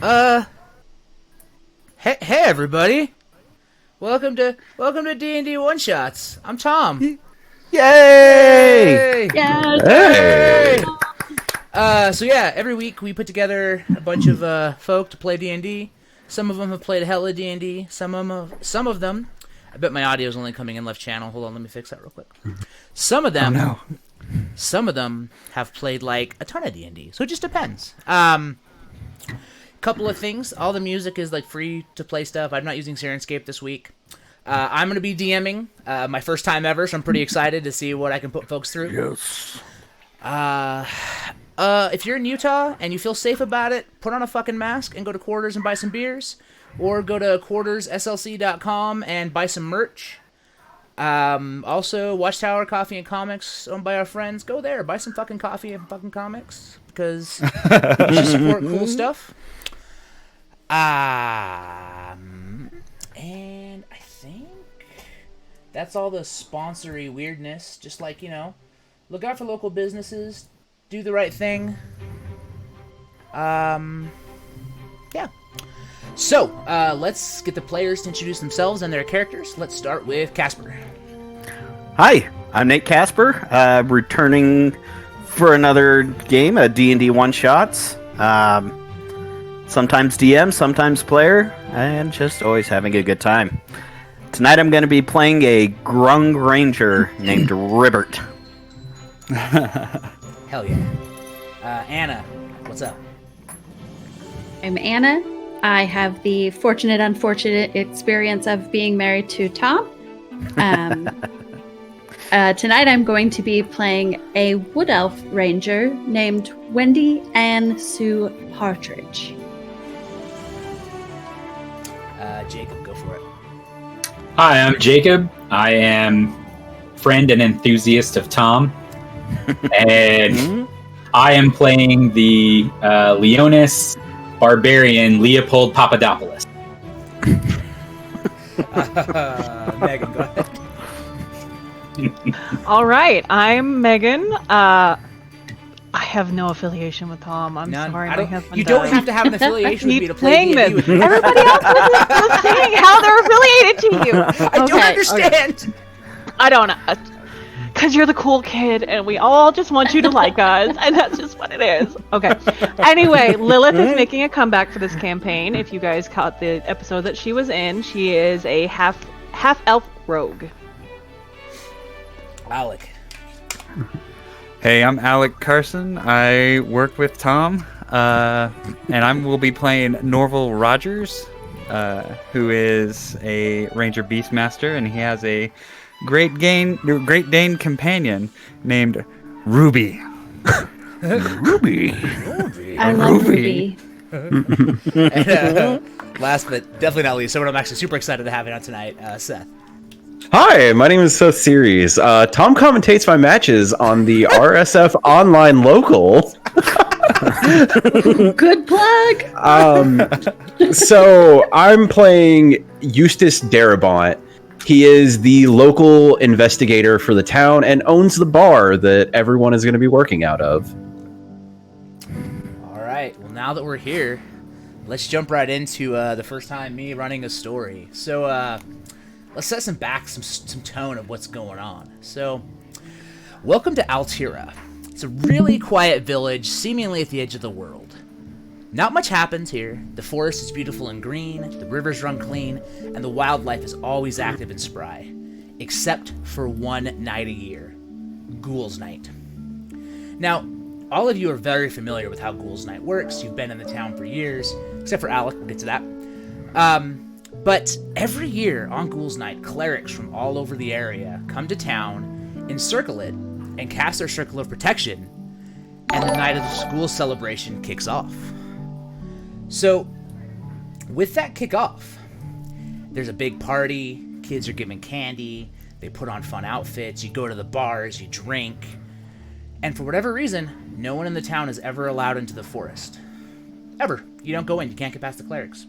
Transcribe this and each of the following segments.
Uh, hey everybody! Welcome to D&D One Shots. I'm Tom. Yay! Yay! Hey! So yeah, every week we put together a bunch of folk to play D&D. Some of them have played hella D&D. Some of them. I bet my audio is only coming in left channel. Hold on, let me fix that real quick. Some of them. Oh, no. Some of them have played like a ton of D&D. So it just depends. Couple of things. All the music is like free to play stuff. I'm not using Sirenscape this week. I'm going to be DMing my first time ever, so I'm pretty excited to see what I can put folks through. Yes. If you're in Utah and you feel safe about it, put on a fucking mask and go to Quarters and buy some beers, or go to quarterslc.com and buy some merch. Also, Watchtower Coffee and Comics, owned by our friends. Go there, buy some fucking coffee and fucking comics, because you should support cool stuff. And I think that's all the sponsory weirdness. Just like, look out for local businesses, do the right thing. Yeah. So, let's get the players to introduce themselves and their characters. Let's start with Casper. Hi, I'm Nate Casper, returning for another game, a D&D one-shots. Sometimes DM, sometimes player, and just always having a good time. Tonight I'm going to be playing a Grung Ranger named Ribbert. Hell yeah. Anna, what's up? I'm Anna. I have the unfortunate experience of being married to Tom. Tonight I'm going to be playing a Wood Elf Ranger named Wendy Ann Sue Partridge. Jacob, go for it. Hi, I'm Jacob. I am friend and enthusiast of Tom. And I am playing the Leonis Barbarian Leopold Papadopoulos. Megan, go ahead. All right, I'm Megan. I have no affiliation with Tom. I'm sorry, my husband You don't does. have to have an affiliation with me Keep to play saying D&D this. with me. Everybody else was saying how they're affiliated to you. I don't understand. I don't know. Because you're the cool kid, and we all just want you to like us, and that's just what it is. Okay. Anyway, Lilith is making a comeback for this campaign. If you guys caught the episode that she was in, she is a half-elf rogue. Alec. Hey, I'm Alec Carson. I work with Tom, and I will be playing Norval Rogers, who is a Ranger Beastmaster, and he has a Great Dane companion named Ruby. Ruby. I love Ruby. And, last but definitely not least, someone I'm actually super excited to have on tonight, Seth. Hi, my name is Seth Series. Tom commentates my matches on the RSF Online Local. Good plug! So I'm playing Eustace Darabont. He is the local investigator for the town and owns the bar that everyone is going to be working out of. All right. Well, now that we're here, let's jump right into the first time me running a story. So let's set some tone of what's going on. So, welcome to Altira. It's a really quiet village, seemingly at the edge of the world. Not much happens here. The forest is beautiful and green, the rivers run clean, and the wildlife is always active and spry. Except for one night a year. Ghouls Night. Now, all of you are very familiar with how Ghouls Night works. You've been in the town for years, except for Alec, we'll get to that. But every year on Ghouls Night, clerics from all over the area come to town, encircle it, and cast their circle of protection, and the night of the school celebration kicks off. So, with that kickoff, there's a big party, kids are given candy, they put on fun outfits, you go to the bars, you drink, and for whatever reason, no one in the town is ever allowed into the forest. Ever. You don't go in, you can't get past the clerics.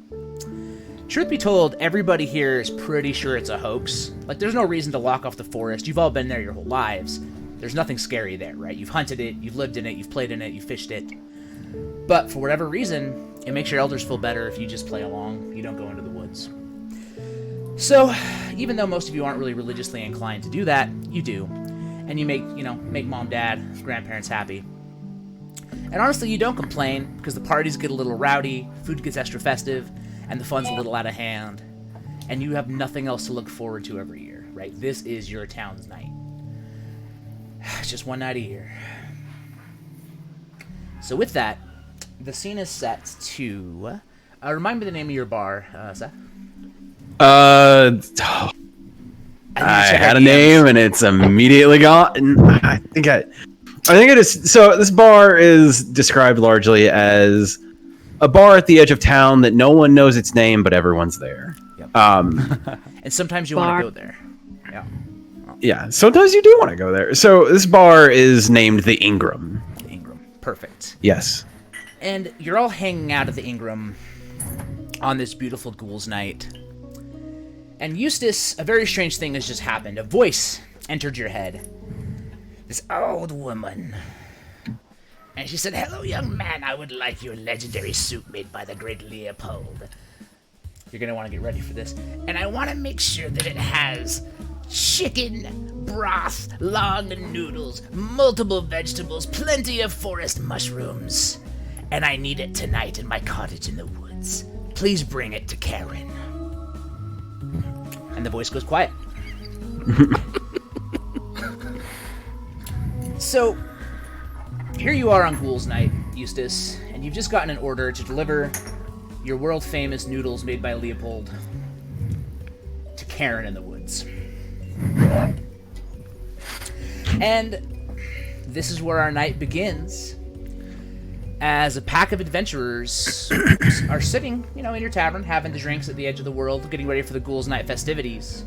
Truth be told, everybody here is pretty sure it's a hoax. Like, there's no reason to lock off the forest. You've all been there your whole lives. There's nothing scary there, right? You've hunted it, you've lived in it, you've played in it, you've fished it. But for whatever reason, it makes your elders feel better if you just play along. You don't go into the woods. So, even though most of you aren't really religiously inclined to do that, you do. And you make mom, dad, grandparents happy. And honestly, you don't complain, because the parties get a little rowdy, food gets extra festive, and the fun's a little out of hand. And you have nothing else to look forward to every year, right? This is your town's night. It's just one night a year. So with that, the scene is set to... remind me the name of your bar, Seth. I had a name and it's immediately gone. I think it is. So this bar is described largely as a bar at the edge of town that no one knows its name, but everyone's there. Yep. And sometimes you want to go there. Yeah. Yeah. Sometimes you do want to go there. So this bar is named the Ingram. The Ingram. Perfect. Yes. And you're all hanging out at the Ingram on this beautiful ghouls night. And Eustace, a very strange thing has just happened. A voice entered your head. This old woman. And she said, "Hello, young man. I would like your legendary soup made by the great Leopold." You're going to want to get ready for this. "And I want to make sure that it has chicken, broth, long noodles, multiple vegetables, plenty of forest mushrooms. And I need it tonight in my cottage in the woods. Please bring it to Karen." And the voice goes quiet. So, here you are on Ghouls Night, Eustace, and you've just gotten an order to deliver your world-famous noodles made by Leopold to Karen in the woods. And this is where our night begins, as a pack of adventurers are sitting, in your tavern, having the drinks at the edge of the world, getting ready for the Ghouls Night festivities.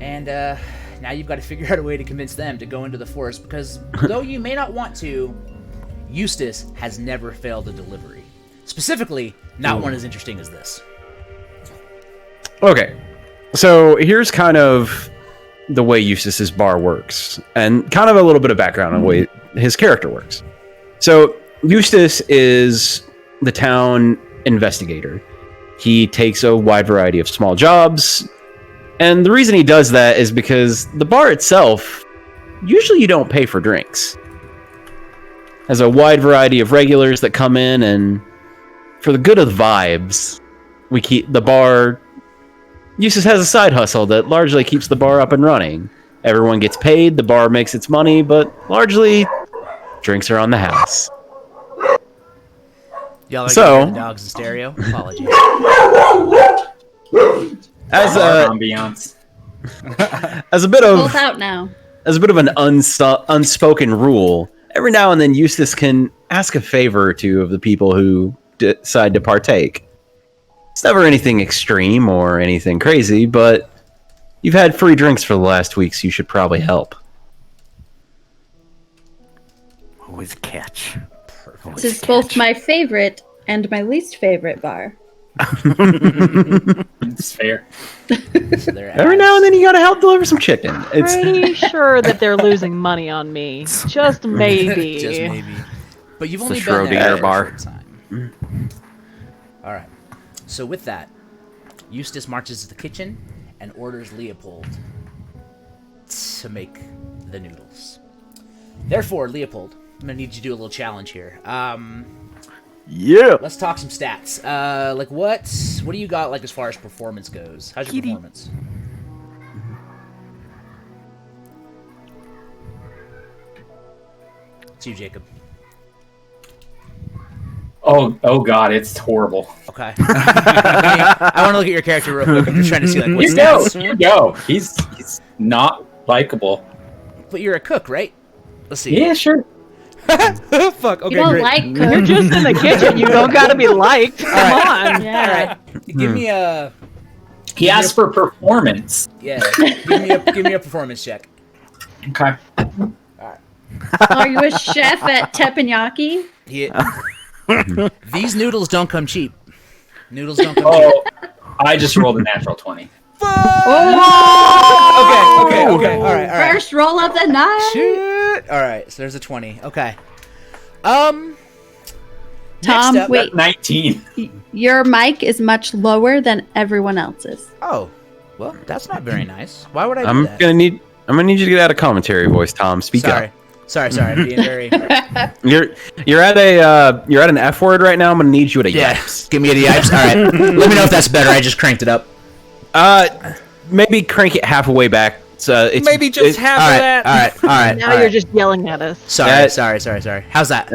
And now you've got to figure out a way to convince them to go into the forest, because though you may not want to, Eustace has never failed a delivery. Specifically, not one as interesting as this. Okay. So here's kind of the way Eustace's bar works, and kind of a little bit of background on the way his character works. So Eustace is the town investigator. He takes a wide variety of small jobs, and the reason he does that is because the bar itself, usually you don't pay for drinks. Has a wide variety of regulars that come in, and for the good of the vibes, we keep the bar... Eustace has a side hustle that largely keeps the bar up and running. Everyone gets paid, the bar makes its money, but largely... drinks are on the house. Y'all are getting the dogs in stereo? Apologies. As ambiance. as a bit of Both out now. as a bit of an unspoken rule, every now and then Eustace can ask a favor or two of the people who decide to partake. It's never anything extreme or anything crazy, but you've had free drinks for the last week, so you should probably help. Always catch. This is both my favorite and my least favorite bar. It's fair. Every now and then you gotta help deliver some chicken. It's Pretty sure that they're losing money on me. Just maybe. Just maybe. But you've It's only the been there Schrodinger for bar. a short time. All right. So with that, Eustace marches to the kitchen and orders Leopold to make the noodles. Therefore, Leopold, I'm gonna need you to do a little challenge here. Yeah. Let's talk some stats. Like what do you got like as far as performance goes? How's your performance? It's you, Jacob. Oh God, it's horrible. Okay. I want to look at your character real quick. I'm just trying to see like what stats. You go. He's not likable. But you're a cook, right? Let's see. Yeah, sure. Fuck. Okay, You don't great. like You're cooking. just in the kitchen. You don't gotta be liked. Come on. Yeah. All right. Give me a He asked for performance. give me a performance check. Okay. Are you a chef at Teppanyaki? Yeah. These noodles don't come cheap. Noodles don't come cheap. Oh, I just rolled a natural 20. Oh! Okay. All right. First roll of the night. Shit. All right. So there's a 20. Okay. Tom, up- wait. 19. Your mic is much lower than everyone else's. Oh, well, that's not very nice. Why would I do I'm that? gonna need you to get out of commentary voice, Tom. Speak Sorry. up. Sorry. I'm being very. You're at an F word right now. I'm gonna need you to Yeah. yips. Give me a yipes. All right. Let me know if that's better. I just cranked it up. Maybe crank it half a way back. So it's Maybe just half All of right. that. All right. Now you're just yelling at us. Sorry. That- How's that?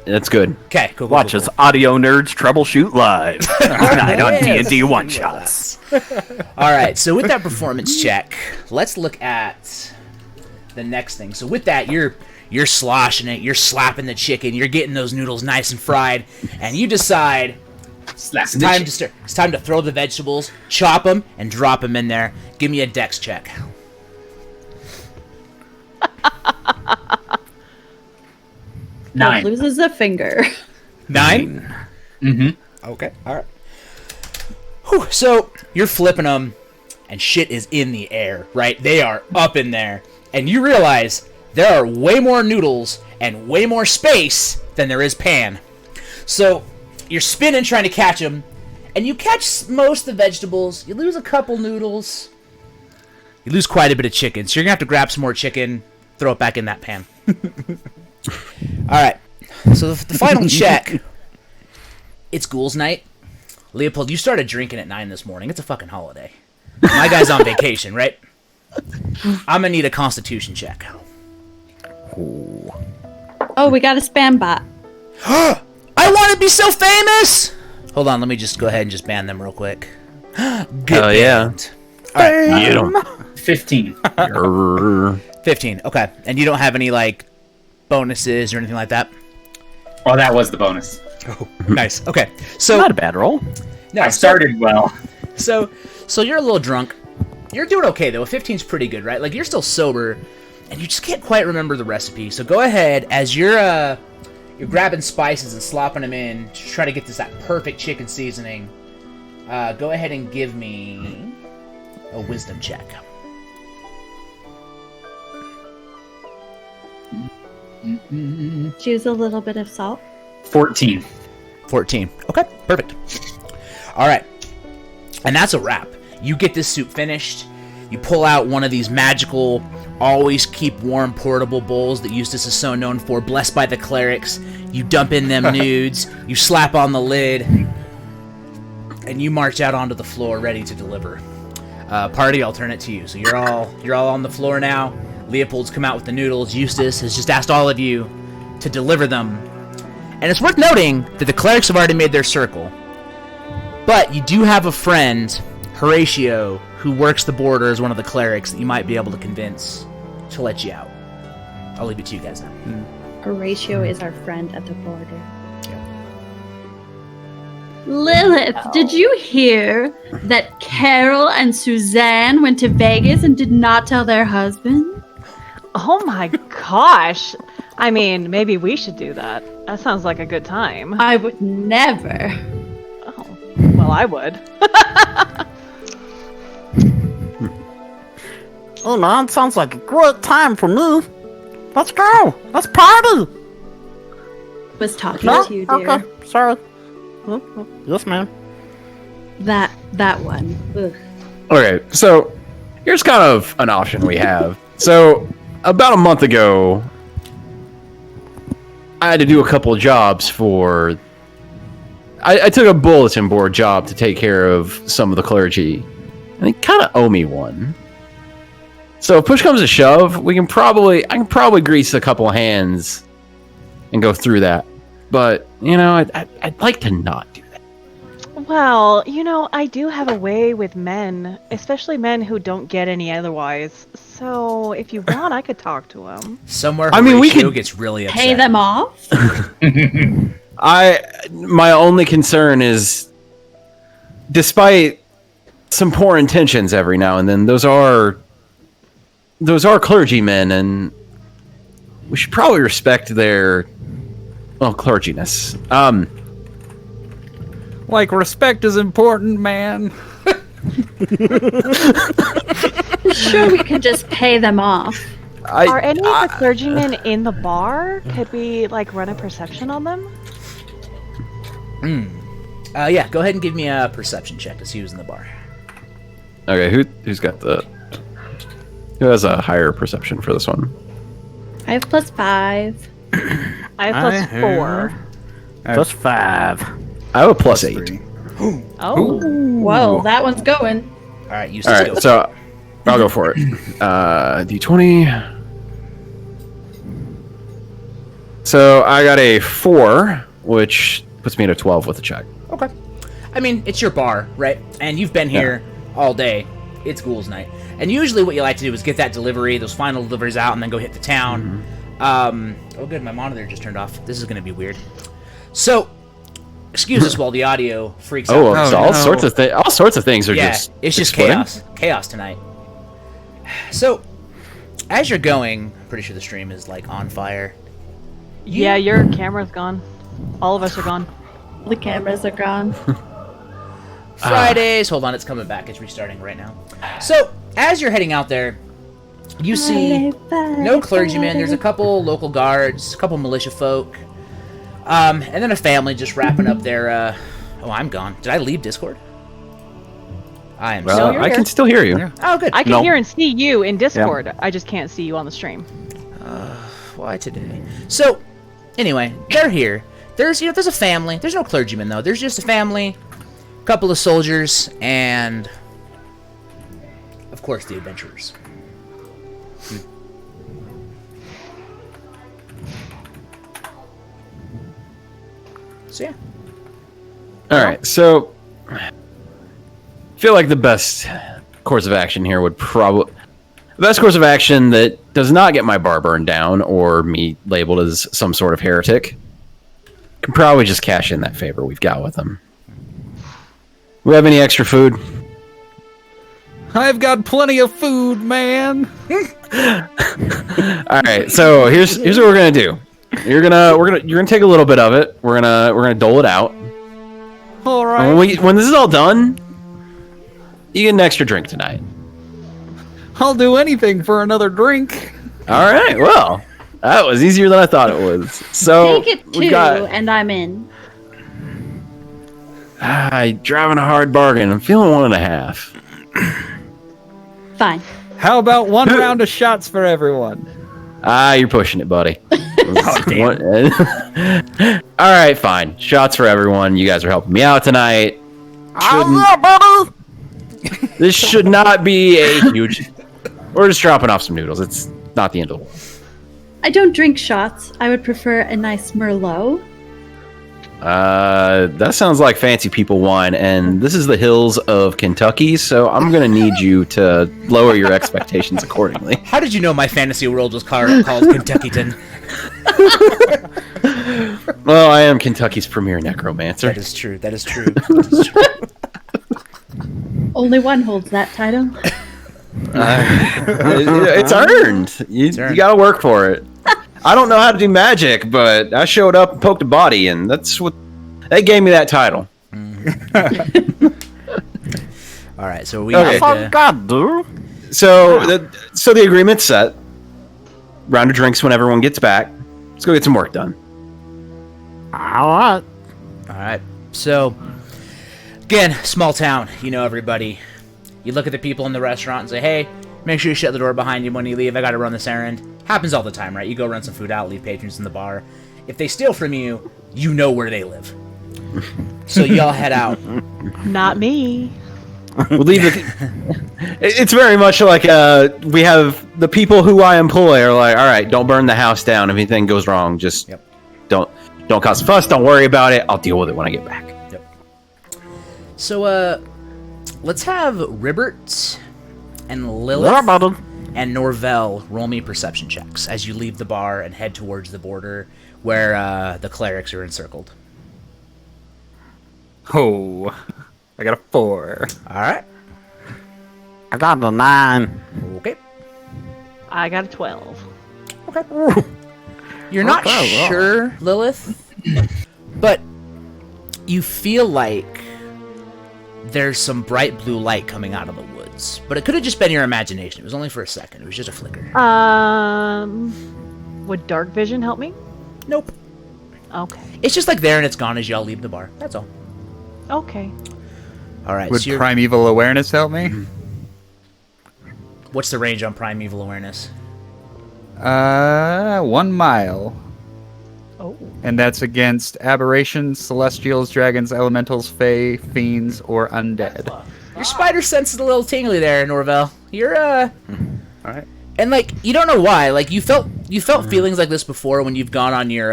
That's good. Okay. Cool. Watch us audio nerds troubleshoot live tonight on D&D One Shots. All right. So with that performance check, let's look at the next thing. So with that, you're sloshing it, you're slapping the chicken, you're getting those noodles nice and fried, and you decide it's time to throw the vegetables, chop them, and drop them in there. Give me a dex check. 9. Loses a finger. 9? Mm-hmm. Okay. All right. Whew, so you're flipping them, and shit is in the air, right? They are up in there, and you realize there are way more noodles and way more space than there is pan. So you're spinning trying to catch them, and you catch most of the vegetables. You lose a couple noodles. You lose quite a bit of chicken, so you're gonna have to grab some more chicken, throw it back in that pan. All right. So the final check. It's ghouls night. Leopold, you started drinking at 9 this morning. It's a fucking holiday. My guy's on vacation, right? I'm gonna need a constitution check. Oh, we got a spam bot. I want to be so famous! Hold on, let me just go ahead and just ban them real quick. Good Oh, yeah. band. All right, You don't. 15. 15. Okay, and you don't have any like bonuses or anything like that. Oh, that was the bonus. Oh, nice. Okay, so Not a bad roll. no, I started well. So you're a little drunk. You're doing okay though. A 15's pretty good, right? Like you're still sober, and you just can't quite remember the recipe. So go ahead as you're grabbing spices and slopping them in, to try to get that perfect chicken seasoning. Go ahead and give me a wisdom check. Choose a little bit of salt. 14. 14. Okay, perfect. All right, and that's a wrap. You get this soup finished. You pull out one of these magical, always keep warm portable bowls that Eustace is so known for, blessed by the clerics. You dump in them nudes. You slap on the lid, and you march out onto the floor, ready to deliver. Party, I'll turn it to you. So you're all on the floor now. Leopold's come out with the noodles. Eustace has just asked all of you to deliver them. And it's worth noting that the clerics have already made their circle. But you do have a friend, Horatio, who works the border as one of the clerics that you might be able to convince to let you out. I'll leave it to you guys now. Horatio is our friend at the border. Lilith, did you hear that Carol and Suzanne went to Vegas and did not tell their husband? Oh my gosh. I mean, maybe we should do that. That sounds like a good time. I would never. Oh, well, I would. Oh, man, sounds like a great time for me. Let's go. Let's party. Was talking No? to you, dear. Okay, sorry. Yes, ma'am. That one. Ugh. Okay, so here's kind of an option we have. So about a month ago, I had to do a couple of jobs for. I took a bulletin board job to take care of some of the clergy, and they kind of owe me one. So if push comes to shove, I can probably grease a couple of hands and go through that. But I'd like to not do that. Well, I do have a way with men, especially men who don't get any otherwise. So if you want, I could talk to them. Somewhere I mean, we Horatio could gets really upset. Pay them off? My only concern is, despite some poor intentions every now and then, those are clergymen, and we should probably respect their clerginess. Like, respect is important, man. Sure, we could just pay them off. Are any of the clergymen in the bar? Could we, run a perception on them? Yeah, go ahead and give me a perception check to see who's in the bar. Okay, who's got who has a higher perception for this one? I have +5. I have +4. +5. I have a +8. 3. Oh. Whoa, that one's going. All right, you All right, so I'll go for it. D20. So I got a 4, which puts me at a 12 with a check. Okay. I mean, it's your bar, right? And you've been here all day. It's ghouls night. And usually what you like to do is get that delivery, those final deliveries out, and then go hit the town. Oh, good, my monitor just turned off. This is going to be weird. So, excuse us while the audio freaks Oh, out. so all sorts of things are Yeah, just it's just exploding? chaos. Chaos tonight. So, as you're going, I'm pretty sure the stream is, like, on fire. Yeah, your camera's gone. All of us are gone. The cameras are gone. Fridays. Hold on, it's coming back. It's restarting right now. So, as you're heading out there, you see no clergymen. There's a couple local guards, a couple militia folk, and then a family just wrapping up their. Oh, I'm gone. Did I leave Discord? I am. Well, you're I here. can still hear you. Yeah. Oh, good. I can No. hear and see you in Discord. I just can't see you on the stream. Why today? So, anyway, they're here. There's a family. There's no clergyman though. There's just a family, a couple of soldiers, and of course the adventurers. So yeah. All right, so I feel like the best course of action here would probably the best course of action that does not get my bar burned down or me labeled as some sort of heretic can probably just cash in that favor we've got with them. We have any extra food? I've got plenty of food, man. All right, so here's what we're gonna do. You're gonna take a little bit of it. We're gonna dole it out. All right. And when this is all done, you get an extra drink tonight. I'll do anything for another drink. All right, well, that was easier than I thought it was. So Take it 2, we've got and I'm in. driving a hard bargain. I'm feeling 1.5. Fine. How about one round of shots for everyone? You're pushing it, buddy. All right, fine. Shots for everyone. You guys are helping me out tonight. This should not be a huge. We're just dropping off some noodles. It's not the end of the world. I don't drink shots. I would prefer a nice Merlot. That sounds like fancy people wine, and this is the hills of Kentucky, so I'm gonna need you to lower your expectations accordingly. How did you know my fantasy world was called Kentuckyton? Well, I am Kentucky's premier necromancer. That is true. That is true. That is true. Only one holds that title. It's earned. You gotta work for it. I don't know how to do magic, but I showed up and poked a body, and that's what they gave me that title. All right, so we. Okay. So the agreement's set. Round of drinks when everyone gets back. Let's go get some work done. All right. So, again, small town. You know everybody. You look at the people in the restaurant and say, "Hey, make sure you shut the door behind you when you leave. I got to run this errand." Happens all the time, right? You go run some food out, leave patrons in the bar. If they steal from you, you know where they live. So y'all head out. Not me. We'll leave it. It's very much like we have the people who I employ are like, all right, don't burn the house down. If anything goes wrong, just don't cause a fuss. Don't worry about it. I'll deal with it when I get back. Yep. So let's have Ribbert and Lilith and Norvell roll me perception checks as you leave the bar and head towards the border where the clerics are encircled. Oh, I got a 4. All right. I got a 9. Okay. I got a 12. Okay. You're not sure, Lilith, but you feel like there's some bright blue light coming out of the woods. But it could have just been your imagination. It was only for a second. It was just a flicker. Would dark vision help me? Nope. Okay. It's just like there and it's gone as y'all leave the bar. That's all. Okay. All right. Would So primeval awareness help me? what's the range on primeval awareness? 1 mile. Oh. And that's against aberrations, celestials, dragons, elementals, fae, fiends, or undead. Your spider sense is a little tingly there, Norvel. You're All right. and like you don't know why. Like you felt feelings like this before when you've gone on your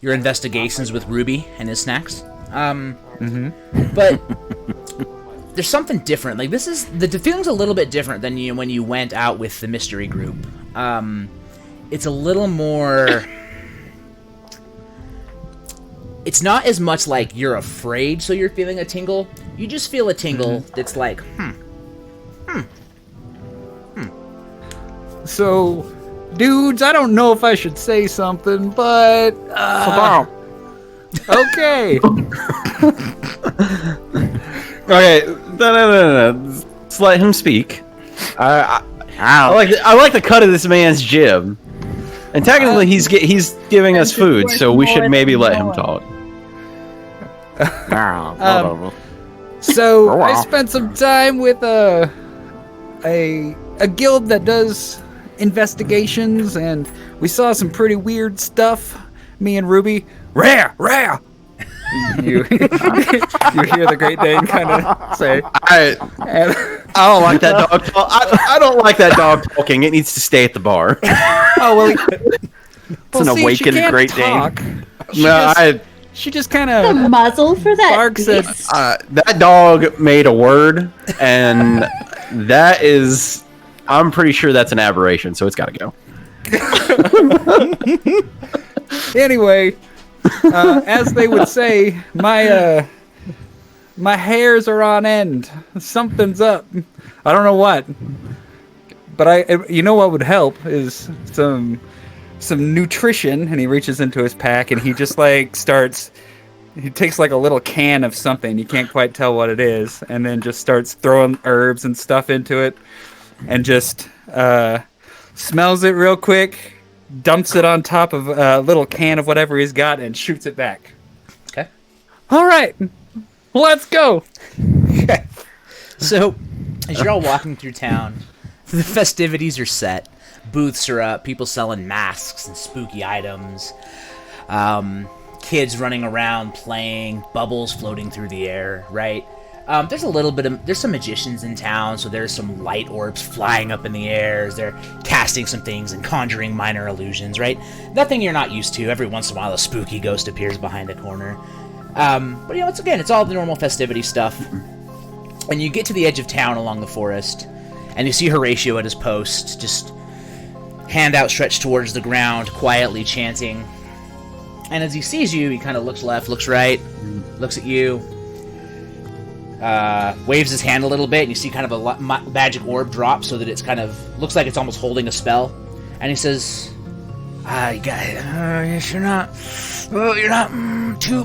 investigations with Ruby and his snacks. But there's something different. Like this is the feeling's a little bit different than when you went out with the mystery group. It's a little more. It's not as much like you're afraid, so you're feeling a tingle. You just feel a tingle that's like, So, dudes, I don't know if I should say something, but okay. Okay, no. Let's let him speak. I like the cut of this man's jib, and technically he's giving us food, so we should maybe let him talk. So I spent some time with a guild that does investigations, and we saw some pretty weird stuff. Me and Ruby, rare. You hear the Great Dane kind of say. I don't like that dog. I don't like that dog talking. It needs to stay at the bar. Oh well, It's an awakened Great Dane. She just kind The of muzzle for that barks at. beast. That dog made a word, and that is. I'm pretty sure that's an aberration, so it's got to go. Anyway, as they would say, my hairs are on end. Something's up. I don't know what. But you know what would help is some nutrition. And he reaches into his pack and he just like starts. He takes like a little can of something. You can't quite tell what it is, and then just starts throwing herbs and stuff into it, and just smells it real quick. Dumps it on top of a little can of whatever he's got and shoots it back. okay. All right, let's go. So, as you're all walking through town, the festivities are set. Booths are up. People selling masks and spooky items. Kids running around playing. Bubbles floating through the air. Right. There's a little bit of. There's some magicians in town, so there's some light orbs flying up in the air as they're casting some things and conjuring minor illusions. Right. Nothing you're not used to. Every once in a while, a spooky ghost appears behind a corner. But it's all the normal festivity stuff. And you get to the edge of town along the forest, and you see Horatio at his post, just hand outstretched towards the ground, quietly chanting. And as he sees you, he kind of looks left, looks right, looks at you, waves his hand a little bit, and you see kind of a magic orb drop so that it's kind of looks like it's almost holding a spell. And he says, "Yes, you're not too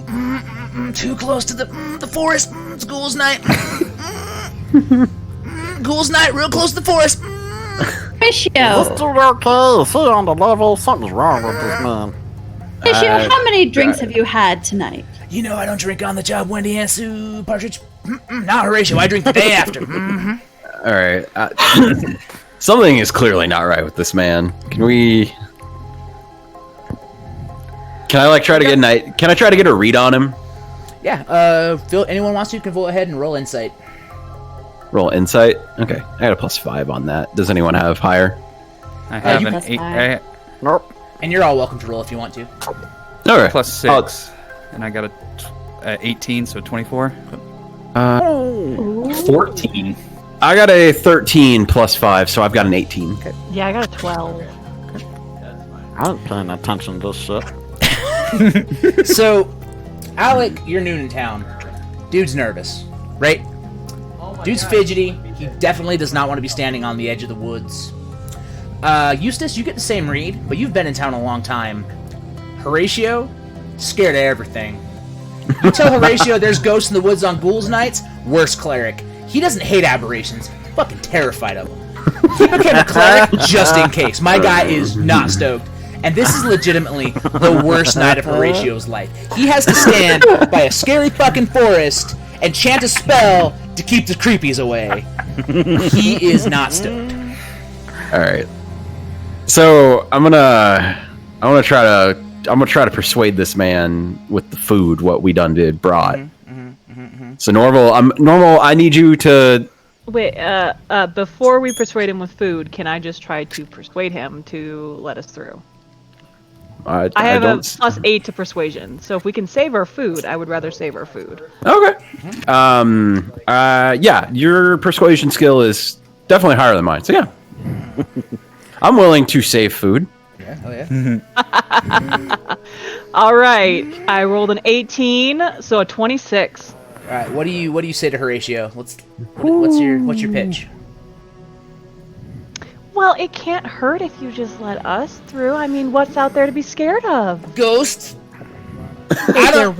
close to the forest. It's ghouls' night. Ghouls' night, real close to the forest." Horatio, okay. See on the level, something's wrong with this man. Horatio, how many drinks have you had tonight? You know I don't drink on the job, Wendy and Sue Partridge. Not Horatio, I drink the day after. All right. Something is clearly not right with this man. Can I try to get Can I try to get a read on him? Yeah, Phil, anyone wants to can go ahead and roll insight. Roll insight. Okay, I got a +5 on that. Does anyone have higher? I have you an plus 8. five. Nope. And you're all welcome to roll if you want to. All right. +6, and I got a 18, so 24. 14. I got a 13 +5, so I've got an 18. Yeah, I got a 12. I ain't paying attention to this shit. So, Alec, you're new in town. Dude's nervous, right? Dude's fidgety. He definitely does not want to be standing on the edge of the woods. Eustace, you get the same read, but you've been in town a long time. Horatio, scared of everything. You tell Horatio there's ghosts in the woods on ghouls' nights, worst cleric. He doesn't hate aberrations, fucking terrified of them. He became a cleric just in case. My guy is not stoked. And this is legitimately the worst night of Horatio's life. He has to stand by a scary fucking forest and chant a spell to keep the creepies away. He is not stoked. All right. So I'm gonna try to persuade this man with the food what we done did brought. So Norval, I need you to. Wait, before we persuade him with food, can I just try to persuade him to let us through? I have a +8 to persuasion, so if we can save our food, I would rather save our food. Okay. Yeah, your persuasion skill is definitely higher than mine. So yeah, I'm willing to save food. Yeah, oh yeah. All right, I rolled an 18, so a 26. All right, what do you say to Horatio? What's your pitch? Well, it can't hurt if you just let us through. I mean, what's out there to be scared of? Ghosts. I don't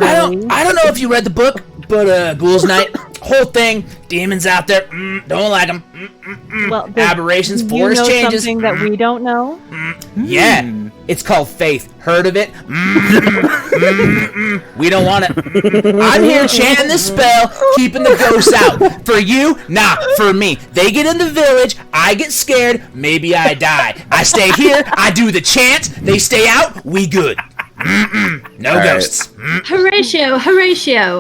know if you read the book, but Ghouls Night, whole thing, demons out there, don't like them. Well, Aberrations, you forest know changes. Something that we don't know. Yeah, it's called faith. Heard of it? We don't want it. I'm here chanting this spell, keeping the ghosts out. For you, nah, for me. They get in the village, I get scared, maybe I die. I stay here, I do the chant, they stay out, we good. No ghosts. Horatio,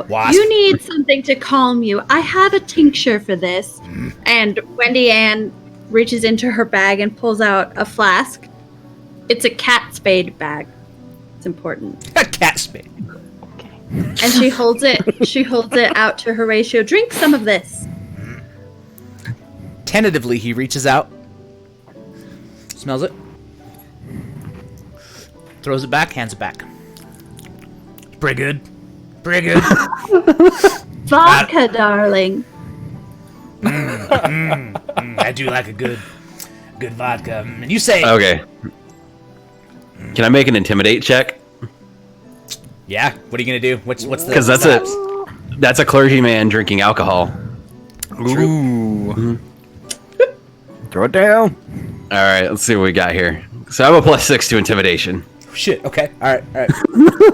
Wasp. you need something to calm you. I have a tincture for this. And Wendy Ann reaches into her bag and pulls out a flask. It's a cat spade bag. It's important. A cat spade. Okay. And she holds it out to Horatio. Drink some of this. Tentatively, he reaches out, smells it, throws it back, hands it back. Pretty good. Pretty good. Vodka, darling. I do like a good vodka. And you say, Okay. Can I make an intimidate check? yeah. What are you gonna do? What's the? Because that's a clergyman drinking alcohol. Ooh. Throw it down. All right, let's see what we got here. So I have a +6 to intimidation. Shit. Okay. All right.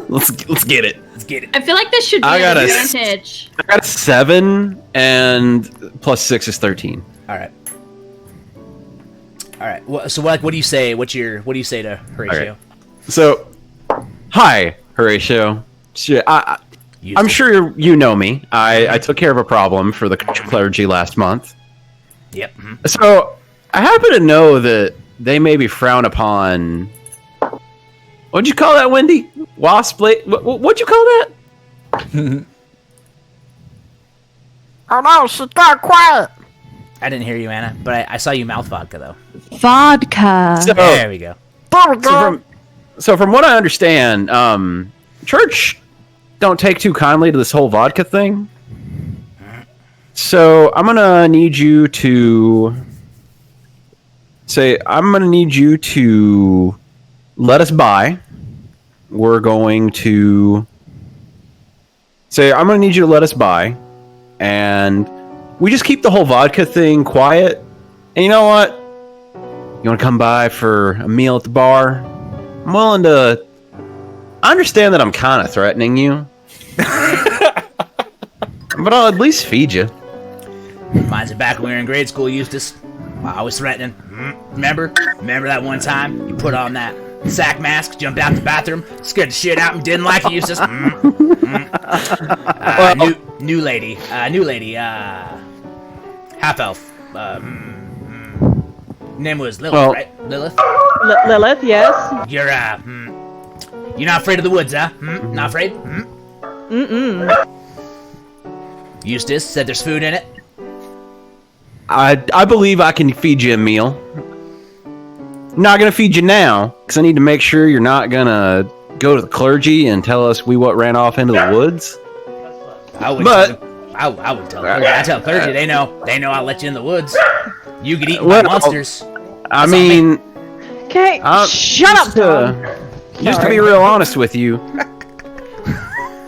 Let's get it. Let's get it. I feel like this should be I got an a- advantage. I got a 7, and +6 is 13. All right. All right. Well, so what do you say? What do you say to Horatio? Okay. So, hi, Horatio. I'm sure you know me. I took care of a problem for the clergy last month. Yep. So, I happen to know that they may be frowned upon. What'd you call that, Wendy? Wasp? What'd you call that? Oh no, sit down quiet. I didn't hear you, Anna, but I saw you mouth vodka though. Vodka. So, There we go. so from what I understand, church don't take too kindly to this whole vodka thing. So I'm gonna need you to let us by. We're going to say I'm gonna need you to let us by, and we just keep the whole vodka thing quiet. And you know what? You want to come by for a meal at the bar? I'm willing to. I understand that I'm kind of threatening you, but I'll at least feed you. Reminds me back when we were in grade school, Eustace. I was threatening. Remember that one time you put on that sack mask, jumped out the bathroom, scared the shit out of me, didn't like it, Eustace. New lady, half elf. Name was Lilith, Well- right? Lilith. Lilith, yes. You're not afraid of the woods, huh? Not afraid? Eustace said there's food in it. I believe I can feed you a meal. Not gonna feed you now, because I need to make sure you're not gonna go to the clergy and tell us we what ran off into the woods. I would tell clergy. I tell clergy they know I'll let you in the woods. You could eat my Well, monsters. I mean, Okay, shut up, Tom. just to be real honest with you,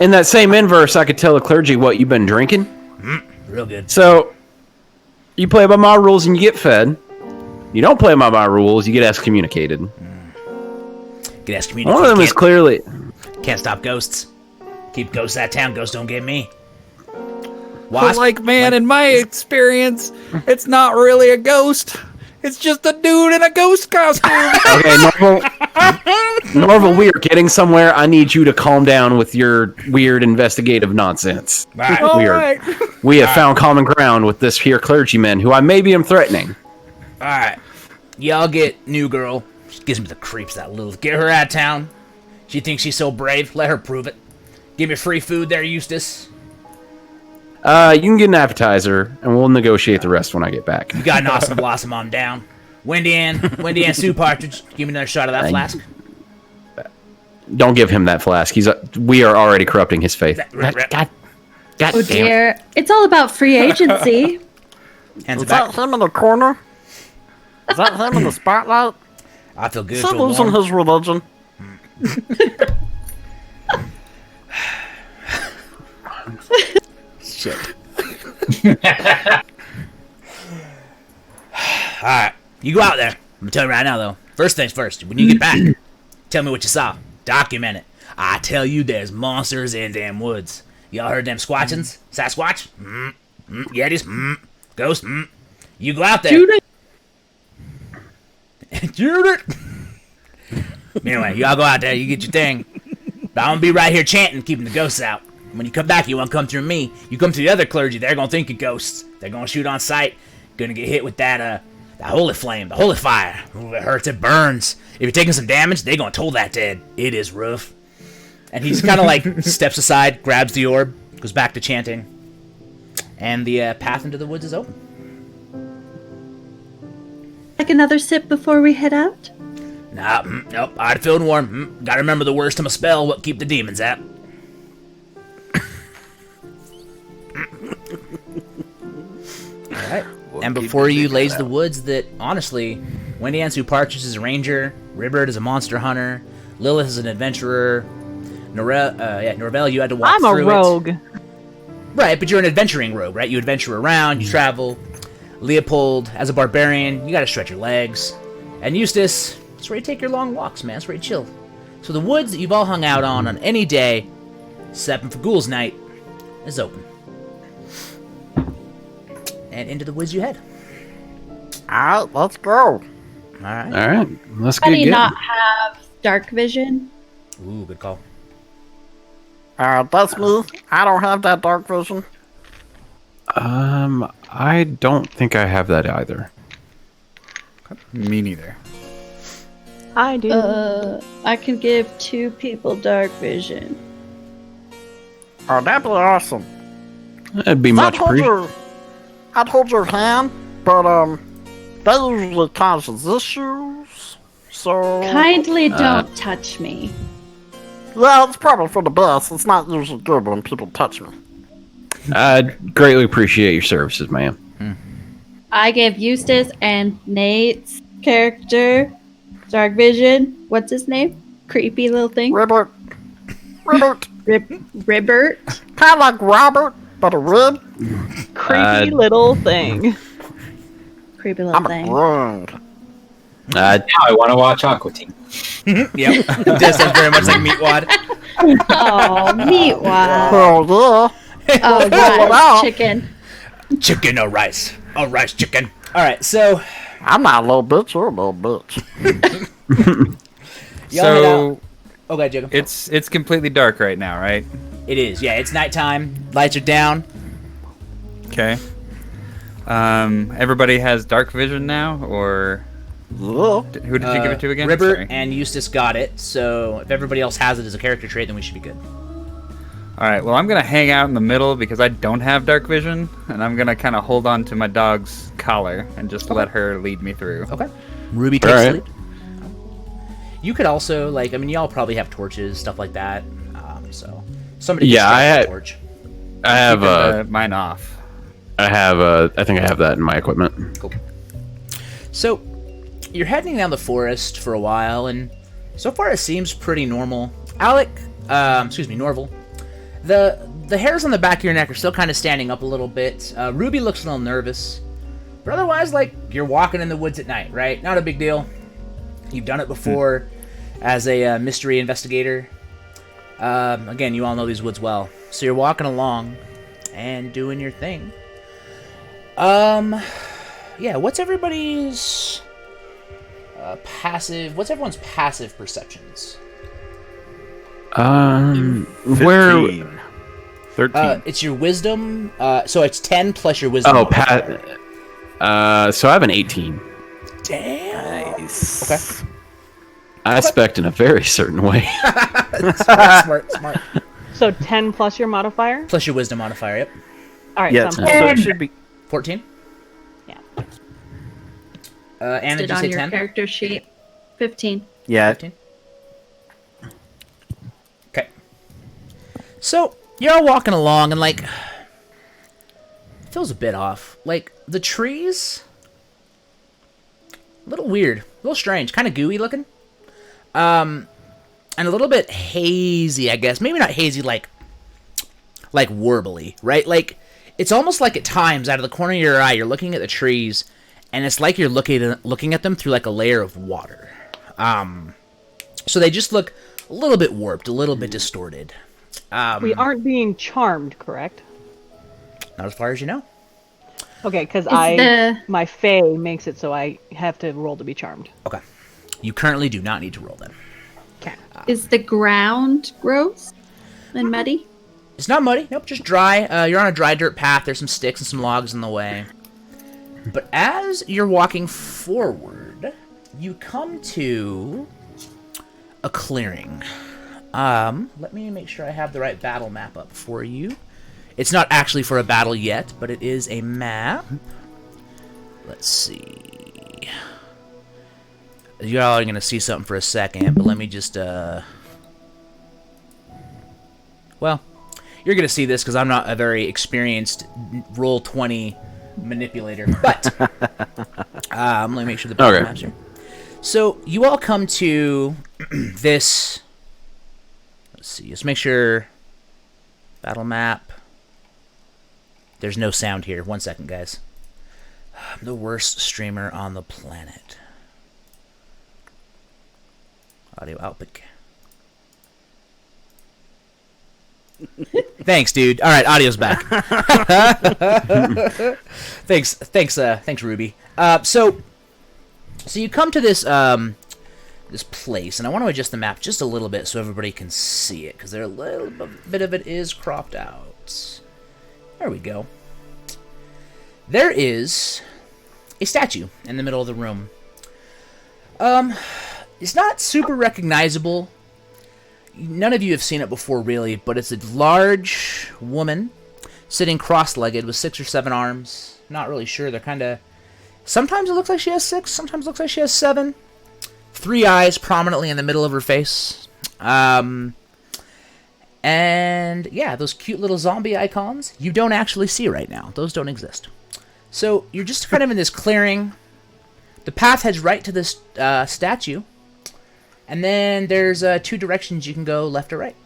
in that same inverse, I could tell the clergy what you've been drinking. Real good. So, you play by my rules and you get fed. You don't play by my rules, you get excommunicated. Good ass community. One of them is clearly. Can't stop ghosts. Keep ghosts out of town. Ghosts don't get me. But like, man, in my experience, it's not really a ghost. It's just a dude in a ghost costume. Okay, Norval, we are getting somewhere. I need you to calm down with your weird investigative nonsense. Alright. We have found common ground with this here clergyman, who I maybe am threatening. Alright. Y'all get new girl. She gives me the creeps, that Lilith. Get her out of town. She thinks she's so brave. Let her prove it. Give me free food there, Eustace. You can get an appetizer, and we'll negotiate the rest when I get back. You got an awesome blossom on down. Wendy Ann Sue Partridge, give me another shot of that flask. Don't give him that flask. We are already corrupting his faith. God Oh damn it. dear. It's all about free agency. Hands it Is that back. him in the corner? Is that him in the spotlight? I feel good. Is he Feel losing warm. his religion? Shit. Alright. You go out there. I'm gonna tell you right now, though. First things first. When you get back, tell me what you saw. Document it. I tell you there's monsters in damn woods. Y'all heard them squatchins? Sasquatch? Yetis? Ghosts? You go out there. Judith. Judith! Anyway, y'all go out there. You get your thing. But I'm gonna be right here chanting, keeping the ghosts out. When you come back, you won't come through me. You come to the other clergy, they're gonna think of ghosts. They're gonna shoot on sight. Gonna get hit with that holy flame, the holy fire. Ooh, it hurts, it burns. If you're taking some damage, they gonna toll that dead. It is rough. And he's kind of like steps aside, grabs the orb, goes back to chanting, and the path into the woods is open. Like another sip before we head out? Nah, nope. I'd feeling warm. Gotta remember the worst of my spell. What keep the demons out? All right. And before you lays the woods that, honestly, Wendy Ann Sue Partridge is a ranger, Ribbert is a monster hunter, Lilith is an adventurer, Norvell, you had to walk I'm a through rogue. it. Right, but you're an adventuring rogue, right? You adventure around, you travel. Leopold, as a barbarian, you gotta stretch your legs. And Eustace, it's where you take your long walks, man. It's where you chill. So the woods that you've all hung out on any day, except for Ghoul's Night, is open. And into the woods you head. Alright, let's go. Alright. All right, let's How do get you good. not have dark vision? Ooh, good call. That's me. I don't have that dark vision. I don't think I have that either. Me neither. I do. I can give 2 people dark vision. Oh, that'd be awesome. That'd be much appreciated. I'd hold your hand, but that usually causes issues. So Kindly don't touch me. yeah, it's probably for the best. It's not usually good when people touch me. I'd greatly appreciate your services, ma'am. I give Eustace and Nate's character dark vision. What's his name? Creepy little thing. Ribbert, Ribbert. kind of like Robert, but a rib. Creepy little thing. Creepy little I'm a thing. grung. Now I want to watch Aqua Teen. Yep. It does sound very much like Meatwad. Oh, meatwad. Oh yeah. Oh, Wow. God. Chicken. Chicken or rice. Oh, rice, chicken. Alright, so I'm not a little bitch. You're a little bitch. y'all head So out. Okay, Jacob. it's completely dark right now, right? It is, yeah. It's nighttime. Lights are down. Okay. Everybody has dark vision now, or Yeah. who did you give it to again? Ribbert Sorry. and Eustace got it, so if everybody else has it as a character trait, then we should be good. All right. Well, I'm gonna hang out in the middle because I don't have dark vision, and I'm gonna kind of hold on to my dog's collar and just let her lead me through. Okay. Ruby takes Alright. the lead. You could also, like, I mean, y'all probably have torches, stuff like that. So somebody Yeah, can I strike a had- torch. I have Keeping mine off. I think I have that in my equipment. Cool. So you're heading down the forest for a while, and so far it seems pretty normal. Norval. The hairs on the back of your neck are still kind of standing up a little bit. Ruby looks a little nervous, but otherwise, like, you're walking in the woods at night, right? Not a big deal. You've done it before. as a mystery investigator. Again, you all know these woods well. So you're walking along and doing your thing. Yeah, what's everybody's passive... What's everyone's passive perceptions? Where... 13. It's your wisdom. So it's 10 plus your wisdom. so I have an 18. Damn. Nice. Okay. I expect in a very certain way. Smart. So 10 plus your modifier? Plus your wisdom modifier, yep. Alright, Yeah, so so it should be 14? Yeah. Anna, did Did you on say your 10? character sheet. 15. yeah. 15? Okay. So, you're all walking along and, like, it feels a bit off. Like, the trees, a little weird, a little strange, kind of gooey looking. And a little bit hazy, I guess. Maybe not hazy like warbly, right? Like, it's almost like at times, out of the corner of your eye, you're looking at the trees, and it's like you're looking at them through, like, a layer of water. So they just look a little bit warped, a little bit distorted. we aren't being charmed, correct? Not as far as you know. Okay, because the- my Fae makes it so I have to roll to be charmed. Okay. You currently do not need to roll then. Okay. Is the ground gross and muddy? It's not muddy. Nope, just dry. You're on a dry dirt path. There's some sticks and some logs in the way. But as you're walking forward, you come to a clearing. Let me make sure I have the right battle map up for you. It's not actually for a battle yet, but it is a map. Let's see. You're all going to see something for a second, but let me just, well, you're going to see this because I'm not a very experienced Roll20 manipulator, but let me make sure the battle map's here. So, you all come to this, let's see, just make sure, battle map. There's no sound here. 1 second, guys. I'm the worst streamer on the planet. Audio output. Thanks, dude. All right, audio's back. Thanks, Ruby. So you come to this this place, and I want to adjust the map just a little bit so everybody can see it, because a little bit of it is cropped out. There we go. There is a statue in the middle of the room. It's not super recognizable. None of you have seen it before, really, but it's a large woman sitting cross-legged with 6 or 7 arms. Not really sure. They're kind of... Sometimes it looks like she has 6, sometimes it looks like she has 7. 3 eyes prominently in the middle of her face. And, yeah, those cute little zombie icons, you don't actually see right now. Those don't exist. So, you're just kind of in this clearing. The path heads right to this statue. And then there's 2 directions you can go, left or right.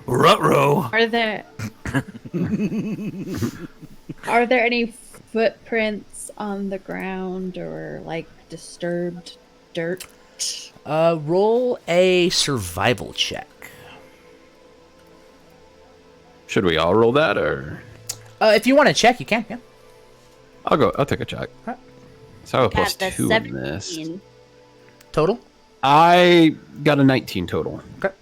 Ruh-roh. Are there any footprints on the ground or like disturbed dirt? Roll a survival check. Should we all roll that, or If you want to check, you can, yeah. I'll take a check. Alright. So I have a Got the 2 in this. 17. Total? I got a 19 total. Okay.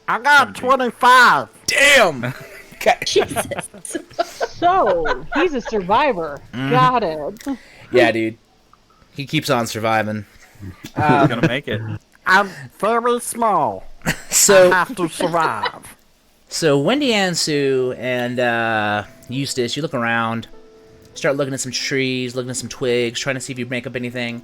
I got 25. Damn! Okay. Jesus. So, he's a survivor. Got it. Yeah, dude. He keeps on surviving. He's gonna make it. I'm very small. So, I have to survive. So Wendy and Sue and Eustace, you look around, start looking at some trees, looking at some twigs, trying to see if you make up anything.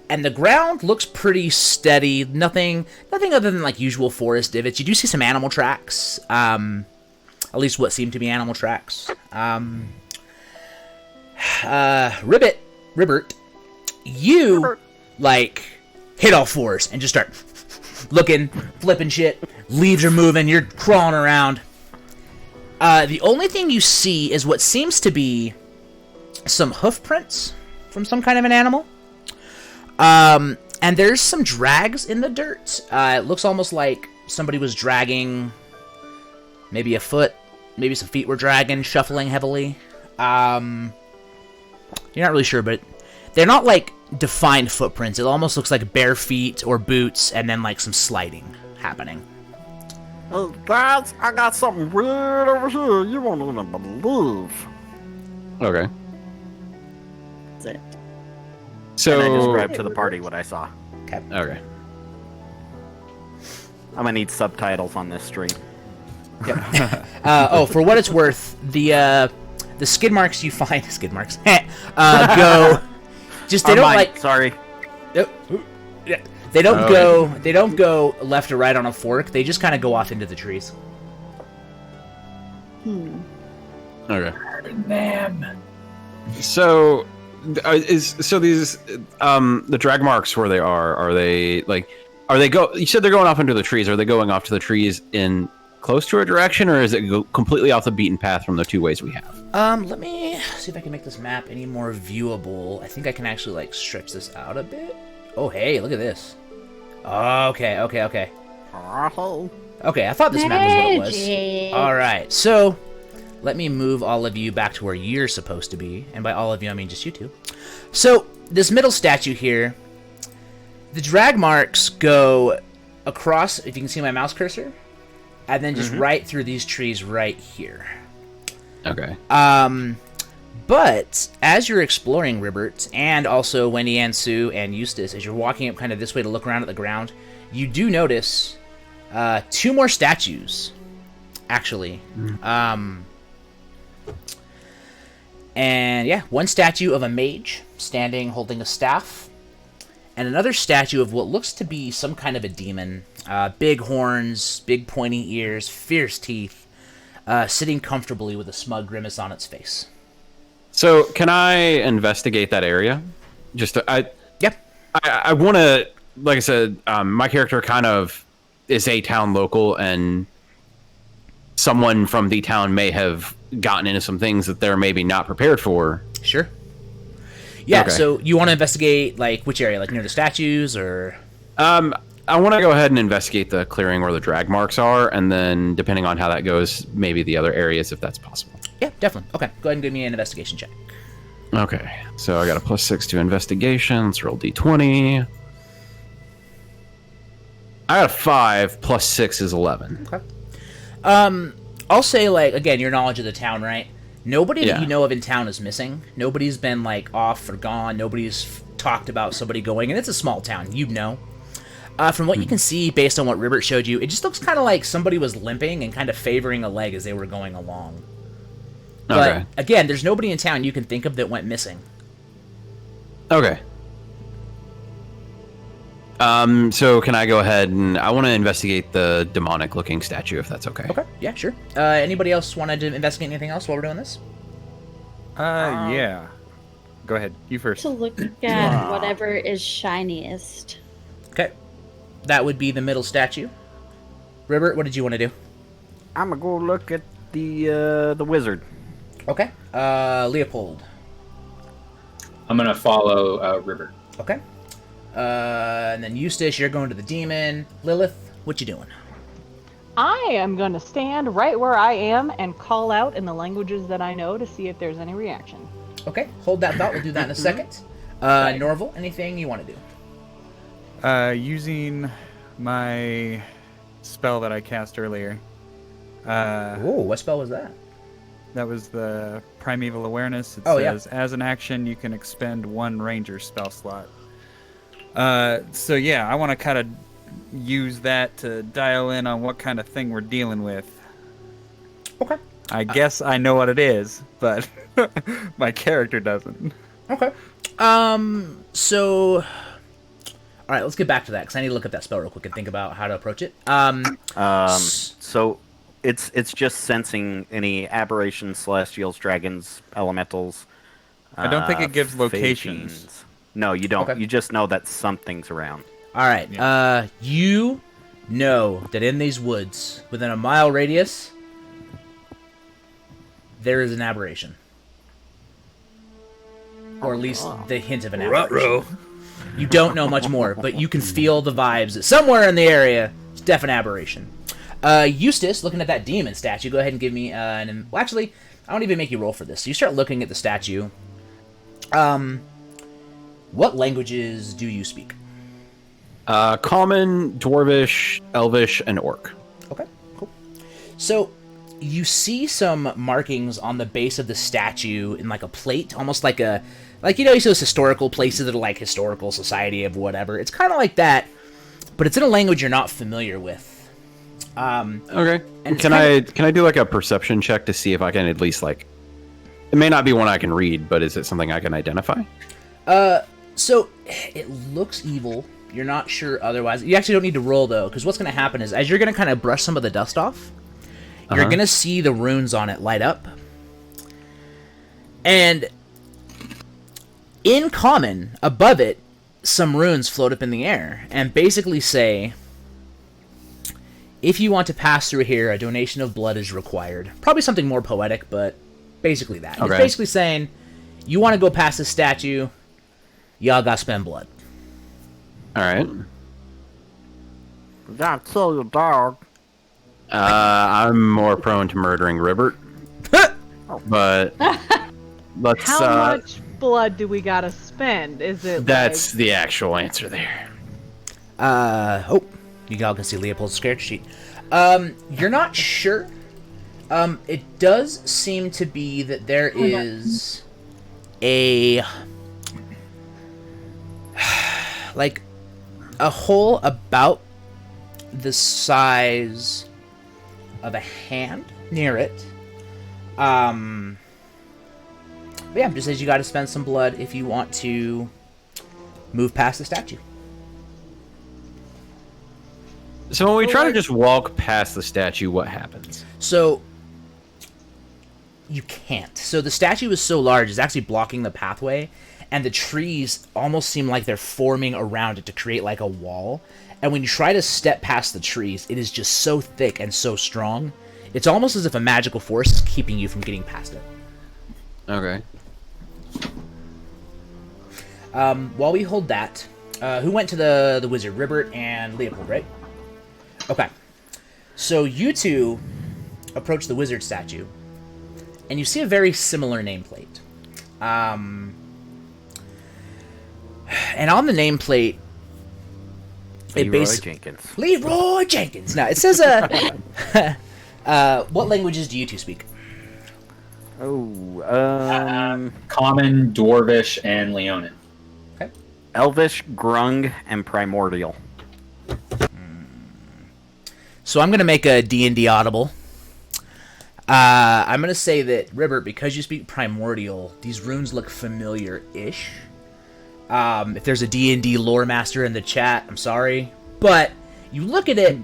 And the ground looks pretty steady. Nothing other than like usual forest divots. You do see some animal tracks. At least what seem to be animal tracks. Ribbert, you like hit all fours and just start looking, flipping shit. Leaves are moving. You're crawling around. The only thing you see is what seems to be some hoof prints from some kind of an animal. And there's some drags in the dirt. It looks almost like somebody was dragging maybe a foot, maybe some feet were dragging, shuffling heavily. You're not really sure, but they're not like defined footprints. It almost looks like bare feet or boots and then like some sliding happening. Oh, guys, I got something weird over here. You won't even believe. Okay. That's it. So And I described to the party what I saw. okay. I'm gonna need subtitles on this stream. For what it's worth, the skid marks you find skid marks go just they don't Mine, like sorry. they don't go left or right on a fork. They just kind of go off into the trees. Okay. So these the drag marks where they are they like you said they're going off into the trees. Are they going off to the trees in close to a direction, or is it completely off the beaten path from the two ways we have? Let me see if I can make this map any more viewable. I think I can actually like stretch this out a bit. Oh hey, look at this. Okay, I thought this map was what it was. Magic. Alright, so let me move all of you back to where you're supposed to be. And by all of you, I mean just you two. So, this middle statue here, the drag marks go across, if you can see my mouse cursor, and then just right through these trees right here. Okay. But as you're exploring Ribbert, and also Wendy and Sue and Eustace, as you're walking up kind of this way to look around at the ground, you do notice two more statues, actually. And yeah, one statue of a mage standing holding a staff, and another statue of what looks to be some kind of a demon. Big horns, big pointy ears, fierce teeth, sitting comfortably with a smug grimace on its face. So can I investigate that area? Yep. I want to, like I said, my character kind of is a town local, and someone from the town may have gotten into some things that they're maybe not prepared for. Sure. Yeah, Okay. so you want to investigate, like, which area? Like, near the statues, or... I want to go ahead and investigate the clearing where the drag marks are, and then, depending on how that goes, maybe the other areas, if that's possible. Yeah, definitely. Okay, go ahead and give me an investigation check. Okay, so I got a +6 to investigation. Let's roll d20. I got a 5, +6 is 11. Okay. I'll say, like, again, your knowledge of the town, right? Nobody that you know of in town is missing. Nobody's been, like, off or gone. Nobody's talked about somebody going, and it's a small town, you know. From what you can see, based on what Ribbert showed you, it just looks kind of like somebody was limping and kind of favoring a leg as they were going along. But, again, there's nobody in town you can think of that went missing. Okay. So can I go ahead and I want to investigate the demonic-looking statue, if that's okay? Okay, yeah, sure. Anybody else wanted to investigate anything else while we're doing this? Yeah. Go ahead. You first. To look at whatever is shiniest. Okay. That would be the middle statue. Ribbert, what did you want to do? I'm gonna go look at the wizard. Okay. Leopold. I'm gonna follow River. Okay. And then Eustace, you're going to the demon. Lilith, what you doing? I am going to stand right where I am and call out in the languages that I know to see if there's any reaction. Okay, hold that thought. We'll do that in a second. Norval, anything you want to do? Using my spell that I cast earlier. What spell was that? That was the Primeval Awareness. It Oh, says, as an action, you can expend one ranger spell slot. So yeah, I want to kind of use that to dial in on what kind of thing we're dealing with. Okay. I guess I know what it is, but my character doesn't. Okay. So... Alright, let's get back to that, because I need to look at that spell real quick and think about how to approach it. So it's just sensing any aberrations, celestials, dragons, elementals. I don't think it gives fey locations. fiends. No, you don't. Okay. You just know that something's around. Alright, Yeah. You know that in these woods, within a mile radius, there is an aberration. or at least the hint of an aberration. You don't know much more, but you can feel the vibes that somewhere in the area. It's definite aberration. Eustace, looking at that demon statue, go ahead and give me well, actually, I won't even make you roll for this. So you start looking at the statue. What languages do you speak? Common, Dwarvish, Elvish, and Orc. Okay, cool. So you see some markings on the base of the statue in like a plate, almost like you see those historical places that are like historical society of whatever. It's kind of like that, but it's in a language you're not familiar with. Okay. And Can I do like a perception check to see if I can at least like? It may not be one I can read, but is it something I can identify? So it looks evil. You're not sure otherwise. You actually don't need to roll though, because what's going to happen is as you're going to kind of brush some of the dust off, you're going to see the runes on it light up. And in common, above it, some runes float up in the air and basically say, if you want to pass through here, a donation of blood is required. Probably something more poetic, but basically that. Okay. It's basically saying, you want to go past this statue, y'all got to spend blood. All right. Gotta kill your dog. I'm more prone to murdering Ribbert, but let's. How much blood do we gotta spend? Is it? That's the actual answer there. You all can see Leopold's character sheet. You're not sure. It does seem to be that there is a a hole about the size of a hand near it. But yeah, just says you got to spend some blood if you want to move past the statue. So when we try to just walk past the statue, what happens? So you can't. So the statue is so large, it's actually blocking the pathway, and the trees almost seem like they're forming around it to create like a wall. And when you try to step past the trees, it is just so thick and so strong. It's almost as if a magical force is keeping you from getting past it. Okay. While we hold that, who went to the wizard? Ribbert and Leopold, right? Okay. So you two approach the wizard statue, and you see a very similar nameplate. And on the nameplate, Leroy Jenkins. Leroy Jenkins. Now it says, what languages do you two speak? Common, Dwarvish, and Leonin. Okay. Elvish, Grung, and Primordial. So I'm gonna make a D&D audible. I'm gonna say that Ribbert, because you speak Primordial, these runes look familiar-ish. If there's a D&D lore master in the chat, I'm sorry, but you look at it,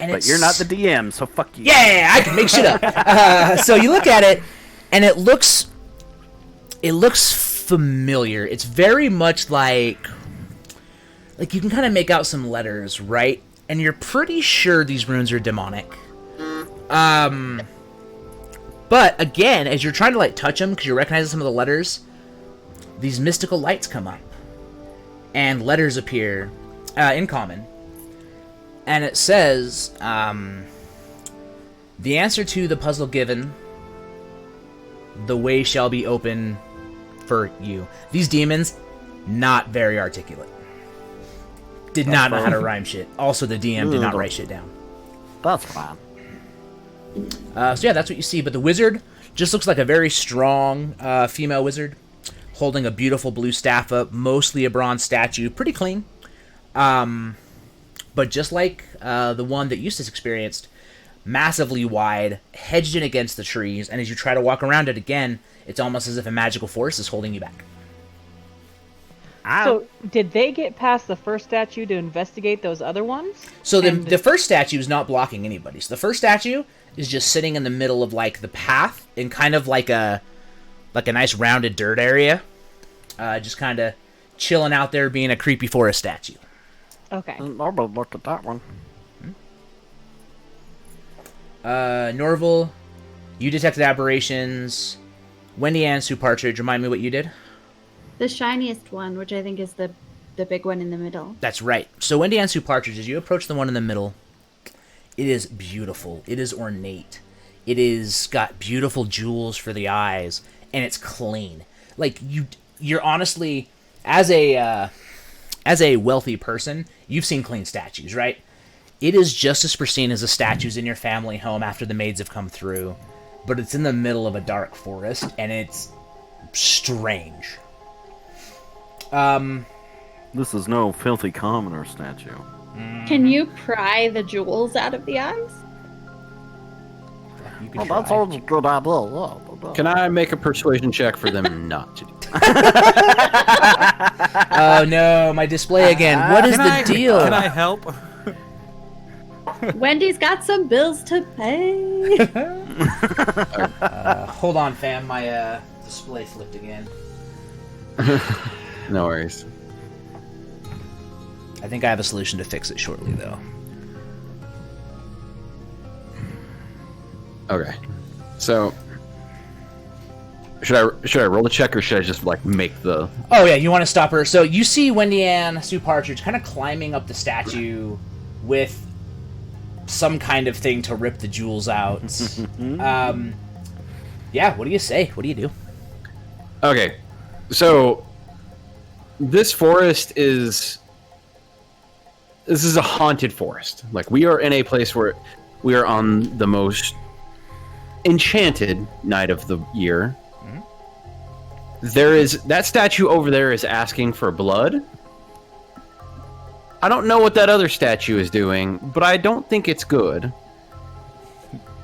and But you're not the DM, so fuck you. Yeah, I can make shit up. So you look at it, and it looks familiar. It's very much like you can kind of make out some letters, right? And you're pretty sure these runes are demonic. But again, as you're trying to like touch them, because you're recognizing some of the letters, these mystical lights come up, and letters appear in common, and it says, the answer to the puzzle given, the way shall be open for you. These demons, not very articulate. Did not know how to rhyme shit. Also, the DM did not write shit down. That's fine. So yeah, that's what you see. But the wizard just looks like a very strong female wizard, holding a beautiful blue staff up, mostly a bronze statue, pretty clean. But just like the one that Eustace experienced, massively wide, hedged in against the trees, and as you try to walk around it again, it's almost as if a magical force is holding you back. So, did they get past the first statue to investigate those other ones? So the first statue is not blocking anybody. So the first statue is just sitting in the middle of like the path in kind of like a nice rounded dirt area, just kind of chilling out there, being a creepy forest statue. Okay. I'll look at that one. Norval, you detected aberrations. Wendy and Sue Partridge, remind me what you did. The shiniest one, which I think is the big one in the middle. That's right. So Wendy and Sue Partridge, as you approach the one in the middle, it is beautiful. It is ornate. It is got beautiful jewels for the eyes, and it's clean. Like you're honestly, as a wealthy person, you've seen clean statues, right? It is just as pristine as the statues in your family home after the maids have come through, but it's in the middle of a dark forest, and it's strange. This is no filthy commoner statue. Can you pry the jewels out of the eyes? You can try. a good idea. Can I make a persuasion check for them not to? Oh no, my display again. What is the deal? Can I help? Wendy's got some bills to pay. Hold on, fam. My display flipped again. No worries. I think I have a solution to fix it shortly, though. Okay. So should I roll the check or should I just like make the? Oh yeah, you want to stop her. So you see Wendy Ann Sue Partridge kind of climbing up the statue with some kind of thing to rip the jewels out. Yeah, what do you say? What do you do? Okay. So this forest is a haunted forest. Like we are in a place where we are on the most enchanted night of the year. There is that statue over there is asking for blood. I don't know what that other statue is doing, but I don't think it's good.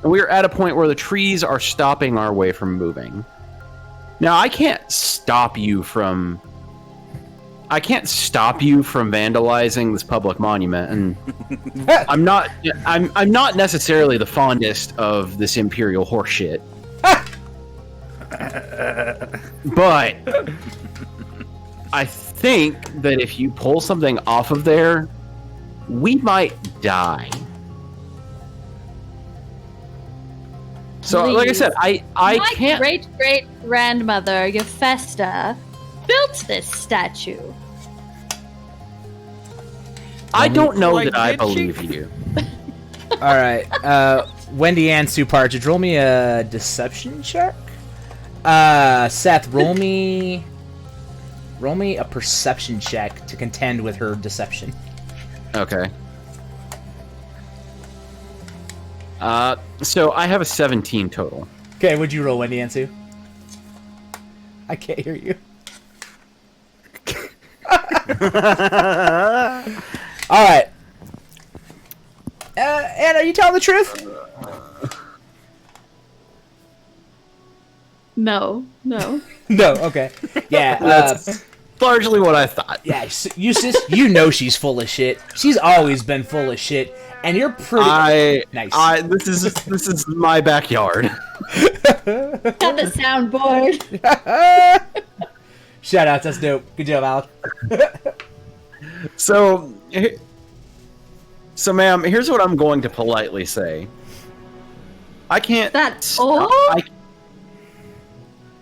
And we are at a point where the trees are stopping our way from moving. Now, I can't stop you from vandalizing this public monument, and I'm not necessarily the fondest of this imperial horseshit. But I think that if you pull something off of there, we might die. So, like I said, I My can't. great grandmother, Yefesta, built this statue. I don't know Like, that I did she? believe you. All right, Wendy Ann Sue Partridge, roll me a deception check. Seth, roll me a perception check to contend with her deception. Okay. So I have a 17 total. Okay, what'd you roll, Wendy Ann Sue? I can't hear you. All right. Anne, are you telling the truth? No. No. Okay. Yeah. That's largely what I thought. Yeah. Eustace, you know she's full of shit. She's always been full of shit, and you're pretty nice. This is my backyard. Got the soundboard. Shout outs, that's dope. Good job, Alec. So, ma'am, here's what I'm going to politely say. I can't. That's all?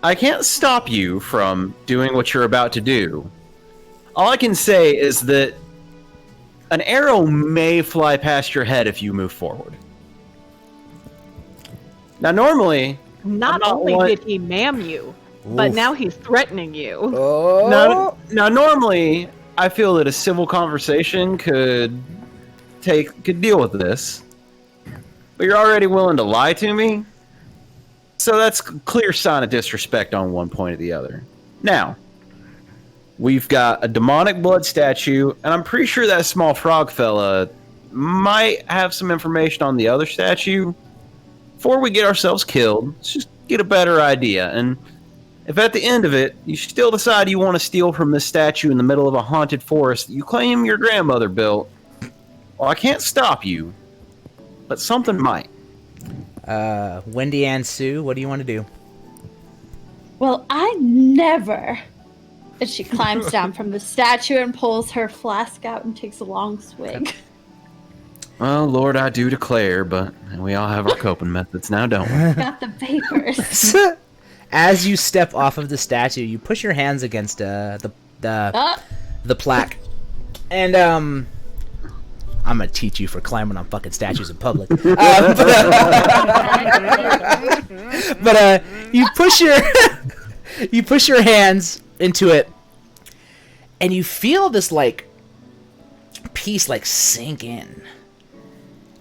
I can't stop you from doing what you're about to do. All I can say is that an arrow may fly past your head if you move forward. Now, normally, Not only did he ma'am you, but Oof. now he's threatening you. Oh. now, normally, I feel that a civil conversation could deal with this. But you're already willing to lie to me? So that's a clear sign of disrespect on one point or the other. Now, we've got a demonic blood statue, and I'm pretty sure that small frog fella might have some information on the other statue. Before we get ourselves killed, let's just get a better idea. And if at the end of it, you still decide you want to steal from this statue in the middle of a haunted forest that you claim your grandmother built, well, I can't stop you, but something might. Wendy Ann Sue, what do you want to do? Well, I never. And she climbs down from the statue and pulls her flask out and takes a long swig. Well, Lord, I do declare, but we all have our coping methods now, don't we? Got the papers. as you step off of the statue, you push your hands against the plaque, and I'm gonna teach you for climbing on fucking statues in public. But you push your hands into it, and you feel this like piece like sink in,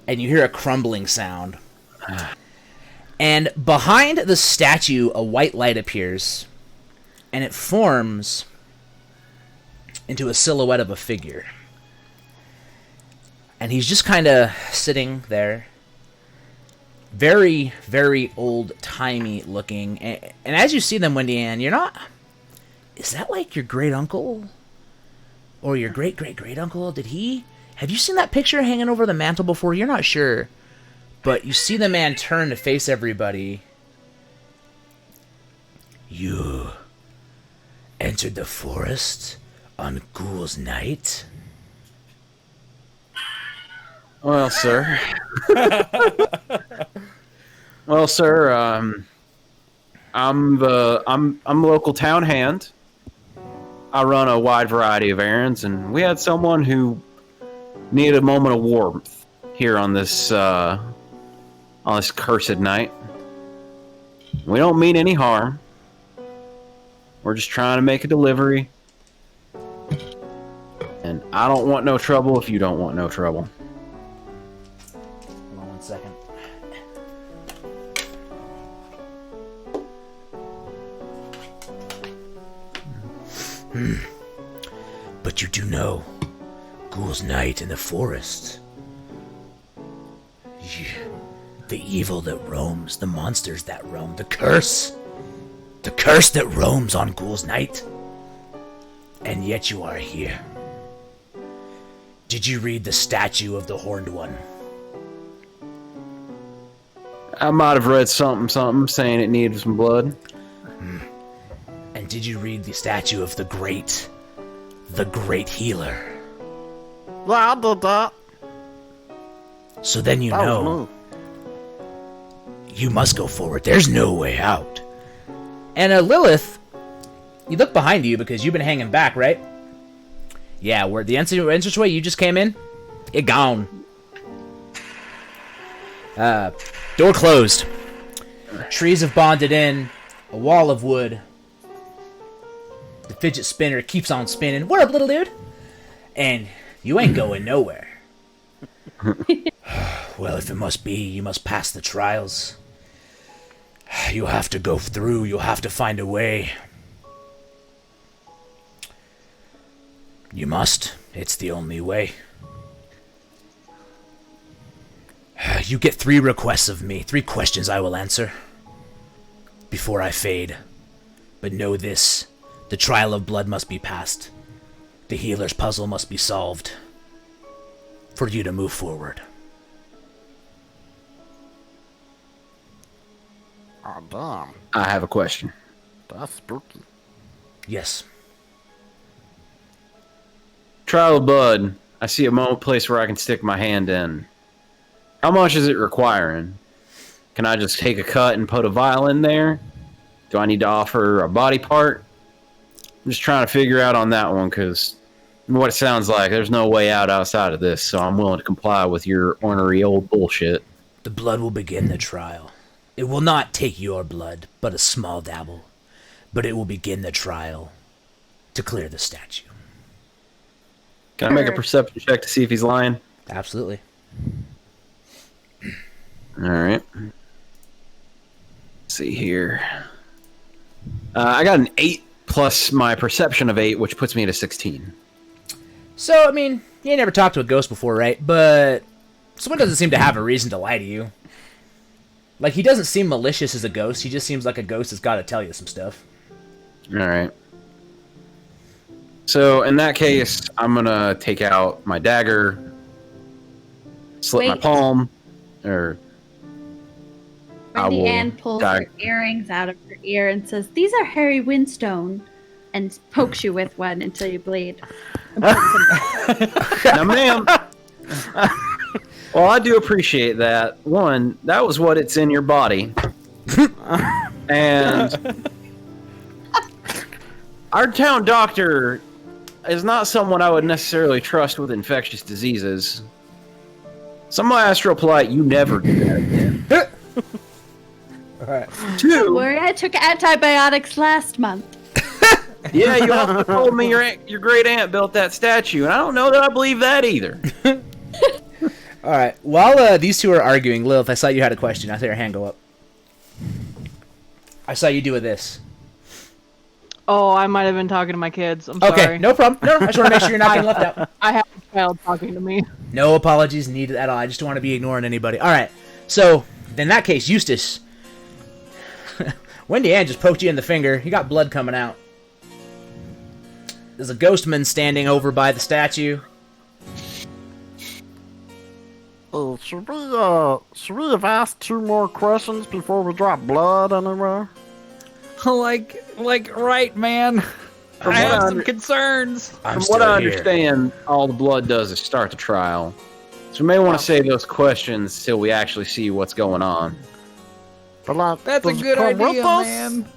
and you hear a crumbling sound. And behind the statue, a white light appears, and it forms into a silhouette of a figure. And he's just kind of sitting there, very, very old-timey looking. And as you see them, Wendy Ann, you're not... Is that like your great-uncle? Or your great-great-great-uncle? Have you seen that picture hanging over the mantle before? You're not sure. But you see the man turn to face everybody. You entered the forest on Ghoul's Night? Well, sir. Well, sir, I'm the local town hand. I run a wide variety of errands, and we had someone who needed a moment of warmth here on this cursed night. We don't mean any harm. We're just trying to make a delivery. And I don't want no trouble if you don't want no trouble. Hold on 1 second. But you do know Ghoul's Night in the forest. The evil that roams, the monsters that roam, the curse that roams on Ghoul's Night. And yet you are here. Did you read the statue of the Horned One? I might have read something saying it needed some blood. And did you read the statue of the Great Healer? So then you know you must go forward. There's no way out. And Lilith, you look behind you because you've been hanging back, right? Yeah, where the entranceway you just came in, it gone. Door closed. Trees have bonded in. A wall of wood. The fidget spinner keeps on spinning. What up, little dude? And you ain't going nowhere. Well, if it must be, you must pass the trials. You have to go through. You'll have to find a way. You must. It's the only way. You get 3 requests of me. 3 questions I will answer. Before I fade. But know this. The trial of blood must be passed. The healer's puzzle must be solved. For you to move forward. Oh, damn. I have a question. That's spooky. Yes. Trial of blood. I see a place where I can stick my hand in. How much is it requiring? Can I just take a cut and put a vial in there? Do I need to offer a body part? I'm just trying to figure out on that one, because what it sounds like, there's no way out outside of this, so I'm willing to comply with your ornery old bullshit. The blood will begin the trial. It will not take your blood, but a small dabble. But it will begin the trial to clear the statue. Can I make a perception check to see if he's lying? Absolutely. Alright. Let's see here. I got an 8 plus my perception of 8, which puts me at a 16. So, I mean, you ain't never talked to a ghost before, right? But someone doesn't seem to have a reason to lie to you. Like, he doesn't seem malicious as a ghost. He just seems like a ghost that's got to tell you some stuff. Alright. So, in that case, I'm gonna take out my dagger, slit my palm, or... Wendy Ann pulls her earrings out of her ear and says, "These are Harry Winstone," and pokes you with one until you bleed. Now, ma'am. Well, I do appreciate that. One, that was what it's in your body. And our town doctor is not someone I would necessarily trust with infectious diseases. So I'm gonna ask real polite, you never do that again. Alright. Don't Two, worry, I took antibiotics last month. yeah, you also told me your great aunt built that statue, and I don't know that I believe that either. Alright, while these two are arguing, Lilith, I saw you had a question. I saw your hand go up. I saw you do this. Oh, I might have been talking to my kids. I'm Okay, sorry. no problem. No, I just want to make sure you're not getting left out. I have a child talking to me. No apologies needed at all. I just don't want to be ignoring anybody. Alright, so, in that case, Eustace. Wendy Ann just poked you in the finger. You got blood coming out. There's a ghostman standing over by the statue. Should we have asked 2 more questions before we drop blood anywhere? Like, right, man. I have some concerns. From what I understand, all the blood does is start the trial. So we may want to save those questions till we actually see what's going on. But like, That's a does it good come with idea, us, man.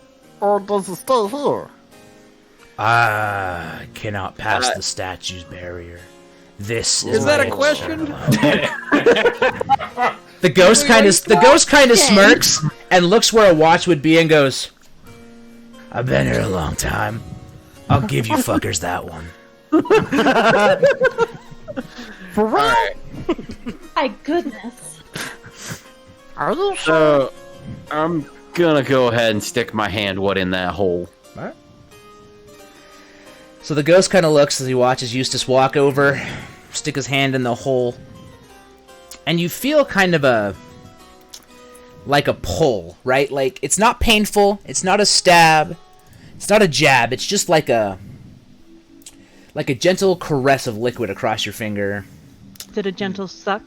or does it stay here? I cannot pass the statue's barrier. This Is that a question? The ghost kind of smirks and looks where a watch would be and goes, I've been here a long time. I'll give you fuckers that one. For real? My goodness. Are you sure? So I'm gonna go ahead and stick my hand in that hole. So the ghost kind of looks as he watches Eustace walk over, stick his hand in the hole, and you feel kind of like a pull, right? Like, it's not painful, it's not a stab, it's not a jab, it's just like a gentle caress of liquid across your finger. Did a gentle suck?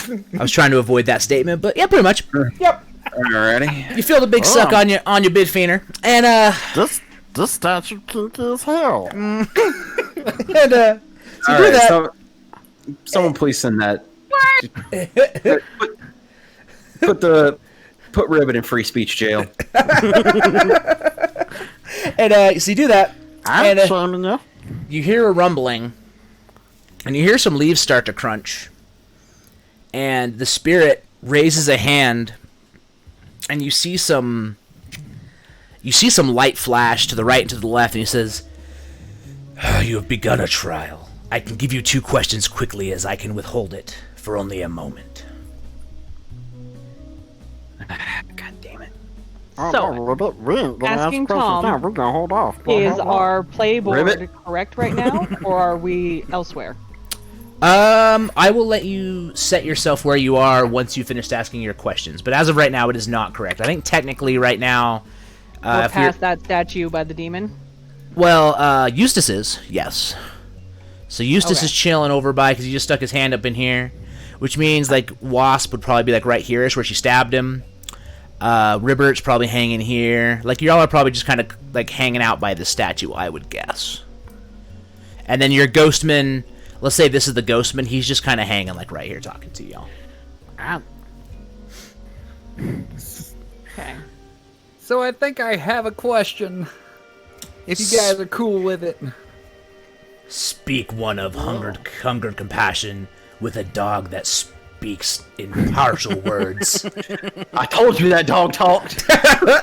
I was trying to avoid that statement, but yeah, pretty much. Yep. Alrighty. You feel the big suck on your bid finger, and This statue kinky as hell. so All do right, that. so someone please send that. Put Ribbit in free speech jail. And so you do that, I'm and shaming you. you hear a rumbling, and you hear some leaves start to crunch, and the spirit raises a hand, and you see some light flash to the right and to the left, and he says, you have begun a trial. I can give you 2 questions quickly, as I can withhold it for only a moment. God damn it. So, we ain't gonna ask asking questions Tom, now. We're gonna hold off. Is our playboard Ribbit? correct right now, or are we elsewhere? I will let you set yourself where you are once you finished asking your questions, but as of right now, it is not correct. I think technically right now, We're if you're, past that statue by the demon? well, Eustace is, yes. So Eustace Okay. is chilling over by, because he just stuck his hand up in here, which means, like, Wasp would probably be, like, right here-ish where she stabbed him. Ribbert's probably hanging here. Like, y'all are probably just kind of, like, hanging out by the statue, I would guess. And then your Ghostman, let's say this is the Ghostman, he's just kind of hanging, like, right here talking to y'all. Okay. So I think I have a question. If you guys are cool with it. Speak one of hungered compassion with a dog that speaks in partial words. I told you that dog talked.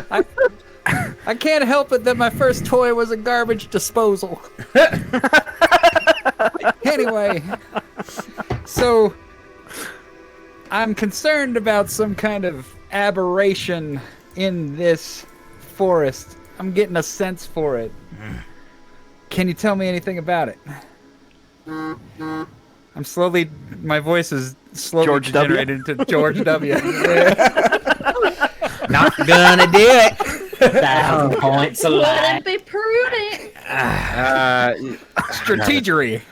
I can't help it that my first toy was a garbage disposal. Anyway, so I'm concerned about some kind of aberration in this forest. I'm getting a sense for it. Can you tell me anything about it? My voice is slowly George W? degenerated into George W. Not gonna do it. 1,000 points a Wouldn't lot. be prudent. Strategery.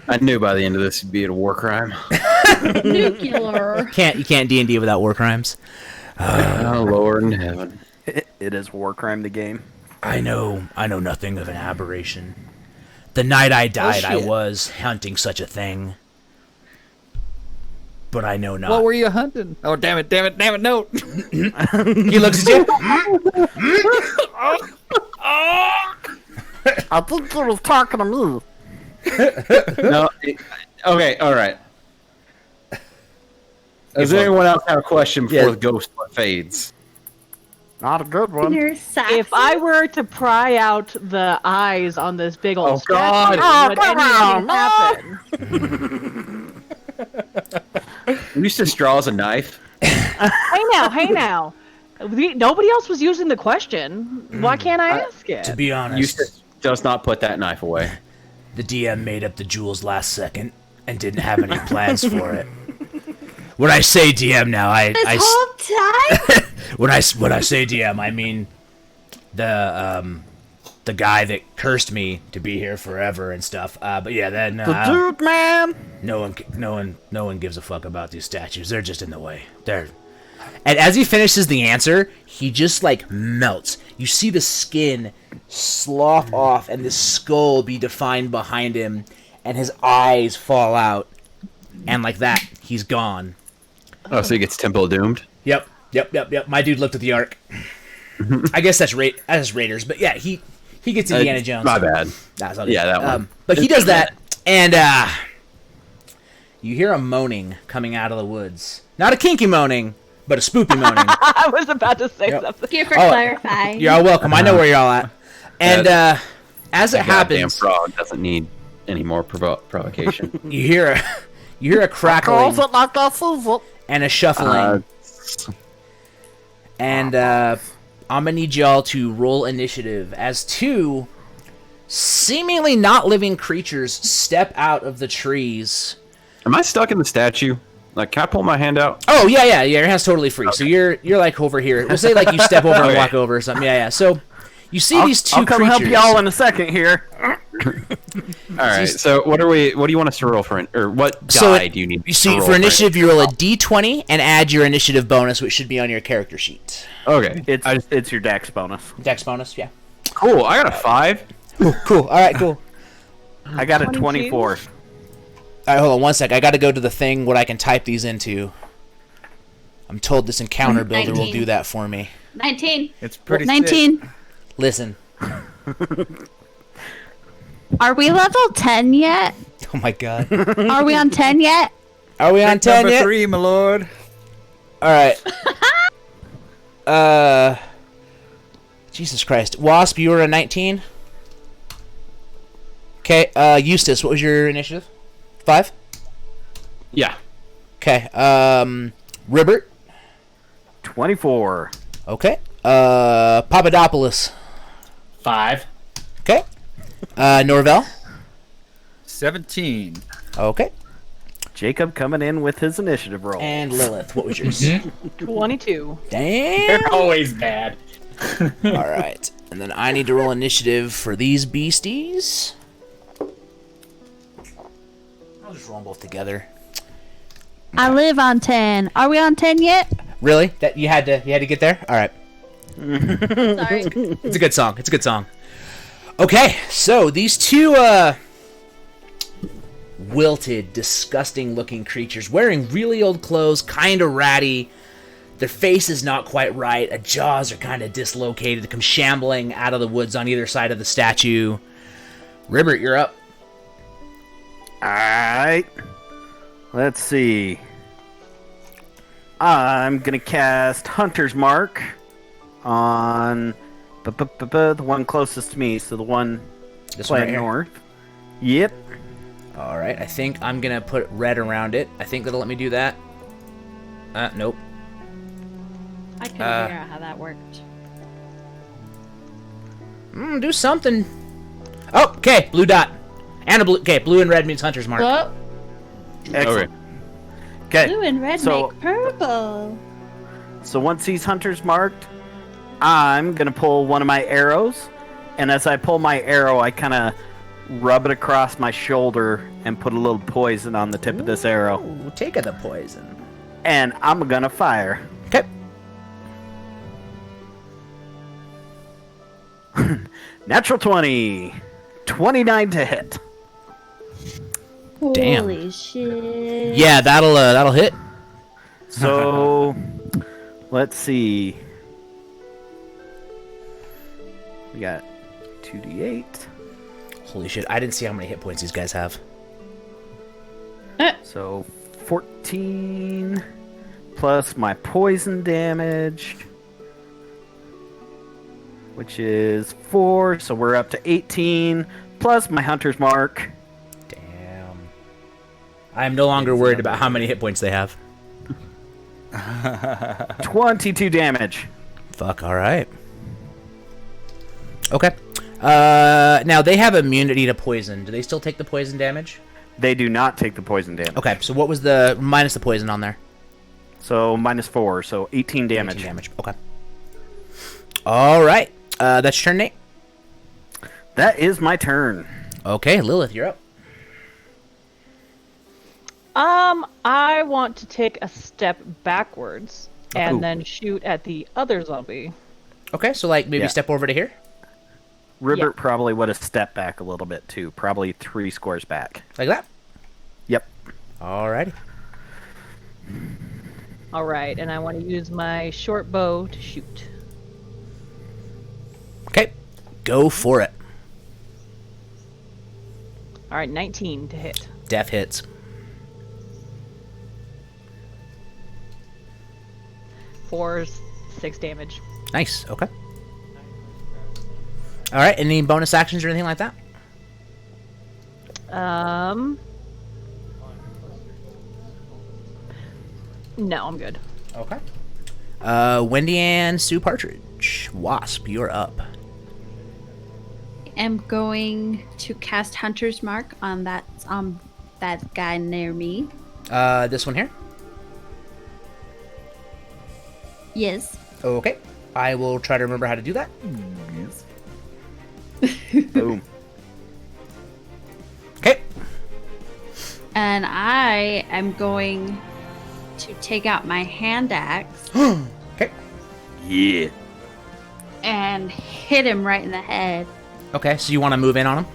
I knew by the end of this it'd be a war crime. Nuclear. You can't D&D without war crimes. Oh Lord in heaven. It is war crime, the game. I know nothing of an aberration. The night I died, I shit. was hunting such a thing. but I know not. What were you hunting? Oh, damn it, no. He looks at you. I think he was talking to me. No. Okay. All right. Does anyone else have a question before the ghost fades? Not a good one. You're sassy. If I were to pry out the eyes on this big old statue, God. would anything happen? Eustace draws a knife. Hey now. Nobody else was using the question. Why can't I ask it? To be honest, Eustace does not put that knife away. the DM made up the jewels last second and didn't have any plans for it. When I say DM now, this whole time? when I say DM, I mean the guy that cursed me to be here forever and stuff. But yeah, then The dude, man. no one gives a fuck about these statues. They're just in the way. And as he finishes the answer, he just like melts. You see the skin slough off and the skull be defined behind him, and his eyes fall out, and like that, he's gone. Oh, so he gets Temple Doomed? Yep. My dude looked at the arc. I guess that's Raiders, but yeah, he gets Indiana Jones. My bad. That's all good. Yeah, that one. But he does that, and you hear a moaning coming out of the woods. Not a kinky moaning, but a spoopy moaning. I was about to say something. Thank you for clarifying. You're all welcome. I know where y'all at. And as it Goddamn happens, frog doesn't need any more provocation. you hear a crackling Calls it like I sees it. and a shuffling. And I'm gonna need y'all to roll initiative as two seemingly not living creatures step out of the trees. Am I stuck in the statue? Like, can I pull my hand out? Oh yeah, your hand's totally free. Okay. So you're like over here. We'll say like you step over and walk over or something. Yeah. So you see these two I'll come creatures. help y'all in a second here. All right. So what do you want us to roll for? Or what die do you need? You see, for initiative, you roll a d20 and add your initiative bonus, which should be on your character sheet. Okay. It's your dex bonus. Dex bonus, yeah. Cool. I got a 5. Cool. All right, cool. I got a 24. All right, hold on one sec. I got to go to the thing what I can type these into. I'm told this encounter builder 19. will do that for me. 19. It's pretty 19. sick. Listen. Are we level 10 yet? Oh my god. Are we on 10 yet? Are we on 10 Number yet? 3, my lord. All right. Jesus Christ. Wasp, you were a 19? Okay, Eustace, what was your initiative? 5? Yeah. Okay, Ribbert? 24. Okay. Papadopoulos? 5. Okay. Norvell? 17. Okay. Jacob coming in with his initiative roll. And Lilith, what was yours? 22. Damn. They're always bad. All right. And then I need to roll initiative for these beasties. I'll just roll them both together. I live on 10. Are we on 10 yet? Really? That you had to get there? All right. Sorry. It's a good song. It's a good song. Okay, so these two wilted, disgusting-looking creatures wearing really old clothes, kind of ratty. Their face is not quite right. Their jaws are kind of dislocated. They come shambling out of the woods on either side of the statue. Ribbert, you're up. Alright. Let's see. I'm going to cast Hunter's Mark on the one closest to me, so the one This one right playing here? north. Yep. All right, I think I'm going to put red around it. I think that'll let me do that. Nope. I couldn't figure out how that worked. Do something. Oh, okay, blue dot. And a blue. Okay, blue and red means Hunter's Mark. Well, Excellent. Okay. blue and red so- make purple. So once he's Hunter's marked, I'm going to pull one of my arrows. And as I pull my arrow, I kind of rub it across my shoulder and put a little poison on the tip of this arrow. Ooh, take the poison. And I'm going to fire. Okay. Natural 20. 29 to hit. Damn. Holy shit. Yeah, that'll hit. So, let's see. We got 2d8. Holy shit! I didn't see how many hit points these guys have. So, 14 plus my poison damage, which is 4. So we're up to 18 plus my hunter's mark. Damn. I'm no longer worried about how many hit points they have. 22 damage. Fuck. All right. Okay. Now they have immunity to poison. Do they still take the poison damage? They do not take the poison damage. Okay. So what was the minus the poison on there? So -4, so 18 damage. 18 damage. Okay. All right. That's your turn, Nate. That is my turn. Okay, Lilith, you're up. I want to take a step backwards and Ooh. then shoot at the other zombie. Okay, so like maybe Yeah. step over to here. Ribbert probably would have stepped back a little bit too. Probably 3 squares back. Like that? Yep. Alrighty. All right, and I want to use my short bow to shoot. Okay. Go for it. All right, 19 to hit. Death hits. 6 damage. Nice. Okay. Alright, any bonus actions or anything like that? No, I'm good. Okay. Wendy and Sue Partridge. Wasp, you're up. I'm going to cast Hunter's Mark on that guy near me. This one here? Yes. Okay. I will try to remember how to do that. Boom. Okay. And I am going to take out my hand axe Okay. Yeah. and hit him right in the head. Okay, so you want to move in on him?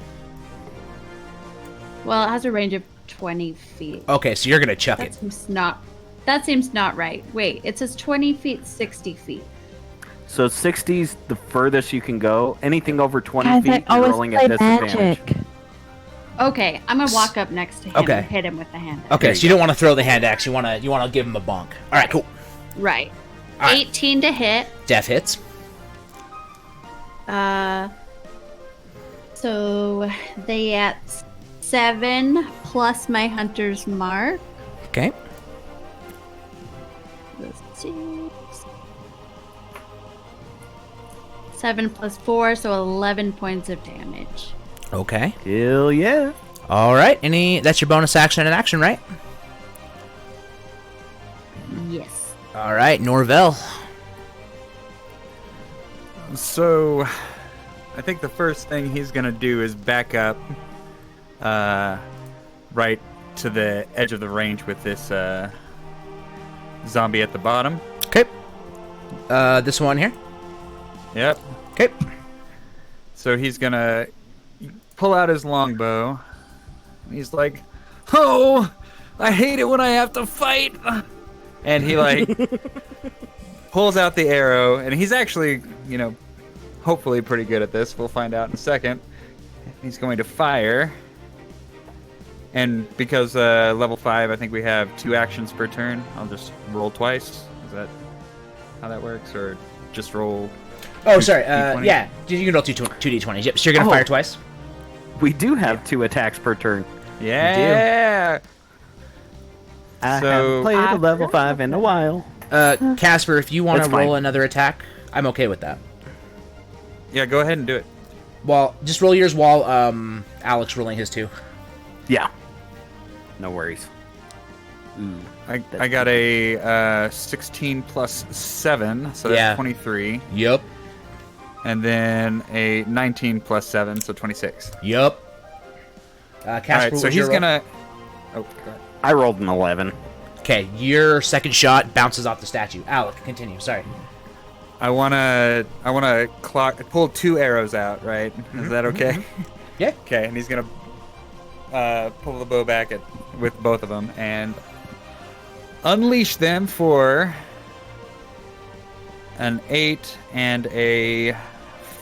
Well, it has a range of 20 feet. Okay, so you're going to chuck That it. seems not right. Wait, it says 20 feet, 60 feet. So 60's the furthest you can go. Anything over 20 Guys, I feet, you're always rolling play at disadvantage. magic. Okay, I'm gonna walk up next to him Okay. and hit him with the hand axe. Okay, so you don't want to throw the hand axe. You want to give him a bonk. All right, cool. Right. All right. 18 to hit. Death hits. So they at 7 plus my hunter's mark. Okay. Let's see. 7 plus 4, so 11 points of damage. Okay. Hell yeah. All right. That's your bonus action and action, right? Yes. All right, Norvell. So, I think the first thing he's gonna do is back up, right to the edge of the range with this zombie at the bottom. Okay. This one here. Yep. Okay. So he's gonna pull out his longbow. He's like, "Oh, I hate it when I have to fight." And he like pulls out the arrow, and he's actually, hopefully pretty good at this. We'll find out in a second. He's going to fire. And because level 5, I think we have 2 actions per turn, I'll just roll twice. Is that how that works? Or just roll... Oh, sorry. D20? Yeah, you can roll 2d20s. Yep, so you're going to fire twice? We do have 2 attacks per turn. Yeah! I So- haven't played a level 5 in a while. Casper, if you want to That's fine. roll another attack, I'm okay with that. Yeah, go ahead and do it. Well, just roll yours while Alex rolling his too. Yeah. No worries. Ooh. I got a 16 plus 7, so that's Yeah. 23. Yep. And then a 19 plus 7, so 26. Yep. Casper, All right, so what's your he's roll? gonna... Oh, go ahead. I rolled an 11. Okay, your second shot bounces off the statue. Alec, continue. Sorry. I wanna pull 2 arrows out, right? Is that okay? Yeah. Okay, and he's gonna pull the bow back with both of them and unleash them for an 8 and a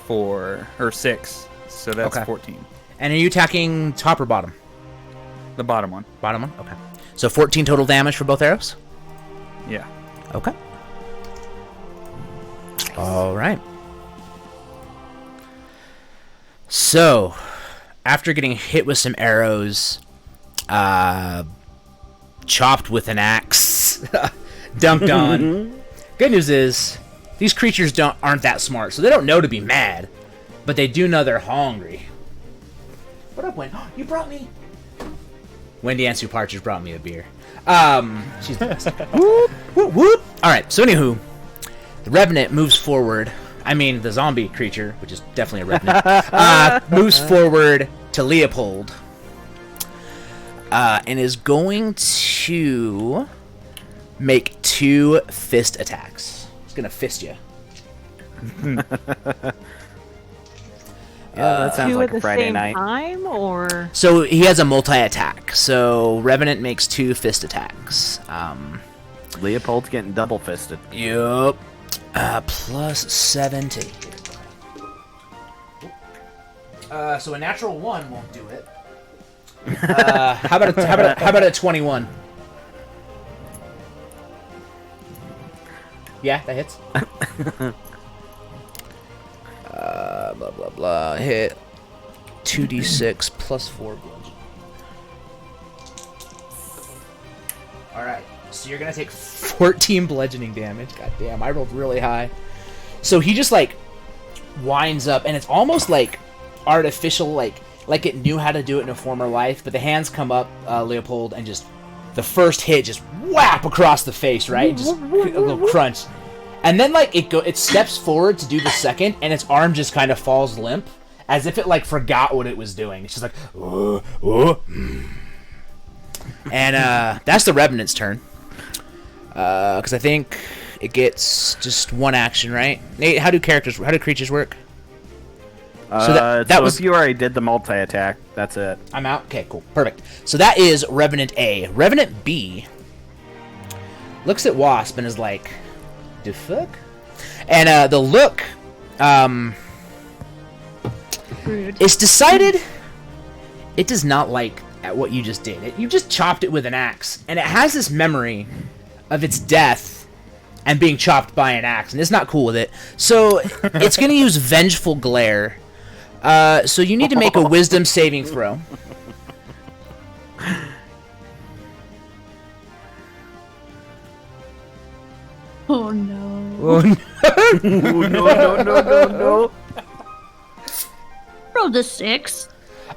4 or 6. So that's Okay. 14. And are you attacking top or bottom? The bottom one. Bottom one? Okay. So 14 total damage for both arrows? Yeah. Okay. All right. So, after getting hit with some arrows, chopped with an axe, dunked on. Good news is, these creatures aren't that smart, so they don't know to be mad, but they do know they're hungry. What up, Wendy? You brought me. Wendy Ansu Partridge brought me a beer. She's the best. Whoop, whoop, whoop. All right. So anywho, the Revenant moves forward. I mean, the zombie creature, which is definitely a Revenant, moves forward to Leopold, and is going to make 2 fist attacks. He's gonna fist you. Yeah, that sounds 2 like at a the Friday same night. time, or So he has a multi-attack. So Revenant makes 2 fist attacks. Leopold's getting double fisted. Yup. Plus 7 to hit. So a natural 1 won't do it. How about a 21? Yeah, that hits. Blah blah blah. Hit 2d6 plus 4 bludgeoning. All right. So you're gonna take 14 bludgeoning damage. God damn, I rolled really high. So he just like winds up, and it's almost like artificial, like it knew how to do it in a former life. But the hands come up, Leopold, and just the first hit just whap across the face, right? Just a little crunch, and then like it steps forward to do the second, and its arm just kind of falls limp, as if it like forgot what it was doing. It's just like, and that's the Revenant's turn. Because I think it gets just 1 action, right? Nate, how do creatures work? So that was if you already did the multi-attack, that's it. I'm out. Okay, cool, perfect. So that is Revenant A. Revenant B looks at Wasp and is like, "The fuck?" And the look, Rude. it's decided it does not like at what you just did. You just chopped it with an axe, and it has this memory of its death and being chopped by an axe, and it's not cool with it. So it's going to use Vengeful Glare. So you need to make a Wisdom saving throw. Oh no. Oh, No. Rolled a 6.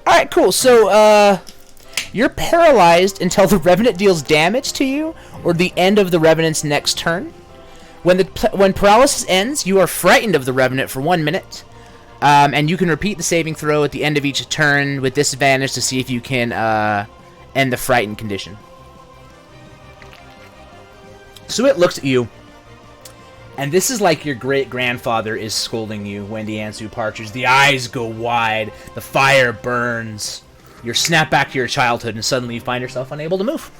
All right, cool. So you're paralyzed until the Revenant deals damage to you, or the end of the Revenant's next turn. When paralysis ends, you are frightened of the Revenant for 1 minute, and you can repeat the saving throw at the end of each turn with disadvantage to see if you can end the frightened condition. So it looks at you, and this is like your great-grandfather is scolding you, Wendy Ansu Partridge. The eyes go wide, the fire burns. You're snapped back to your childhood, and suddenly you find yourself unable to move.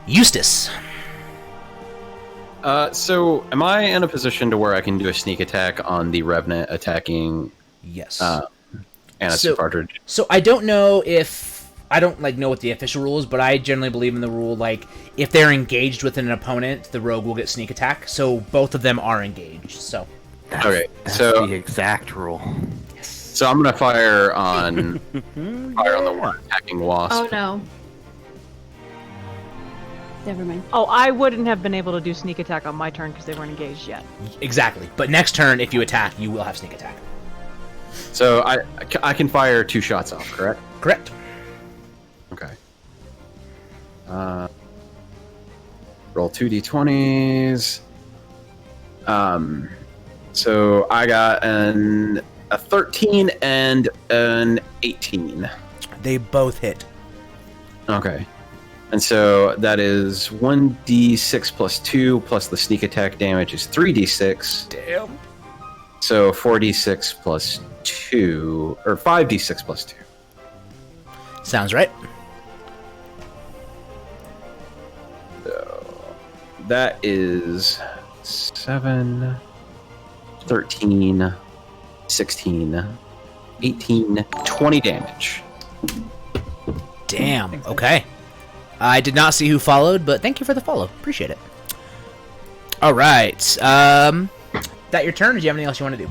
Eustace. So, am I in a position to where I can do a sneak attack on the Revenant attacking Yes. Ansu Partridge? So I don't know know what the official rule is, but I generally believe in the rule, like, if they're engaged with an opponent, the rogue will get sneak attack. So both of them are engaged. So Okay, That's so the exact rule. so I'm gonna fire on the one attacking Wasp. Oh no. Never mind. oh, I wouldn't have been able to do sneak attack on my turn because they weren't engaged yet. exactly. But next turn, if you attack, you will have sneak attack. So I can fire 2 shots off, correct? Correct. Okay. Roll 2d20s. So I got a 13 and an 18. They both hit. Okay. And so that is 1d6 plus 2 plus the sneak attack damage is 3d6. Damn. So 4d6 plus 2, or 5d6 plus 2. Sounds right. So that is 7, 13, 16, 18, 20 damage. Damn. Okay. I did not see who followed, but thank you for the follow. Appreciate it. All right. That your turn, or do you have anything else you want to do?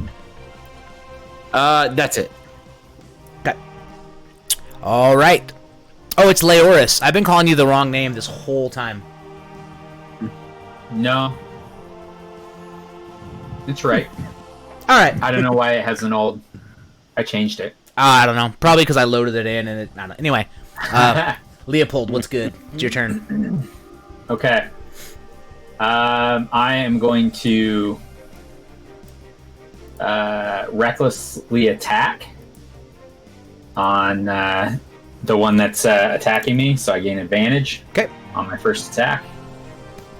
That's it. Okay. All right. Oh, it's Leoris. I've been calling you the wrong name this whole time. No. It's right. All right. I don't know why it has an old. I changed it. I don't know. Probably because I loaded it in, and I don't know. Anyway, Leopold, what's good? It's your turn. Okay. I am going to recklessly attack on the one that's attacking me, so I gain advantage. Okay. On my first attack.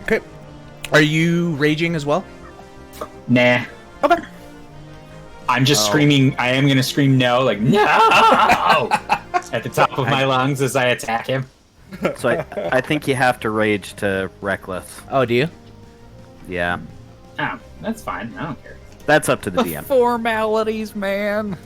Okay. Are you raging as well? Nah. Okay. I'm just screaming. I am going to scream no, like, no! At the top of my lungs as I attack him. So I think you have to rage to reckless. Oh, do you? Yeah. Oh, that's fine. I don't care. That's up to the DM. Formalities, man.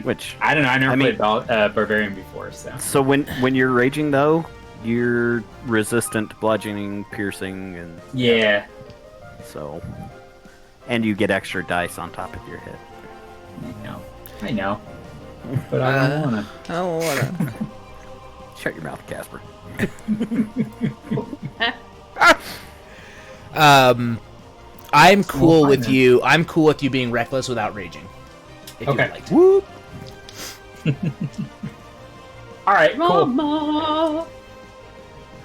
Which I don't know. I never I mean- played Barbarian before, so. so when you're raging though, you're resistant to bludgeoning, piercing, and Yeah. so, and you get extra dice on top of your hit. I know. But I don't want to. I don't wanna. Shut your mouth, Casper. I'm cool fine with then. you. I'm cool with you being reckless without raging. If Okay. you'd like to. All right, cool. Mama.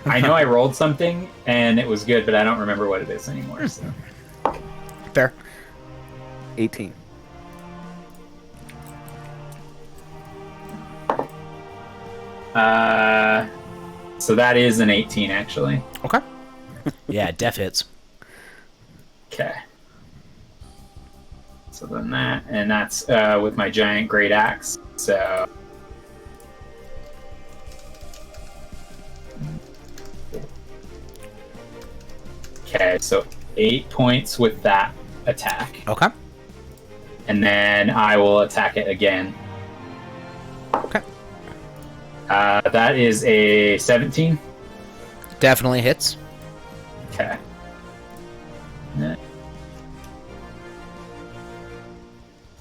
I know I rolled something and it was good, but I don't remember what it is anymore. So. Fair. 18. So that is an 18, actually. Okay. Yeah, def hits. Okay. So then that, and that's with my giant great axe. So. Okay, so 8 points with that attack. Okay. And then I will attack it again. Okay. That is a 17. Definitely hits. Okay.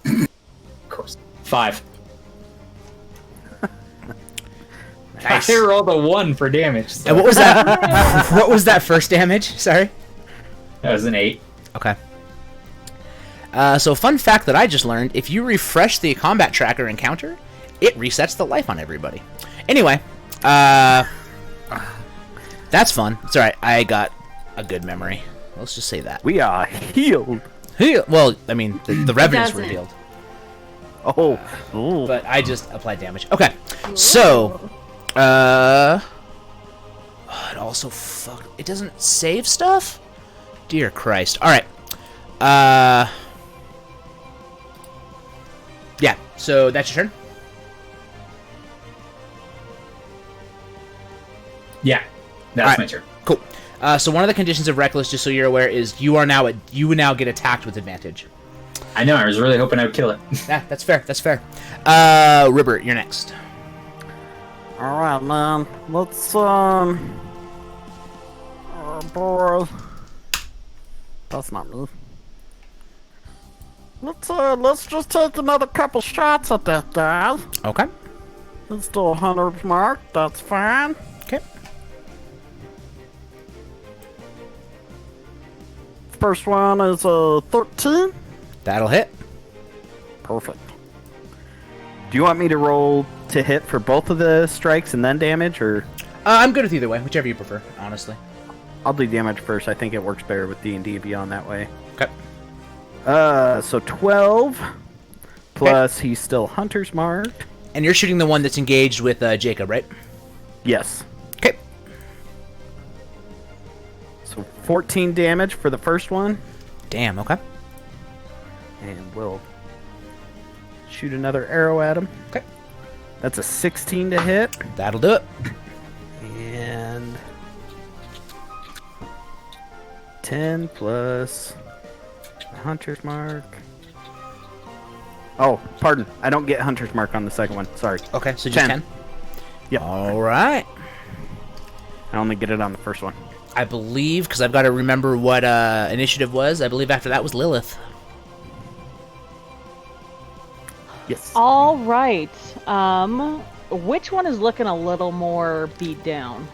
Of course. 5. Nice. I rolled a 1 for damage. So. And what was that? What was that first damage? Sorry. That was an 8. Okay. So fun fact that I just learned, if you refresh the combat tracker encounter, it resets the life on everybody. Anyway, that's fun. It's alright, I got a good memory. Let's just say that. We are healed. Well, I mean, the revenues were doesn't. healed. Oh. Ooh. But I just applied damage. Okay, so, it also, it doesn't save stuff? Dear Christ. Alright. Yeah, so that's your turn? Yeah, that's Alright. my turn. Cool. So one of the conditions of Reckless, just so you're aware, is you now get attacked with advantage. I know, I was really hoping I would kill it. Yeah, that's fair, that's fair. Ribbert, you're next. All right, man. Let's boy. That's not me. Let's just take another couple shots at that guy. Okay. It's still 100 mark. That's fine. Okay. First one is a 13. That'll hit. Perfect. Do you want me to roll to hit for both of the strikes and then damage, or I'm good with either way, whichever you prefer, honestly. I'll do damage first? I think it works better with D&D Beyond that way. Okay. So 12 plus he's still hunter's marked. And you're shooting the one that's engaged with Jacob, right? Yes. Okay. 14 damage for the first one. Damn. Okay. And we'll shoot another arrow at him. Okay. That's a 16 to hit. That'll do it. And 10 plus Hunter's Mark. Oh, pardon. I don't get Hunter's Mark on the second one. Sorry. Okay. So just 10. Yep. All right. I only get it on the first one. I believe, because I've got to remember what initiative was. I believe after that was Lilith. Yes. All right. Which one is looking a little more beat down?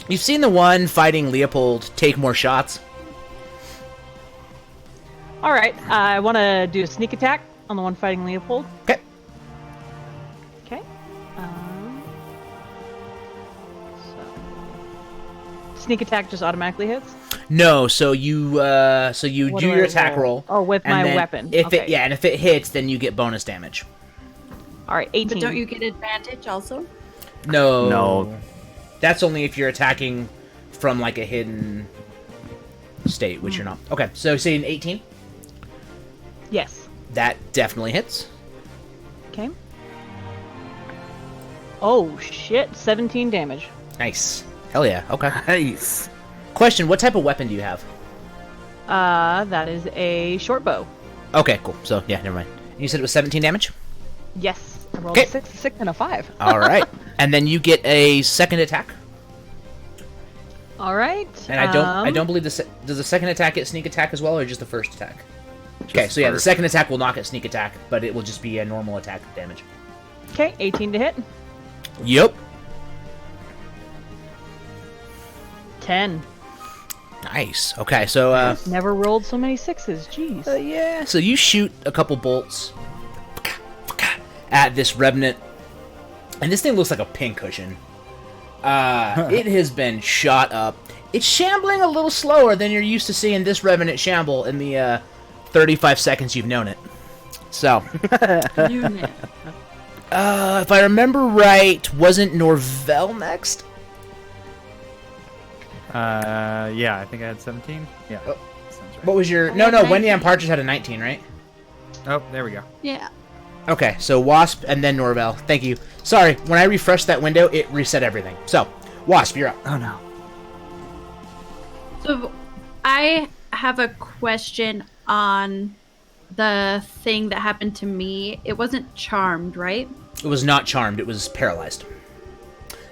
You've seen the one fighting Leopold take more shots. All right. I want to do a sneak attack on the one fighting Leopold. Okay. Okay. So sneak attack just automatically hits. No, so you What do do your I attack roll. Oh, with and my then weapon. If Okay. and if it hits, then you get bonus damage. All right, 18. But don't you get advantage also? No. No. That's only if you're attacking from like a hidden state, which you're not. Okay, so say an 18. Yes. That definitely hits. Okay. Oh shit! 17 damage. Nice. Hell yeah. Okay. Nice. Question: what type of weapon do you have? That is a short bow. Okay, cool. So yeah, never mind. You said it was 17 damage. Yes. I rolled Okay. a 6 and a 5. All right, and then you get a second attack. All right. And I don't believe does the second attack get sneak attack as well, or just the first attack? Okay, so yeah, the second attack will not get sneak attack, but it will just be a normal attack damage. Okay, 18 to hit. Yep. 10. Nice. Okay, so Never rolled so many 6s. Jeez. yeah, so you shoot a couple bolts at this revenant, and this thing looks like a pincushion. It has been shot up. It's shambling a little slower than you're used to seeing this revenant shamble in the 35 seconds you've known it. So, Unit. if I remember right, wasn't Norvell next? Yeah, I think I had 17. Yeah. Oh. Sounds right. What was your... No, Wendy and Partridge had a 19, right? Oh, there we go. Yeah. Okay, so Wasp and then Norvell. Thank you. Sorry, when I refreshed that window, it reset everything. So, Wasp, you're up. Oh no. So I have a question on the thing that happened to me. It wasn't charmed, right? It was not charmed, it was paralyzed.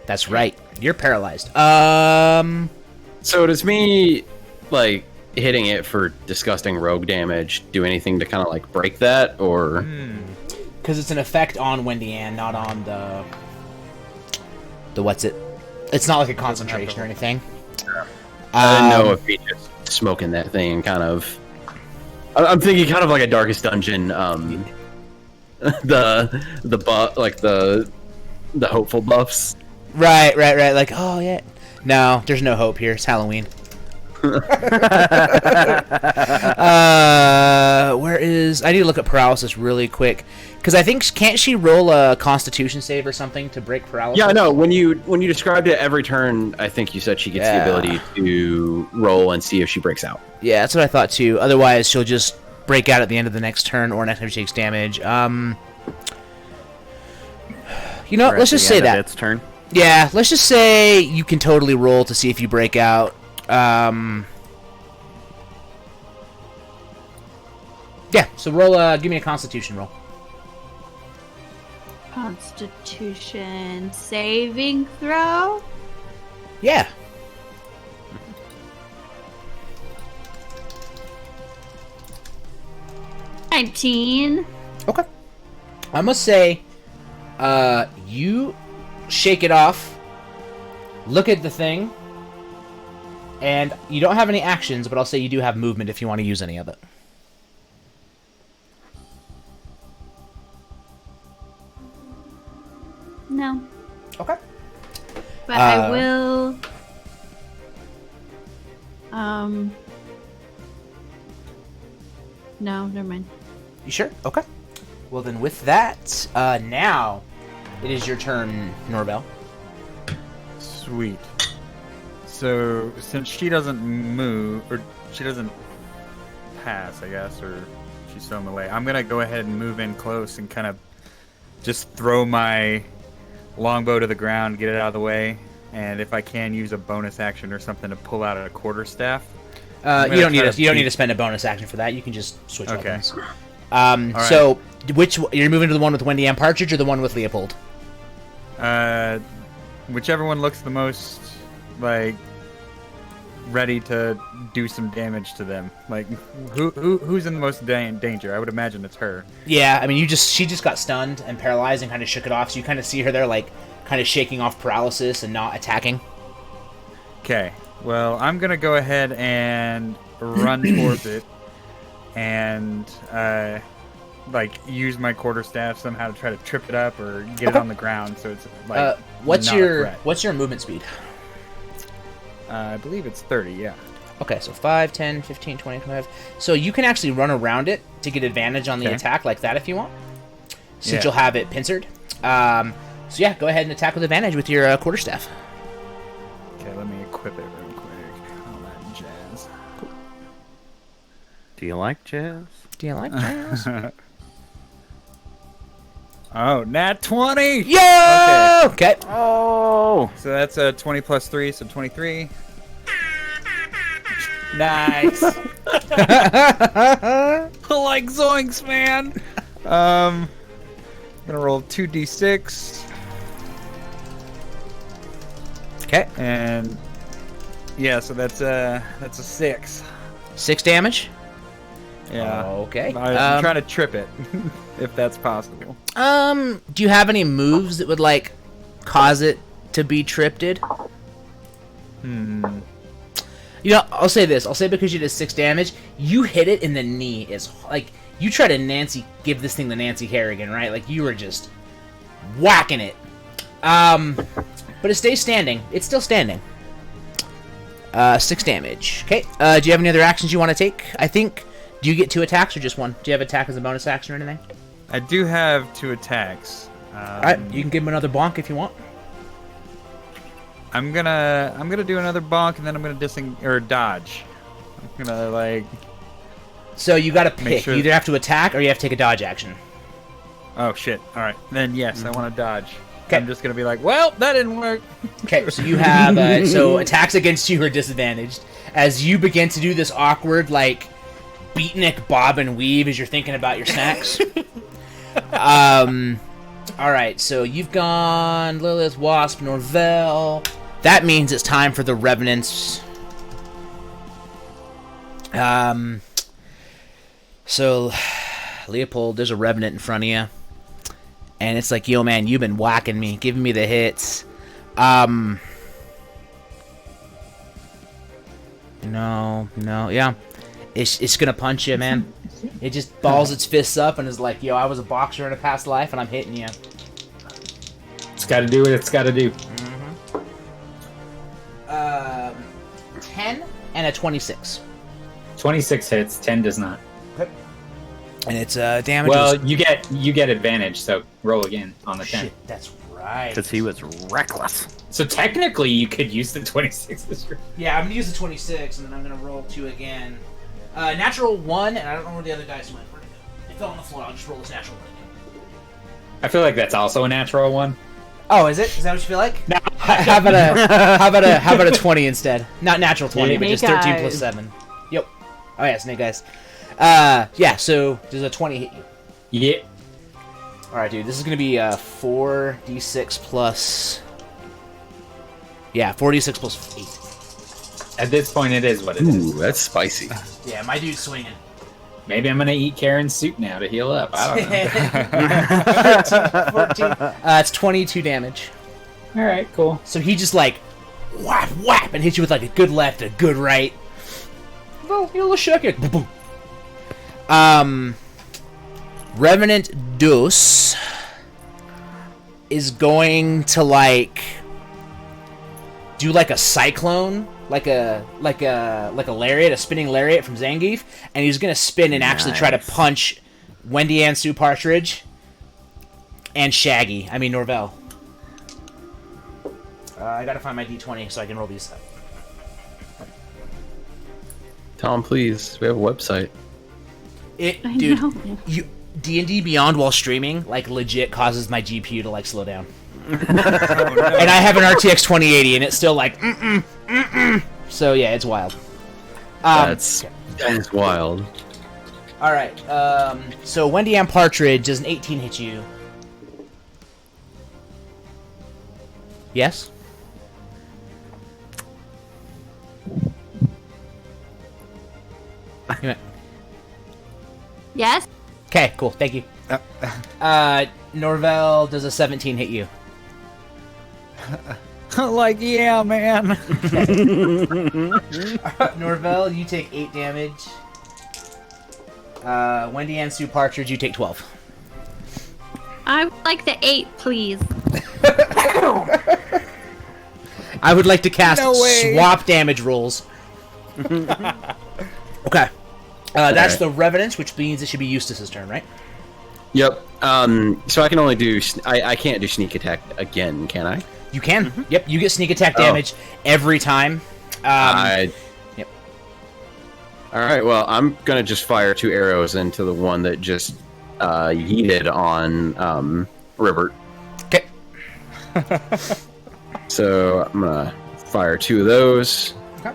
That's right. You're paralyzed. So does me, like, hitting it for disgusting rogue damage do anything to kind of, like, break that, or... Because it's an effect on Wendy Ann, not on the what's it? It's not like a concentration or anything. I didn't know if he just smoking that thing kind of... I'm thinking kind of like a Darkest Dungeon, the hopeful buffs. Right. Like, oh yeah. No, there's no hope here. It's Halloween. Where is... I need to look at paralysis really quick. Because I think... Can't she roll a constitution save or something to break paralysis? Yeah, I know. When you described it every turn, I think you said she gets the ability to roll and see if she breaks out. Yeah, that's what I thought too. Otherwise, she'll just break out at the end of the next turn or next time she takes damage. You know, Or at let's just the say end of that. its turn. Yeah, let's just say you can totally roll to see if you break out. Yeah, so roll. Give me a Constitution roll. Constitution saving throw? Yeah. $19. Okay. I must say, you shake it off, look at the thing, and you don't have any actions, but I'll say you do have movement if you want to use any of it. No. Okay. But I will. No, never mind. You sure? Okay. Well, then with that, now it is your turn, Norvell. Sweet. So since she doesn't move, or she doesn't pass, I guess, or she's still melee, I'm gonna go ahead and move in close and kind of just throw my longbow to the ground, get it out of the way, and if I can, use a bonus action or something to pull out a quarterstaff. You don't need to spend a bonus action for that. You can just switch weapons. right. So you're moving to the one with Wendy and Partridge or the one with Leopold? Whichever one looks the most like ready to do some damage to them. Like who's in the most danger? I would imagine it's her. Yeah, I mean she just got stunned and paralyzed and kind of shook it off. So you kind of see her there, like kind of shaking off paralysis and not attacking. Okay. Well, I'm gonna go ahead and run towards it, and like use my quarterstaff somehow to try to trip it up or get it on the ground. So it's like what's not a your threat. movement speed? I believe it's 30. Yeah. Okay, so 5, 10, 15, 20, 25. So you can actually run around it to get advantage on the attack like that if you want, since you'll have it pincered. So yeah, go ahead and attack with advantage with your quarterstaff. Okay, let me equip it real quick. All that jazz. Cool. Do you like jazz? Do you like jazz? Oh, nat 20! Yo! Okay. Oh! So that's a 20 plus 3, so 23. Nice! Like zoinks, man! I'm gonna roll 2d6. Okay. And yeah, so that's a 6. 6 damage. Yeah. Okay. I'm trying to trip it, if that's possible. Do you have any moves that would like cause it to be tripped? You know, I'll say this. I'll say because you did 6 damage, you hit it in the knee. Is like you try to give this thing the Nancy Kerrigan, right? Like you were just whacking it. But it stays standing. It's still standing. 6 damage. Okay. Do you have any other actions you want to take? I think. Do you get 2 attacks or just 1? Do you have attack as a bonus action or anything? I do have 2 attacks. All right. You can give him another bonk if you want. I'm gonna do another bonk and then I'm gonna dodge. I'm gonna like. So you got to pick. Sure. You either have to attack or you have to take a dodge action. Oh shit! All right, then yes, I want to dodge. 'Kay. I'm just gonna be like, well, that didn't work. Okay, so you have so attacks against you are disadvantaged as you begin to do this awkward like beatnik bob and weave as you're thinking about your snacks. All right, so you've gone Lilith, Wasp, Norvell. That means it's time for the Revenants. So Leopold, there's a Revenant in front of you. And it's like, yo, man, you've been whacking me, giving me the hits. No, yeah. It's gonna punch you, man. It just balls its fists up and is like, yo, I was a boxer in a past life and I'm hitting you. It's got to do what it's got to do. 10 and a 26. 26 hits, 10 does not. And it's damage. Well, you get advantage, so roll again on the 10. Shit, that's right. Because he was reckless. So technically, you could use the 26 as your... Yeah, I'm gonna use the 26 and then I'm gonna roll 2 again. Natural 1, and I don't know where the other dice went. Where'd it go? It fell on the floor. I'll just roll this natural 1 again. I feel like that's also a natural one. Oh, is it? Is that what you feel like? No. How about a 20 instead? Not natural 20, but just 13 plus 7. Yep. Oh yeah, Snake Eyes. Yeah. So does a 20 hit you? Yeah. All right, dude. This is gonna be 4d6 plus. Yeah, 4d6 plus 8. At this point, it is what it is. Ooh, that's spicy. Yeah, my dude's swinging. Maybe I'm gonna eat Karen's soup now to heal up. I don't know. 14. It's 22 damage. All right, cool. So he just like whap whap and hits you with like a good left, a good right. Well, you're a little shook. Boom, boom. Revenant Dos is going to like do like a cyclone, like a lariat, a spinning lariat from Zangief, and he's gonna spin and actually try to punch Wendy Ann Sue Partridge and Shaggy. I mean Norvell. I gotta find my d20 so I can roll these up. Tom, please. We have a website. I Dude, know. you D&D Beyond while streaming like legit causes my GPU to like slow down. And I have an RTX 2080 and it's still like So yeah, it's wild. That is wild. All right. So Wendy Ann Partridge, does an 18 hit you? Yes. Yes? Okay, cool. Thank you. Norvell, does a 17 hit you? Like, yeah, man. Norvell, you take 8 damage. Wendy Ann Sue Partridge, you take 12. I would like the 8, please. I would like to cast No way. swap damage rolls. Okay. That's the Revenant, which means it should be Eustace's turn, right? Yep. So I can only do. I can't do sneak attack again, can I? You can. Yep, you get sneak attack damage every time. Yep. All right. Well, I'm gonna just fire 2 arrows into the one that just yeeted on Rivert. Okay. So I'm gonna fire 2 of those. Okay.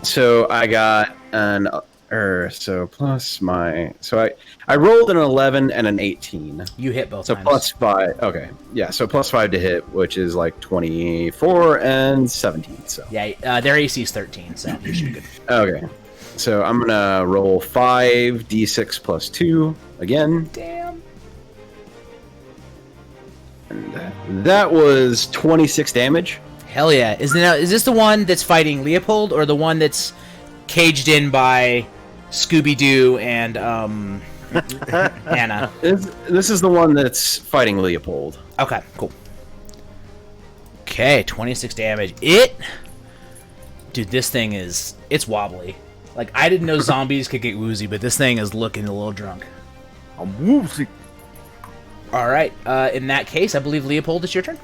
So I got an so plus my I rolled an 11 and an 18. You hit both So times. plus 5. Okay. Yeah. So plus 5 to hit, which is like 24 and 17. So. Yeah, their AC is 13, so you should be good. Okay. So I'm gonna roll 5d6 plus 2 again. Damn. And that was 26 damage. Hell yeah. Is this the one that's fighting Leopold, or the one that's caged in by Scooby-Doo and Anna? This is the one that's fighting Leopold. Okay, cool. Okay, 26 damage. Dude, this thing it's wobbly. Like, I didn't know zombies could get woozy, but this thing is looking a little drunk. I'm woozy. Alright, in that case, I believe Leopold, it's your turn.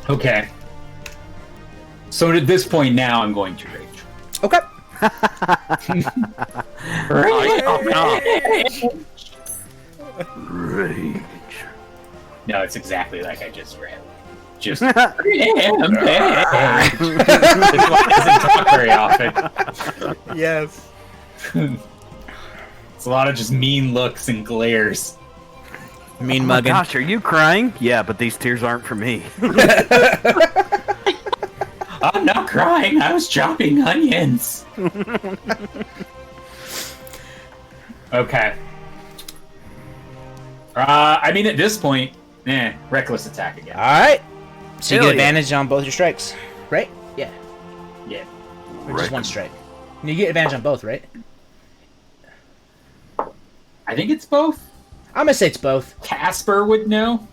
Okay. So at this point now, I'm going to rage. Okay. Rage. No, it's exactly like I just read. Just rampage. This one doesn't talk very often. Yes. It's a lot of just mean looks and glares. Mean Oh my mugging. gosh, are you crying? Yeah, but these tears aren't for me. I'm not crying. I was chopping onions. Okay. I mean, at this point, reckless attack again. Alright. So you Hell get yeah. advantage on both your strikes, right? Yeah. Yeah. Or just one strike. And you get advantage on both, right? I think it's both. I'm gonna say it's both. Casper would know.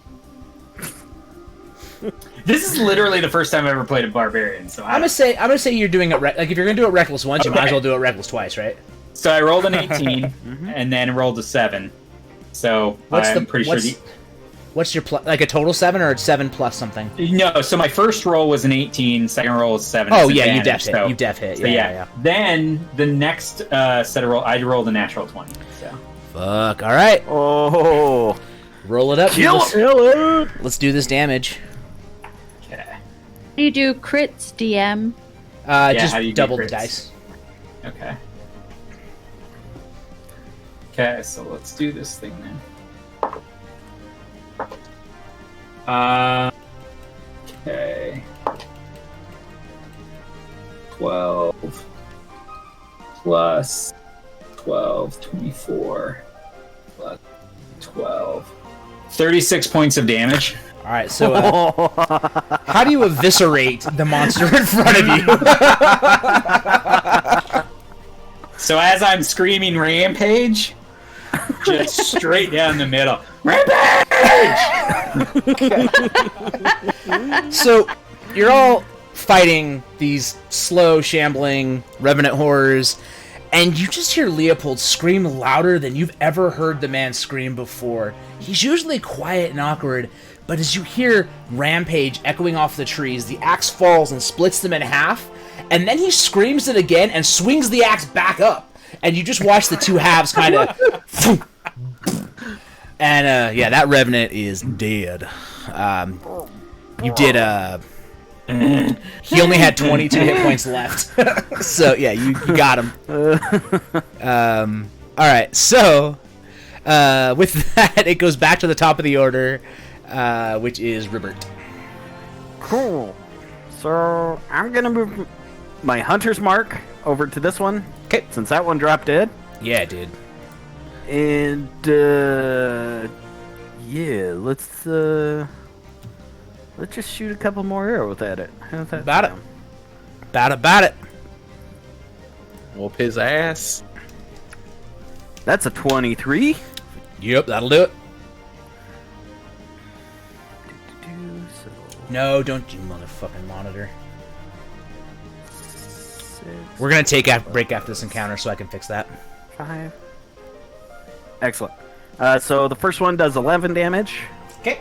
This is literally the first time I ever played a barbarian, so I'm gonna say you're doing it like if you're gonna do it reckless once, you might as well do it reckless twice, right? So I rolled an 18 and then rolled a 7. So I'm pretty sure what's your like a total 7 or 7 plus something? No, so my first roll was an 18, second roll was 7. Oh It's yeah, you advantage, def hit. so- You def hit. so Yeah. Then the next set of roll, I rolled a natural 20. So Fuck. All right. Oh, Roll it up. kill dude. Let's do this damage. okay. You do crits, DM. Just how do you do double the crits? dice. Okay. Okay, so let's do this thing then. Okay. 12 plus 12, 24 plus 12. 36 points of damage. All right. So, how do you eviscerate the monster in front of you? So as I'm screaming rampage, just straight down the middle. Rampage! So, you're all fighting these slow, shambling revenant horrors, and you just hear Leopold scream louder than you've ever heard the man scream before. He's usually quiet and awkward, but as you hear Rampage echoing off the trees, the axe falls and splits them in half, and then he screams it again and swings the axe back up. And you just watch the two halves kind of... And, yeah, that Revenant is dead. You did, he only had 22 hit points left. So, yeah, you got him. Alright, so... with that, it goes back to the top of the order, which is Ribbert. Cool. So I'm gonna move my hunter's mark over to this one. Okay. Since that one dropped dead. Yeah, it did. And yeah, let's just shoot a couple more arrows at it. How's that About it. sound? About it. Whoop his ass. That's a 23. Yep, that'll do it. So No, don't you motherfucking monitor. 6, We're gonna take a break after this encounter so I can fix that. 5. Excellent. So the first one does 11 damage. Okay.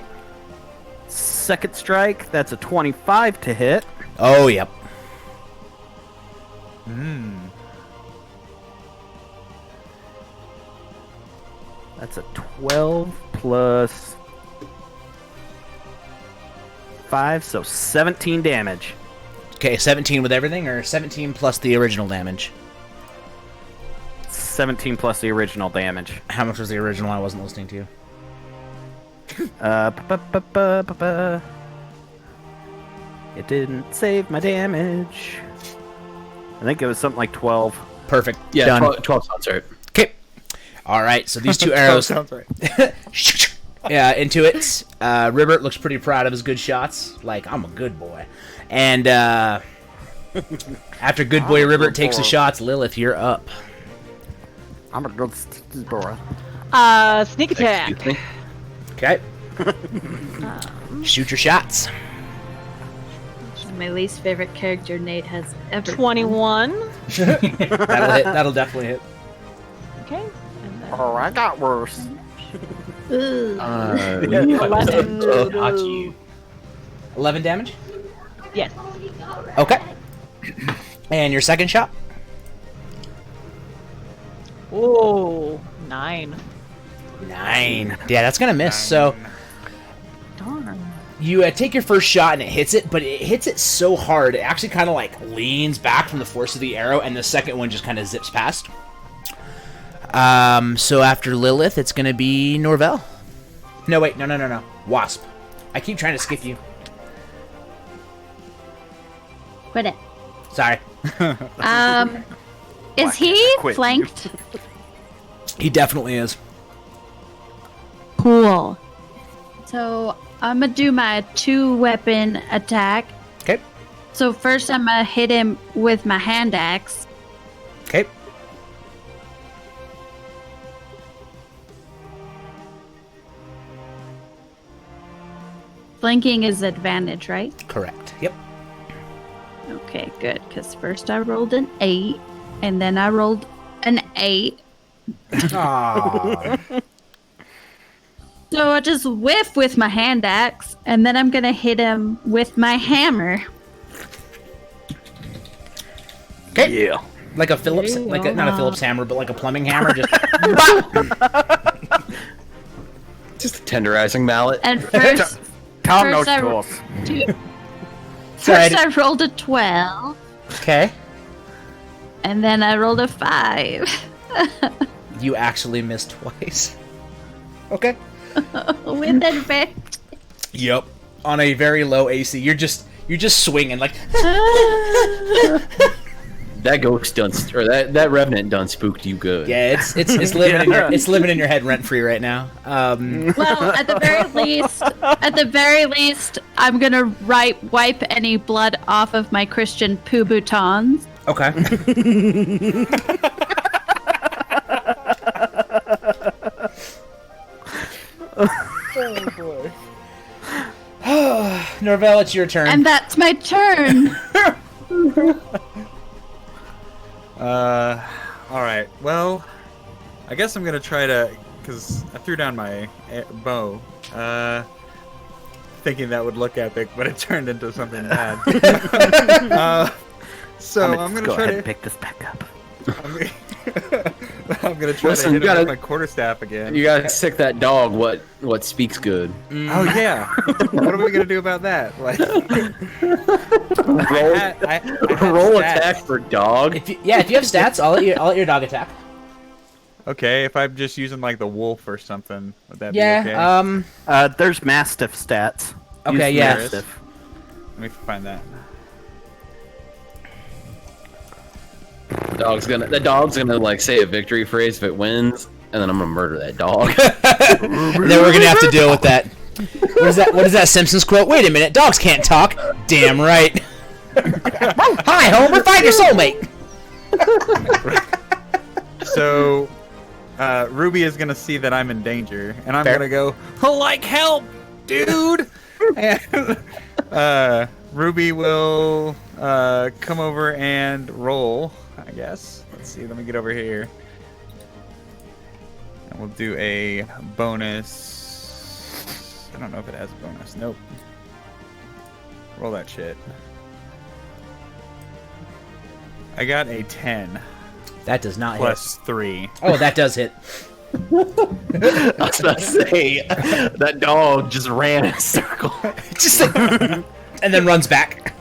Second strike, that's a 25 to hit. Oh, yep. That's a 12 plus 5, so 17 damage. Okay, 17 with everything, or 17 plus the original damage? 17 plus the original damage. How much was the original? I wasn't listening to you. It didn't save my damage. I think it was something like 12. Perfect. Yeah, Done. 12 sounds right. Okay. All right, so these two arrows... Sounds right. Yeah, into it. Ribbert looks pretty proud of his good shots. Like, I'm a good boy. And after good boy Ribbert takes the shots, Lilith, you're up. I'm a good boy. Sneak attack. Excuse me. Okay. Shoot your shots. My least favorite character Nate has ever. 21. That'll hit. That'll definitely hit. Okay. And then Oh, I got worse. Ooh. Not you. 11 damage? yes. Okay. And your second shot? Oh, 9. 9. Yeah, that's gonna miss. So Darn. you take your first shot and it hits it, but it hits it so hard it actually kind of like leans back from the force of the arrow, and the second one just kind of zips past. So after Lilith, it's gonna be Norvell. No, wait, no. Wasp. I keep trying to skip you. Quit it. Sorry. Is he Quit. flanked? He definitely is. Cool. So I'm gonna do my 2-weapon attack. Okay. So first I'm gonna hit him with my hand axe. Okay. Flanking is advantage, right? Correct. Yep. Okay, good. Because first I rolled an 8, and then I rolled an 8. Aww. So I just whiff with my hand axe, and then I'm gonna hit him with my hammer. Okay. Yeah. Like a Phillips, There you like go. not a Phillips hammer, but like a plumbing hammer. Just Just a tenderizing mallet. And first, Tom knows First I- tools. Sorry, first I rolled a 12, okay. and then I rolled a 5. You actually missed twice. Okay. With advantage. Yep. On a very low AC, you're just swinging like. That ghost done, or that revenant done spooked you good. Yeah, it's living in your head rent free right now. Well, at the very least, I'm gonna wipe any blood off of my Christian poo boutons. Okay. Norvell, it's your turn. And that's my turn. All right. Well, I guess I'm gonna try to, cause I threw down my bow, thinking that would look epic, but it turned into something bad. So I'm gonna I'm gonna go try ahead to. and pick this back up. I'm gonna try Listen, to hit you him gotta- with my quarterstaff again. You gotta sick that dog. What speaks good? Oh yeah. What are we gonna do about that? Like, Roll, I had roll stats. attack for dog. If you have stats, I'll let your dog attack. Okay, if I'm just using like the wolf or something, would that Yeah. be okay? There's Mastiff stats. Okay, Use yeah. Mastiff. Let me find that. The dog's gonna like say a victory phrase if it wins, and then I'm gonna murder that dog. Then we're gonna have to deal with that. What is that Simpsons quote? Wait a minute, dogs can't talk. Damn right. Hi, Homer, find your soulmate. So, Ruby is gonna see that I'm in danger, and I'm Fair. gonna go, like, help, dude! And Ruby will come over and roll, I guess. Let's see, let me get over here. And we'll do a bonus. I don't know if it has a bonus. Nope. Roll that shit. I got a 10 That does not plus 3. hit. Oh, that does hit. I was about to say that dog just ran in a circle. Just like, and then runs back.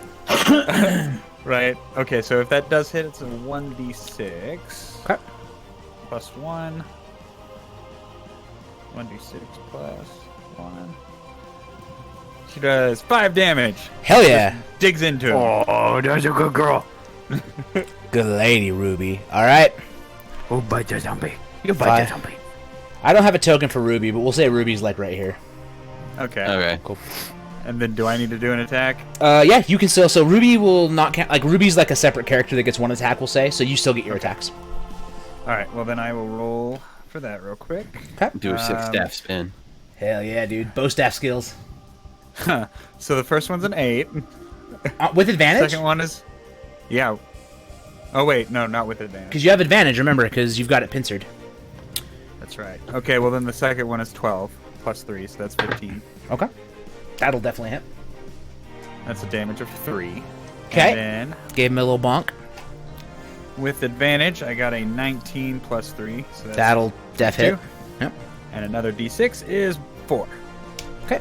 Right. Okay, so if that does hit, it's a 1d6. Okay. Plus 1. 1d6 plus 1. She does 5 damage. Hell yeah. Digs into him. Oh, that's a good girl. Good lady, Ruby. All right. Oh, bite the zombie. You Fine. bite the zombie. I don't have a token for Ruby, but we'll say Ruby's like right here. Okay. Okay. Cool. And then do I need to do an attack? Yeah, you can still. So Ruby will not count. Like Ruby's like a separate character that gets one attack. We'll say. So you still get your attacks. Alright, well then I will roll for that real quick. Okay. Do a 6 staff spin. Hell yeah, dude. Bow staff skills. So the first one's an 8. With advantage? Second one is... Yeah. Oh wait, no, not with advantage. Because you have advantage, remember, because you've got it pincered. That's right. Okay, well then the second one is 12 plus 3, so that's 15. Okay. That'll definitely hit. That's a damage of 3. Okay. And then Gave him a little bonk. with advantage, I got a 19 plus 3. So that's That'll def hit. 2. Yep. And another d6 is 4. Okay.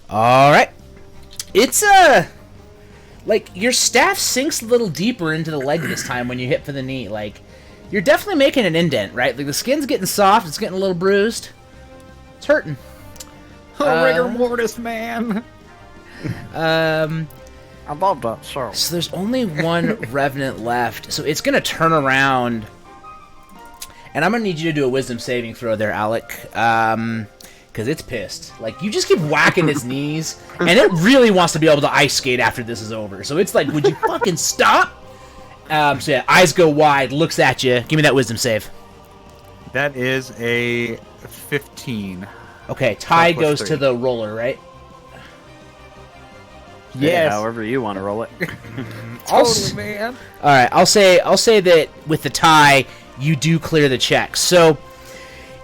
All right. It's like your staff sinks a little deeper into the leg this time when you hit for the knee. Like you're definitely making an indent, right? Like the skin's getting soft, it's getting a little bruised. It's hurting. Rigor mortis, man! I love that show. So there's only one revenant left. So it's gonna turn around, and I'm gonna need you to do a wisdom saving throw there, Alec. Because it's pissed. Like, you just keep whacking its knees, and it really wants to be able to ice skate after this is over. So it's like, would you fucking stop? So yeah, eyes go wide, looks at you. Give me that wisdom save. That is a 15. Okay, tie Plus goes 3. to the roller, right? Yeah, however you want to roll it. Totally, man. All right, I'll say that with the tie, you do clear the check. So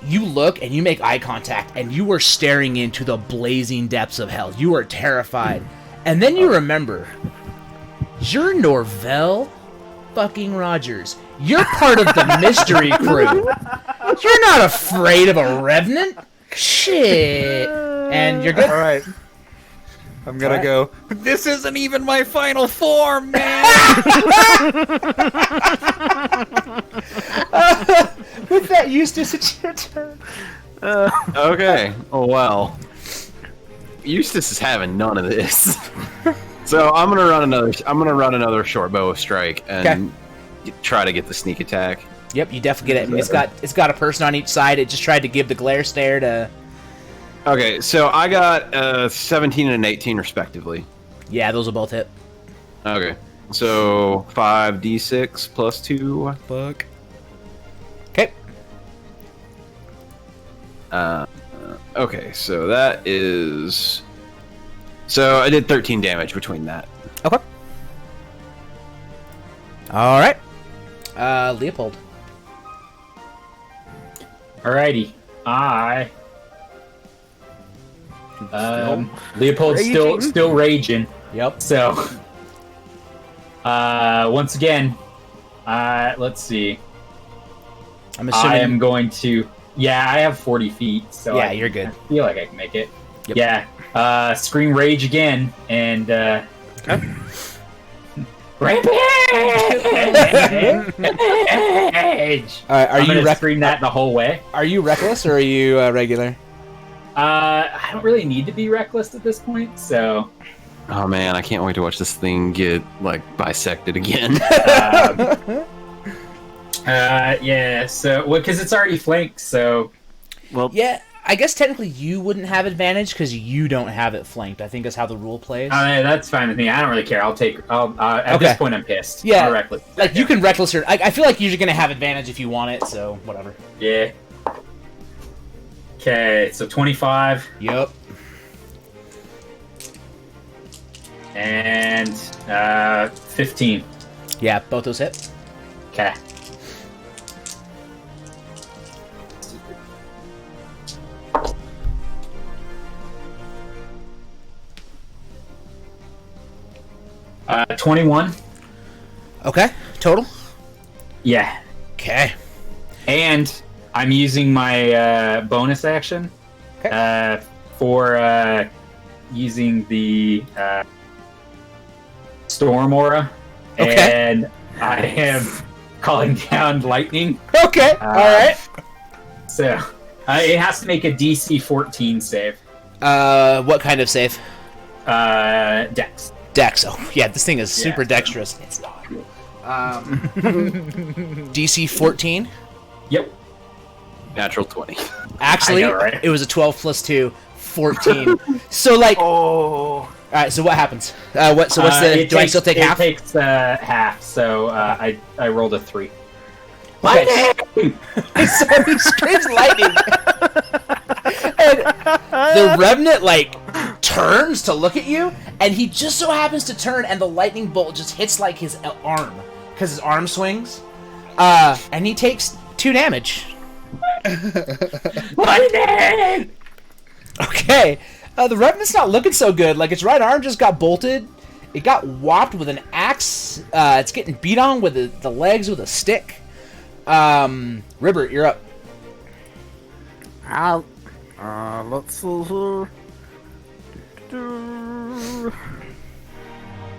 you look and you make eye contact, and you are staring into the blazing depths of hell. You are terrified, and then you remember you're Norvell fucking Rogers. You're part of the mystery crew. You're not afraid of a revenant. Shit. And you're good. All right. I'm gonna go, this isn't even my final form, man! With that, Eustace, it's your turn. Okay. Oh well. Eustace is having none of this. So I'm gonna run another short bow of strike and try to get the sneak attack. Yep, you definitely get it. It's got a person on each side. It just tried to give the glare stare to. Okay, so I got 17 and an 18 respectively. Yeah, those will both hit. Okay, so 5d6 plus 2. Fuck. Okay. Okay, so that is. So I did 13 damage between that. Okay. All right. Leopold. Alrighty. Leopold's still raging. Yep. So Once again, let's see. I'm assuming. I am going to. Yeah, I have 40 feet, so Yeah, you're good. I feel like I can make it. Yep. Yeah. Scream rage again, and rampage. All right, are I'm you gonna scream that the whole way. Are you reckless or are you regular? I don't really need to be reckless at this point, so. Oh man, I can't wait to watch this thing get like bisected again. Yeah. So, because it's already flanked, so. Well, Yeah, I guess technically you wouldn't have advantage because you don't have it flanked. I think is how the rule plays. That's fine with me. I don't really care. At Okay. this point, I'm pissed. Yeah, I'm reckless. Like you can reckless or I feel like you're gonna have advantage if you want it. So whatever. Yeah. Okay, so 25 Yep. and 15. Yeah, both those hit. Okay. 21. Okay, total. Yeah. Okay. And I'm using my bonus action for using the Storm Aura. Okay. And I am calling down lightning. Okay. All right. So it has to make a DC 14 save. What kind of save? Dex. Dex. Oh, yeah. This thing is super Yeah. dexterous. It's not. DC 14. Yep. Natural 20. Actually, I know, right? it was a 12 plus 2, 14. So like. All right. So what happens? What's the? It Do I takes- still take it half? takes half, so I rolled a 3. Okay. So he screams lightning. And the Revenant, like, turns to look at you, and he just so happens to turn, and the lightning bolt just hits, like, his arm. Because his arm swings. And he takes 2 damage. Lightning! Okay. The Revenant's not looking so good. Like, its right arm just got bolted. It got whopped with an axe. It's getting beat on with the legs with a stick. Ribbert, you're up. Let's see here.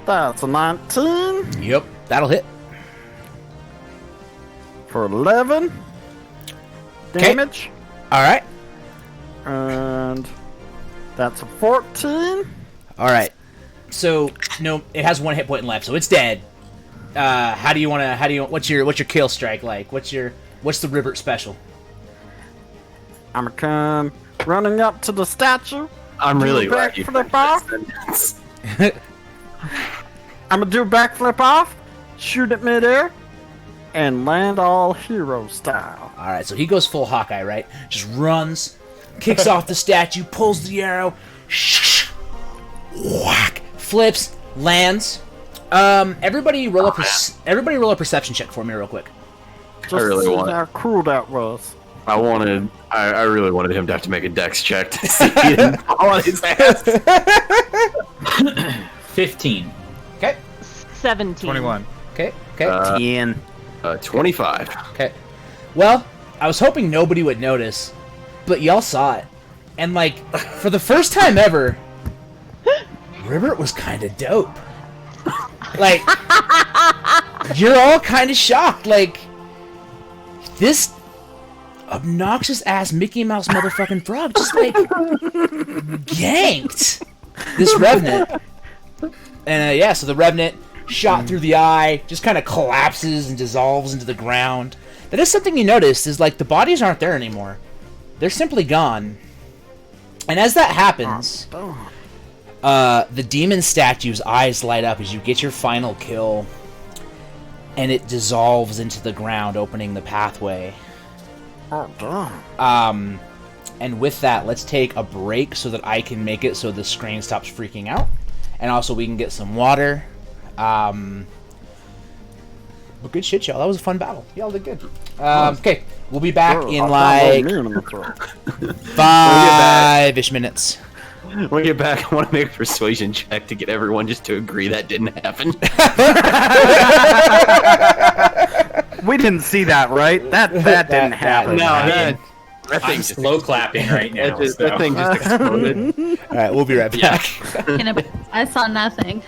That's a 19 Yep, that'll hit. for 11 damage. All right. And that's a 14. All right. So no, it has 1 hit point left, so it's dead. What's your kill strike like? What's the Ribbert special? I'm gonna come running up to the statue. I'm really Do a glad you backflip finished off. this sentence. I'm gonna do a backflip off, shoot at midair, and land all hero style. All right, so he goes full Hawkeye, right? Just runs, kicks off the statue, pulls the arrow, whack, flips, lands. Everybody roll a perception check for me real quick. Just really to see want it. how cool that was. I really wanted him to have to make a dex check to see he didn't fall on his ass. 15. Okay. 17. 21. Okay. 10. 25. Okay. Well, I was hoping nobody would notice, but y'all saw it. And, like, for the first time ever, Ribbert was kind of dope. Like, you're all kind of shocked. Like, this obnoxious-ass Mickey Mouse motherfucking frog just, like, ganked this Revenant. And, yeah, so the Revenant shot through the eye, just kind of collapses and dissolves into the ground. That is something you noticed, is like the bodies aren't there anymore. They're simply gone. And as that happens, the demon statue's eyes light up as you get your final kill, and it dissolves into the ground, opening the pathway. Oh, damn. And with that, let's take a break so that I can make it so the screen stops freaking out. And also we can get some water. But good shit, y'all. That was a fun battle. Y'all did good. Okay, we'll be back in like in the throat. 5-ish minutes. When we get back, I want to make a persuasion check to get everyone just to agree that didn't happen. We didn't see that, right? That didn't happen. No, that I'm thing just slow clapping right now. that thing just exploded. All right, we'll be right back. I saw nothing.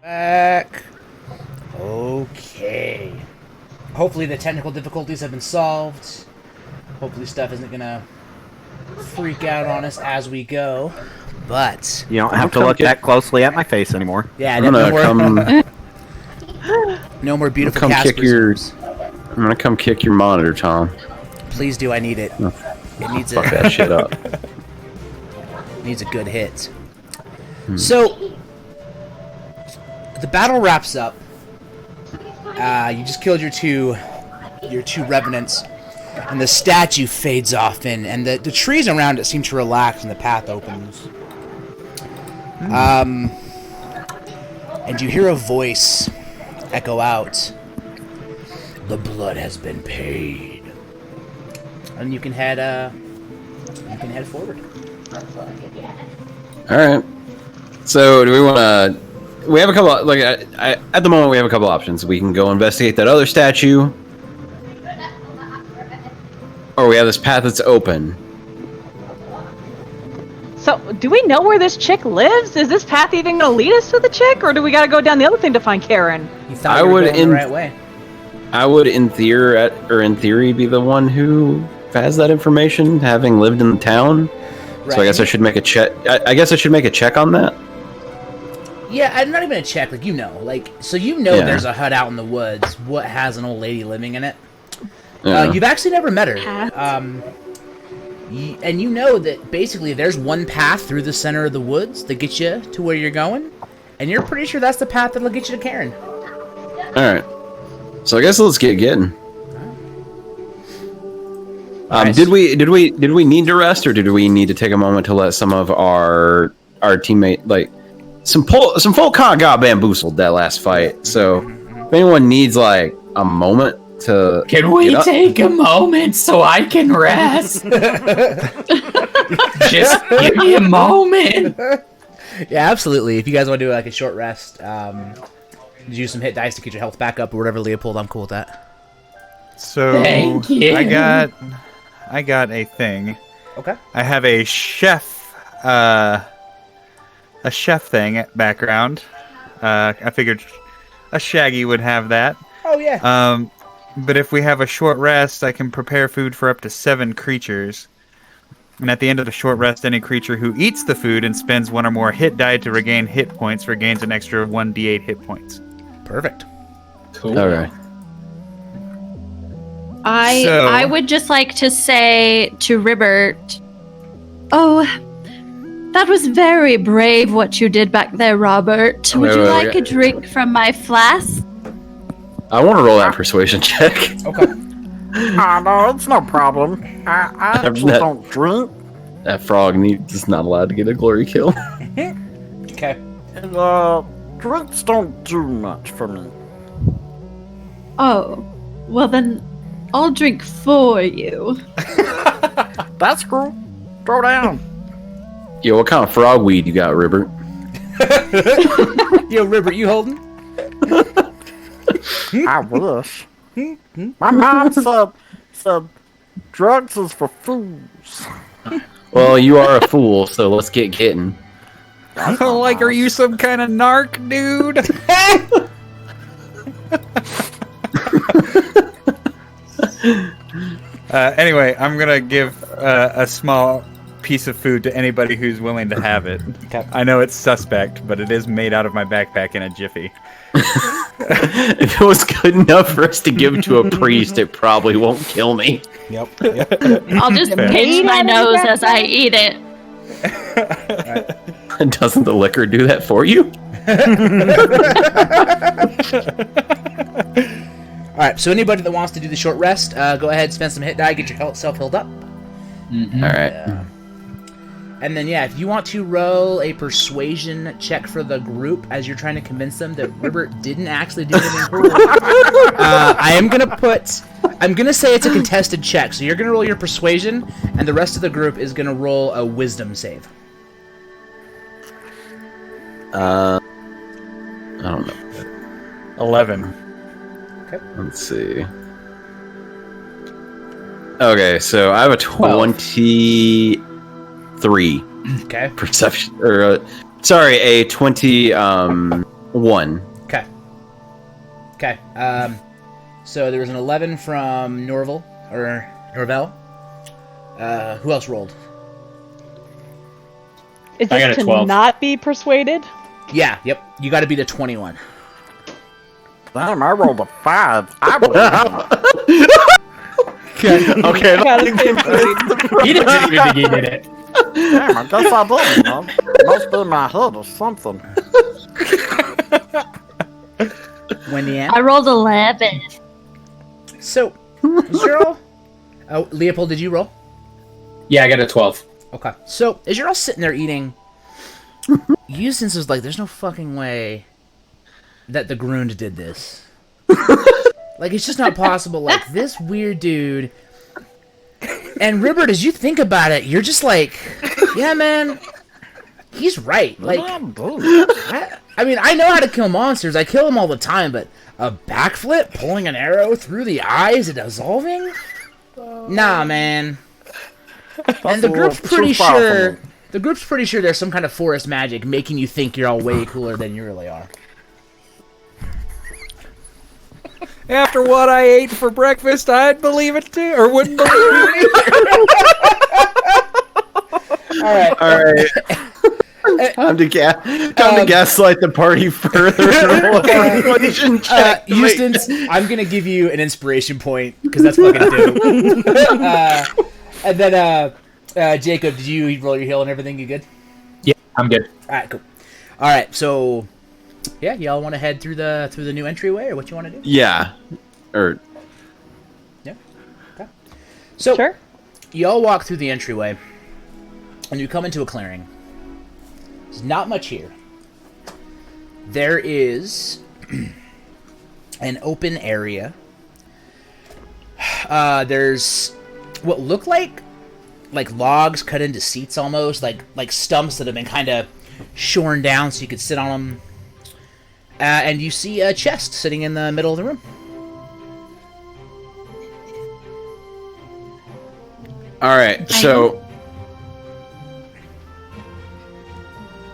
Back. Okay. Hopefully the technical difficulties have been solved. Hopefully stuff isn't gonna freak out on us as we go. But You don't have to look that closely at my face anymore. yeah, I'm no gonna more, come. no more beautiful Come kick your. Caspers. I'm gonna come kick your monitor, Tom. Please do. I need it. It needs Fuck that shit up. needs a good hit. So the battle wraps up. You just killed your two revenants, and the statue fades off, and the trees around it seem to relax, and the path opens. And you hear a voice echo out. The blood has been paid, and you can head forward. All right. So, do we want to? We have a couple. Like, at the moment, we have a couple options. We can go investigate that other statue, or we have this path that's open. So, do we know where this chick lives? Is this path even going to lead us to the chick, or do we got to go down the other thing to find Karen? You thought you were going the right way. I would, in theory, be the one who has that information, having lived in the town. Right. So I guess I should make a check. I guess I should make a check on that. Yeah, I'm not even a check. Like Yeah. there's a hut out in the woods. What has an old lady living in it? Yeah. You've actually never met her. Cats? And you know that basically there's one path through the center of the woods that gets you to where you're going, and you're pretty sure that's the path that'll get you to Karen. All right. So I guess let's get getting. Nice. Did we need to rest, or did we need to take a moment to let some of our teammate, like some folk kind of got bamboozled that last fight? So if anyone needs like a moment to Can we get up- take a moment so I can rest? Just give me a moment. Yeah, absolutely. If you guys want to do like a short rest, use some hit dice to get your health back up or whatever, Leopold, I'm cool with that. So Thank you. I got a thing. Okay. I have a chef thing background. I figured a Shaggy would have that. Oh yeah. But if we have a short rest, I can prepare food for up to 7 creatures. And at the end of the short rest, any creature who eats the food and spends 1 or more hit die to regain hit points regains an extra 1d8 hit points. Perfect. Cool. All right. I would just like to say to Ribbert, oh, that was very brave what you did back there, Robert. Would you like a drink from my flask? I want to roll that persuasion check. Okay. No, it's no problem. I actually that- don't drink. That frog is not allowed to get a glory kill. Okay. And, drinks don't do much for me. Oh, well then, I'll drink for you. That's cool. Throw down. Yo, what kind of frog weed you got, Ribbert? Yo, Ribbert, you holding? I wish. My mom said drugs is for fools. Well, you are a fool, so let's get getting. Like, are you some kind of narc, dude? Anyway, I'm gonna give a small piece of food to anybody who's willing to have it. Okay. I know it's suspect, but it is made out of my backpack in a jiffy. If it was good enough for us to give to a priest, it probably won't kill me. Yep. I'll just Fair. pinch my nose as I eat it. Doesn't the liquor do that for you? Alright, so anybody that wants to do the short rest, go ahead, spend some hit die, get yourself healed up. Mhm. All right. And then, yeah, if you want to roll a persuasion check for the group as you're trying to convince them that Ribbert didn't actually do anything cool, I'm gonna say it's a contested check. So you're gonna roll your persuasion, and the rest of the group is gonna roll a wisdom save. I don't know. 11. Let's see. Okay, so I have a 23 Okay. perception, or a 20 1. Okay. Okay. So there was an 11 from Norval or Norvell. Who else rolled? Is I got this a to 12. not be persuaded? Yeah. Yep. You got to be the 21. Damn, I rolled a 5. I believe Okay. Gotta say persuaded. He didn't even think he did it. Damn, I guess I did, you know? Must be in my head or something. Wendy Ann. I rolled 11. So, is your all? Oh, Leopold, did you roll? Yeah, I got a 12. Okay. So, as you're all sitting there eating, Eustace was like, "There's no fucking way that the Grund did this. Like, it's just not possible. Like, this weird dude." And Ribbert, as you think about it, you're just like, "Yeah, man, he's right." Like, I mean, I know how to kill monsters. I kill them all the time, but a backflip, pulling an arrow through the eyes and dissolving? Nah, man. And the group's pretty sure. The group's pretty sure there's some kind of forest magic making you think you're all way cooler than you really are. After what I ate for breakfast, I'd believe it too, or wouldn't believe it. All right. Time to gaslight the party further. Eustace, I'm gonna give you an inspiration point because that's fucking dope. And then, Jacob, did you roll your heal and everything? You good? Yeah, I'm good. All right, cool. All right, so yeah, y'all want to head through the new entryway, or what you want to do? Yeah. Or Yeah. Okay. So Sure. y'all walk through the entryway, and you come into a clearing. There's not much here. There is an open area. There's what look like logs cut into seats almost, like stumps that have been kind of shorn down so you could sit on them. And you see a chest sitting in the middle of the room. all right, so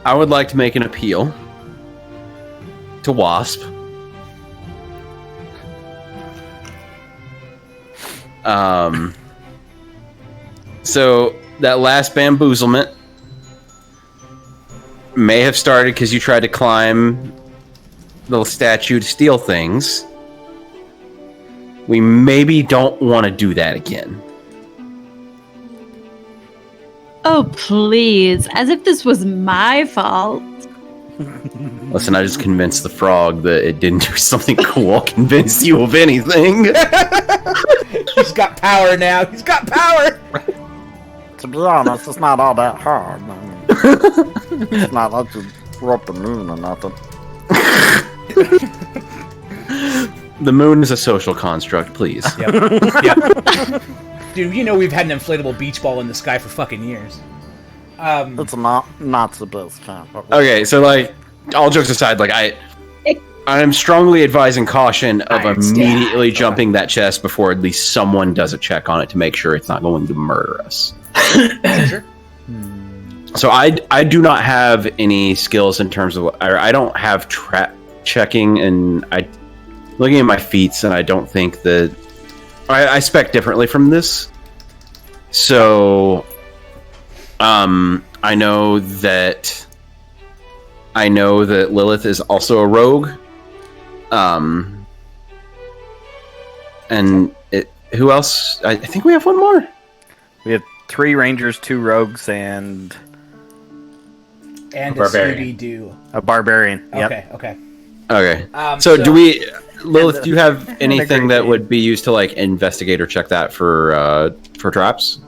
I would like to make an appeal to Wasp. So that last bamboozlement may have started because you tried to climb the statue to steal things. We maybe don't want to do that again. Oh, please. As if this was my fault. Listen, I just convinced the frog that it didn't do something cool. Convinced you of anything. He's got power now. He's got power. To be honest, it's not all that hard. I mean, it's not like you threw up the moon or nothing. The moon is a social construct, please. Yep. Dude, you know we've had an inflatable beach ball in the sky for fucking years. It's not the best kind. But Okay, so like, all jokes aside, like I'm strongly advising caution of immediately jumping that chest before at least someone does a check on it to make sure it's not going to murder us. Sure. So I do not have any skills in terms of, or I don't have trap checking, and I looking at my feats, and I don't think that I spec differently from this. So, I know that Lilith is also a rogue. And who else? I think we have one more. We have 3 rangers, 2 rogues, and And a Barbarian. Scooby-Doo. a barbarian. Yep. Okay. Okay. So So do we, Lilith? Do you have great anything that game. would be used to like investigate or check that for traps?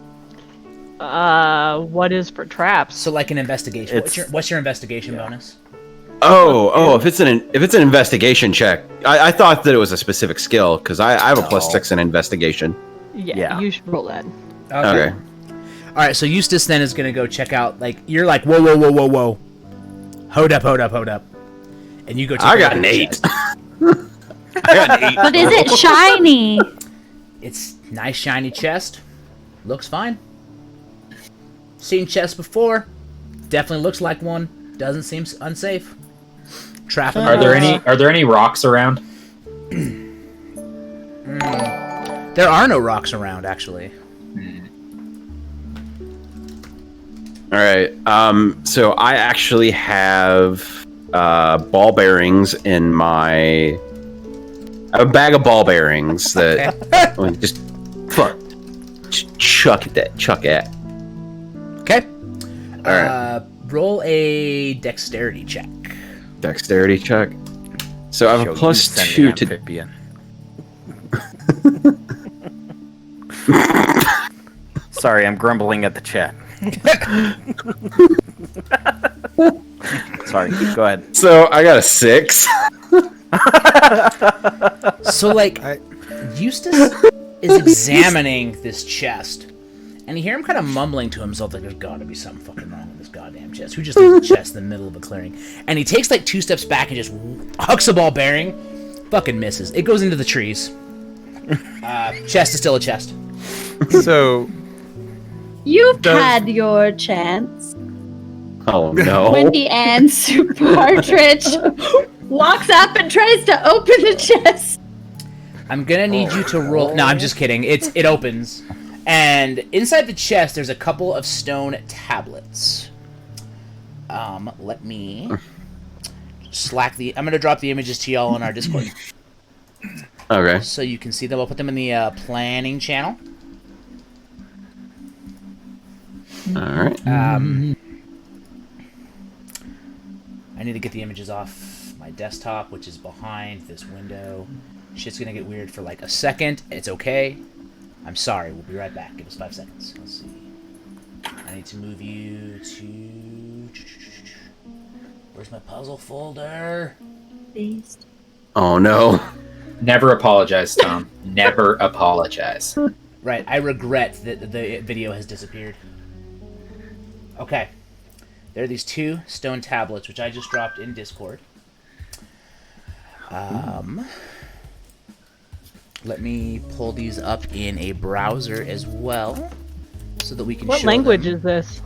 What is for traps? So like an investigation. It's- What's your investigation bonus? Oh, if it's an investigation check, I thought that it was a specific skill because I have a +6 in investigation. Yeah, you should roll that. Okay. All right. So Eustace then is gonna go check out. Like you're like whoa. Hold up. And you go. Take I a got look an at the 8. chest. I got an 8. But is it shiny? It's nice shiny chest. Looks fine. Seen chests before. Definitely looks like one. Doesn't seem unsafe. trapping. Are there any rocks around? There are no rocks around, actually. All right. So I actually have ball bearings in my. I have a bag of ball bearings that just chuck it. Okay. All right. Roll a dexterity check. Dexterity check. So I have a plus 2 to. amphibian. Sorry, I'm grumbling at the chat. Sorry, go ahead. So I got a 6. So, like, Eustace is examining this chest, and you hear him kind of mumbling to himself, like, there's gotta be something fucking wrong with this goddamn chest. Who just leaves a chest in the middle of a clearing? And he takes, like, 2 steps back and just hucks a ball bearing. Fucking misses. It goes into the trees. Chest is still a chest. So, You've had your chance. Oh no. Wendy Ann Soup Partridge walks up and tries to open the chest. I'm gonna need you to roll. No, I'm just kidding. It opens, and inside the chest there's a couple of stone tablets. Let me I'm gonna drop the images to y'all on our Discord, Okay. so you can see them. I'll put them in the planning channel. All right. I need to get the images off my desktop, which is behind this window. Shit's gonna get weird for like a second. It's okay. I'm sorry. We'll be right back. Give us 5 seconds. Let's see. I need to move you to... Where's my puzzle folder? Beast. Oh no. Never apologize, Tom. Never apologize. Right. I regret that the video has disappeared. Okay. There are these 2 stone tablets, which I just dropped in Discord. Let me pull these up in a browser as well, so that we can What show language them. is this?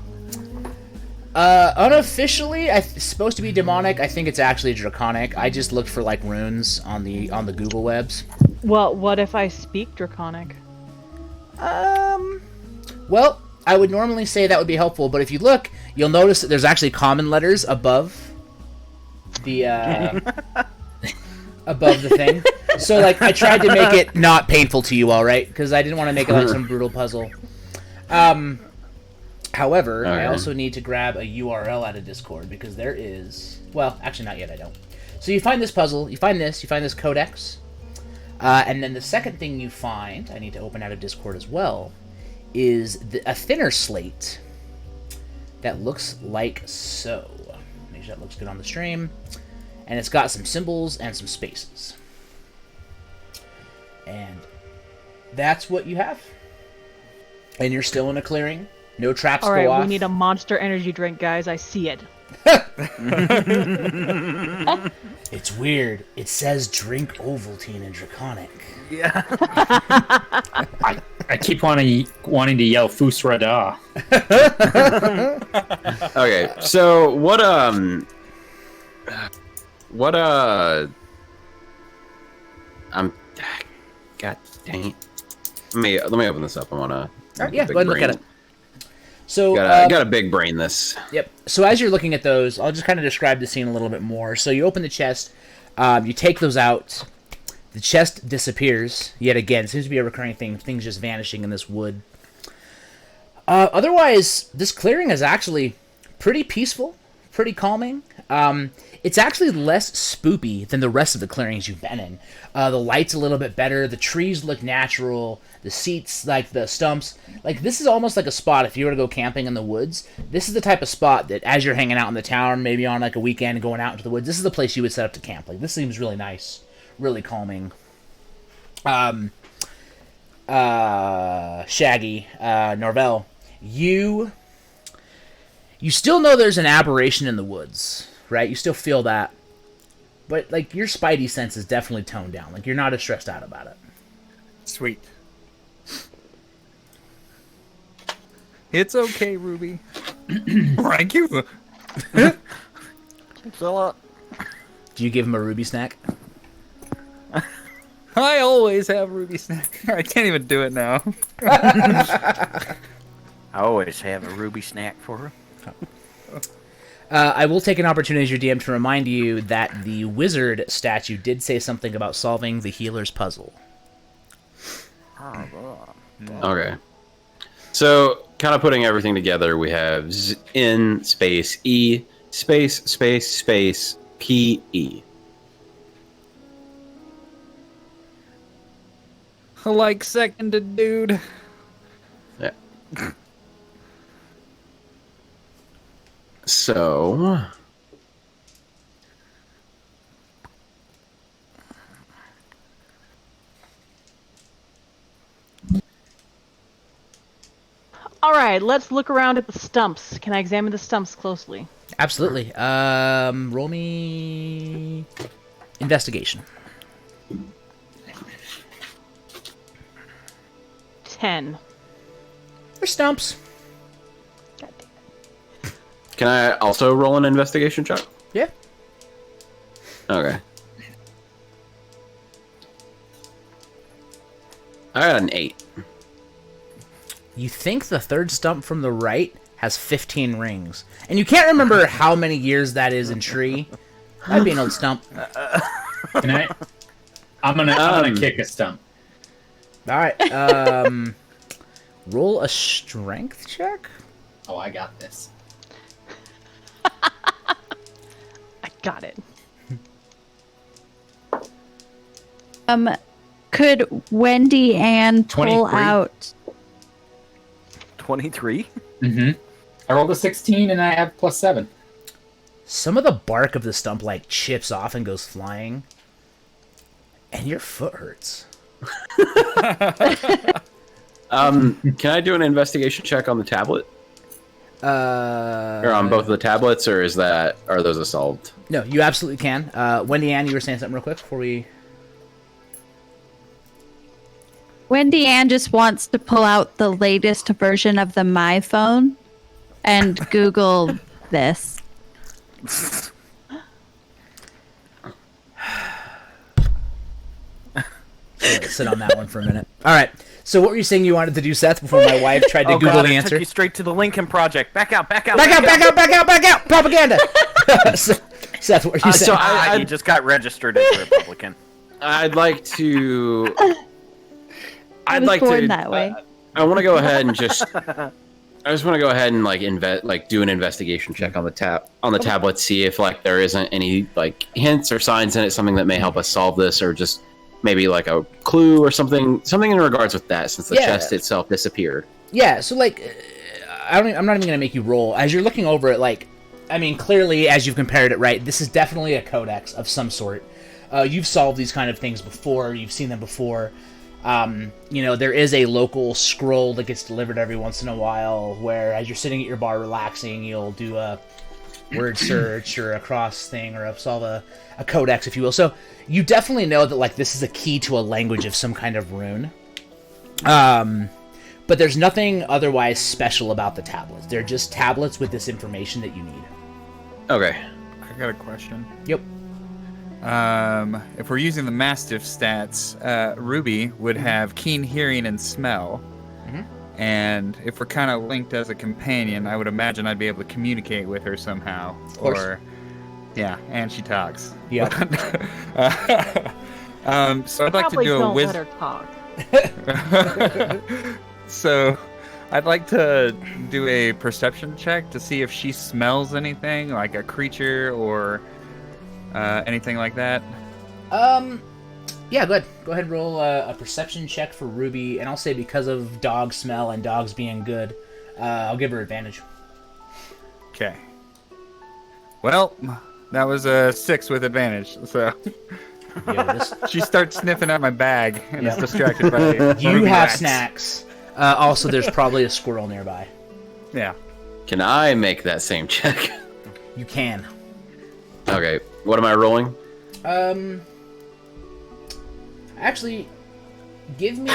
Unofficially, it's supposed to be demonic. I think it's actually draconic. I just looked for like runes on the Google webs. Well, what if I speak Draconic? Well, I would normally say that would be helpful, but if you look, you'll notice that there's actually common letters above the above the thing. So, like, I tried to make it not painful to you all, right? Because I didn't want to make it like some brutal puzzle. However, I also need to grab a URL out of Discord, because there is... Well, actually not yet, I don't. So you find this puzzle, you find this codex, and then the second thing you find, I need to open out of Discord as well, is a thinner slate that looks like so. Make sure that looks good on the stream. And it's got some symbols and some spaces. And that's what you have. And you're still in a clearing. No traps All right, go off. we need a Monster Energy drink, guys. I see it. It's weird. It says drink Ovaltine and Draconic. Yeah. I keep wanting to yell Fusrada. Okay. So what God dang it. Let me open this up. I wanna Yeah, go ahead and look at it. So Got a big brain this. Yep. So as you're looking at those, I'll just kind of describe the scene a little bit more. So you open the chest, you take those out. The chest disappears yet again. Seems to be a recurring thing. Things just vanishing in this wood. Otherwise, this clearing is actually pretty peaceful, pretty calming. It's actually less spoopy than the rest of the clearings you've been in. The light's a little bit better. The trees look natural. The seats, like the stumps. Like, this is almost like a spot, if you were to go camping in the woods, this is the type of spot that as you're hanging out in the town, maybe on like a weekend going out into the woods, this is the place you would set up to camp. Like, this seems really nice. Really calming. Shaggy, Norvell, you still know there's an aberration in the woods, right? You still feel that. But, like, your spidey sense is definitely toned down. Like, you're not as stressed out about it. Sweet. It's okay, Ruby. Thank you. Zilla. Do you give him a ruby snack? I always have ruby snack. I can't even do it now. I always have a ruby snack for her. I will take an opportunity as your DM to remind you that the wizard statue did say something about solving the healer's puzzle. Okay. So, kind of putting everything together, we have N space E space space space P E. Like seconded, dude. Yeah. So. All right, let's look around at the stumps. Can I examine the stumps closely? Absolutely. Roll me investigation. 10. They're stumps. God damn it. Can I also roll an investigation check? Yeah. Okay. I got an 8. You think the third stump from the right has 15 rings, and you can't remember how many years that is in tree. Might be an old stump. Can I? I'm gonna kick a stump. All right. Roll a strength check. Oh, I got this. I got it. Could Wendy Ann pull 23. out? 23? Mm-hmm. I rolled a 16 and I have +7. Some of the bark of the stump like chips off and goes flying, and your foot hurts. Can I do an investigation check on the tablet? Or on both of the tablets, or are those solved? No, you absolutely can. Wendy Ann, you were saying something real quick before we. Wendy Ann just wants to pull out the latest version of the My Phone and Google this. Sit on that one for a minute. All right. So what were you saying you wanted to do, Seth, before my wife tried to Google God, the it answer? took you straight to the Lincoln Project. Back out, back out, Back out! Propaganda! Seth, what were you saying? So he just got registered as a Republican. I'd like to. I was born that way. I want to go ahead and just. I just want to go ahead and do an investigation check on the tablet, see if there isn't any hints or signs in it, something that may help us solve this, or just maybe a clue or something in regards with that, since the chest itself disappeared. Yeah. So I'm not even gonna make you roll as you're looking over it. Clearly, as you've compared it, right, this is definitely a codex of some sort. You've solved these kind of things before. You've seen them before. There is a local scroll that gets delivered every once in a while where, as you're sitting at your bar relaxing, you'll do a word search or a cross thing or solve a codex, if you will. So you definitely know that this is a key to a language of some kind of rune. But there's nothing otherwise special about the tablets. They're just tablets with this information that you need. Okay. I got a question. Yep. If we're using the Mastiff stats, Ruby would have keen hearing and smell. Mhm. And if we're kind of linked as a companion, I would imagine I'd be able to communicate with her somehow. Of course. Yeah, and she talks. Yep. So I'd like to Probably do a don't let wisdom. her talk. So I'd like to do a perception check to see if she smells anything, like a creature or anything like that. Yeah, go ahead. Go ahead and roll a perception check for Ruby, and I'll say because of dog smell and dogs being good, I'll give her advantage. Okay. Well, that was a 6 with advantage, so Yeah, this, she starts sniffing at my bag and is distracted by you Ruby have rats. snacks. Also, there's probably a squirrel nearby. Yeah. Can I make that same check? You can. Okay. What am I rolling? Actually, give me...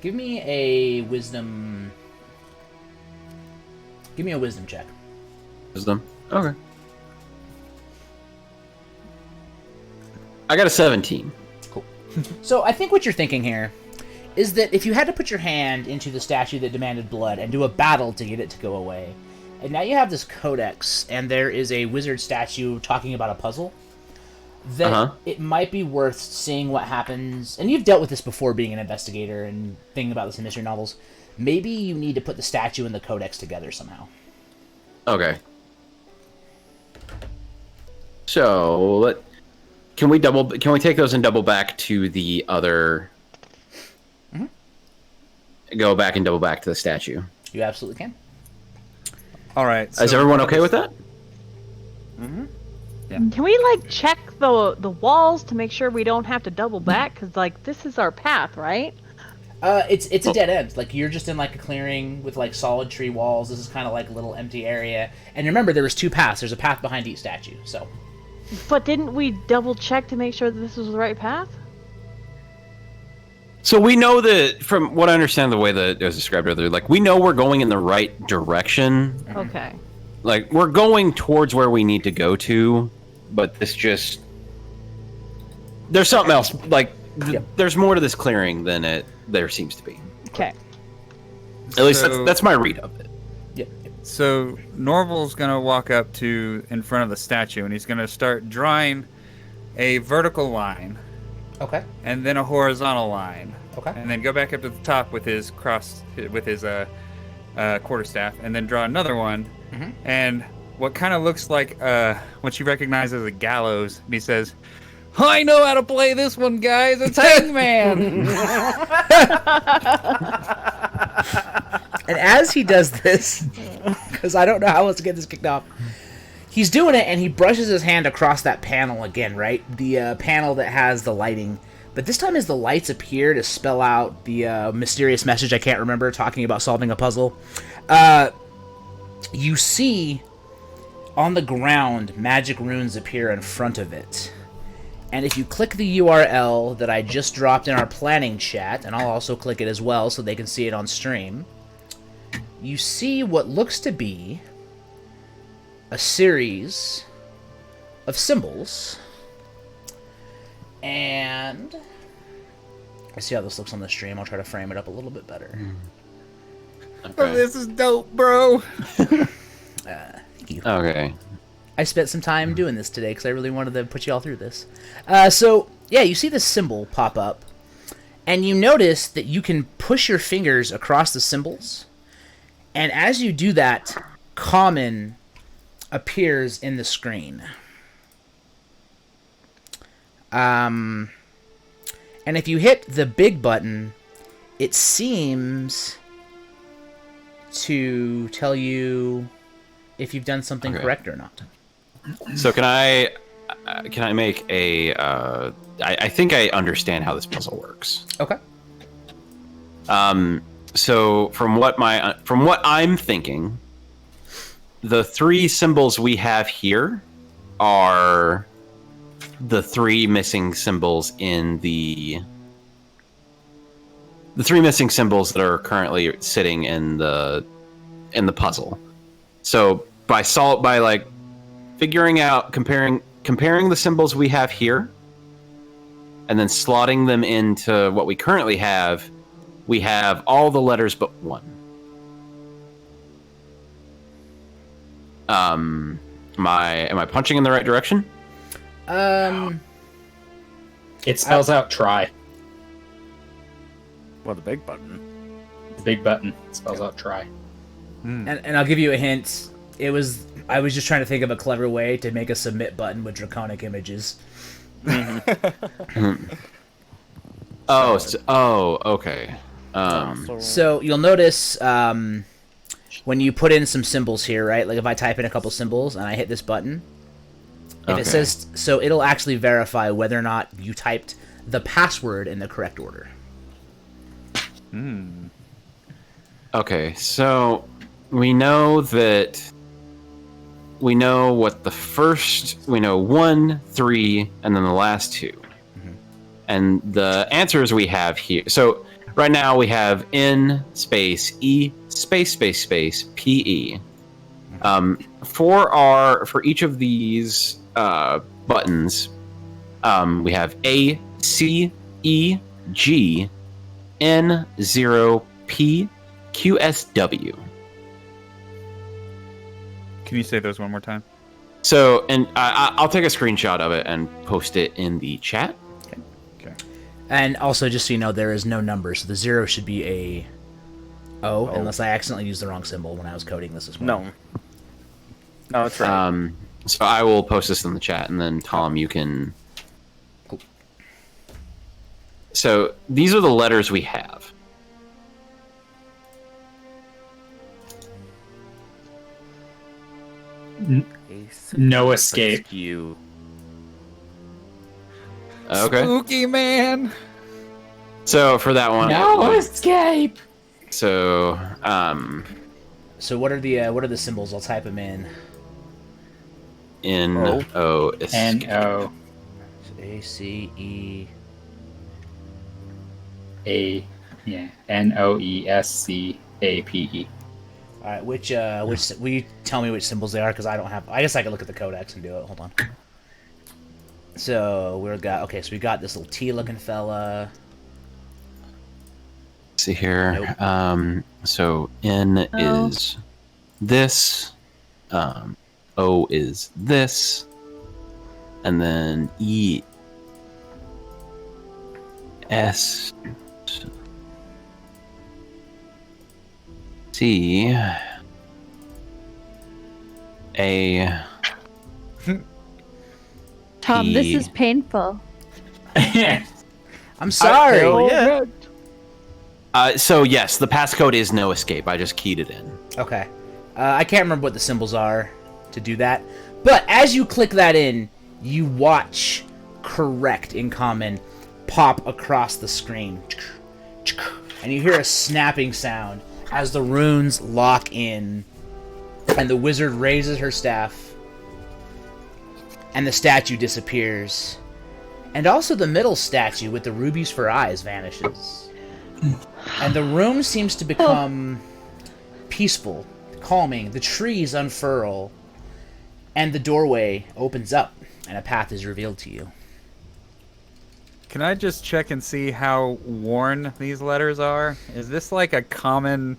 Give me a wisdom... Give me a wisdom check. Wisdom. Okay. I got a 17. Cool. So I think what you're thinking here is that if you had to put your hand into the statue that demanded blood and do a battle to get it to go away, and now you have this codex, and there is a wizard statue talking about a puzzle, that it might be worth seeing what happens. And you've dealt with this before, being an investigator and thinking about this in mystery novels. Maybe you need to put the statue and the codex together somehow. Okay. So can we take those and double back to the other? Go back and double back to the statue. You absolutely can. All right. Is everyone okay with that? Can we like check the walls to make sure we don't have to double back? Because like this is our path, right? It's a dead end. Like you're just in like a clearing with like solid tree walls. This is kind of like a little empty area. And remember, there was 2 paths. There's a path behind each statue. So. But didn't we double check to make sure that this was the right path? So we know that, from what I understand, the way that it was described earlier, like we know we're going in the right direction. Okay. Like we're going towards where we need to go to, but there's something else. Like there's more to this clearing than there seems to be. Okay. At least that's my read of it. Yep. So Norval's gonna walk up to in front of the statue, and he's gonna start drawing a vertical line. Okay. And then a horizontal line. Okay. And then go back up to the top with his quarterstaff, and then draw another one. Mm-hmm. And what kind of looks like what you recognize as a gallows. And he says, "I know how to play this one, guys. It's Hangman." And as he does this, because I don't know how else to get this kicked off, he's doing it, and he brushes his hand across that panel again, right? The panel that has the lighting. But this time as the lights appear to spell out the mysterious message I can't remember, talking about solving a puzzle, you see on the ground magic runes appear in front of it. And if you click the URL that I just dropped in our planning chat, and I'll also click it as well so they can see it on stream, you see what looks to be a series of symbols, and I see how this looks on the stream. I'll try to frame it up a little bit better. Okay. Oh, this is dope, bro. Thank you. Okay. I spent some time doing this today because I really wanted to put you all through this. So, yeah, you see this symbol pop up, and you notice that you can push your fingers across the symbols, and as you do that, common appears in the screen. And if you hit the big button, it seems to tell you if you've done something correct or not. So can I make a? I think I understand how this puzzle works. Okay. So from what I'm thinking, the 3 symbols we have here are the 3 missing symbols in the 3 missing symbols that are currently sitting in the puzzle. So by figuring out, comparing the symbols we have here, and then slotting them into what we currently have, we have all the letters but 1. Am I punching in the right direction? It spells out try. Well, the big button. The big button spells out try. And I'll give you a hint. I was just trying to think of a clever way to make a submit button with draconic images. Okay. So you'll notice when you put in some symbols here, right? Like if I type in a couple symbols and I hit this button, if it says, so it'll actually verify whether or not you typed the password in the correct order. Okay, so we know what the first, we know 1, 3, and then the last 2. And the answers we have here, so right now we have N space E space space space PE. For each of these buttons, we have ACEGN0PQSW. Can you say those one more time? So, and I'll take a screenshot of it and post it in the chat. Okay. And also, just so you know, there is no number, so the 0 should be a O, unless I accidentally used the wrong symbol when I was coding this morning. No, it's right. So I will post this in the chat, and then Tom, you can. So these are the letters we have. No escape. You. Okay. Spooky man. So for that one, No escape. So So what are the symbols? I'll type them in. N-O N-O. ACE. N-O-E-S-C-A-P-E. All right, which will you tell me which symbols they are? Because I don't have. I guess I could look at the codex and do it. Hold on. So we got this little T-looking fella. See here. Nope. So N Oh. is this. O is this. And then E. S. C. A. Tom, this P. is painful. I'm sorry. Yeah. So yes, the passcode is no escape. I just keyed it in. Okay. I can't remember what the symbols are to do that. But as you click that in, you watch correct in common pop across the screen. And you hear a snapping sound as the runes lock in. And the wizard raises her staff. And the statue disappears. And also the middle statue with the rubies for eyes vanishes. And the room seems to become peaceful, calming. The trees unfurl, and the doorway opens up, and a path is revealed to you. Can I just check and see how worn these letters are? Is this like a common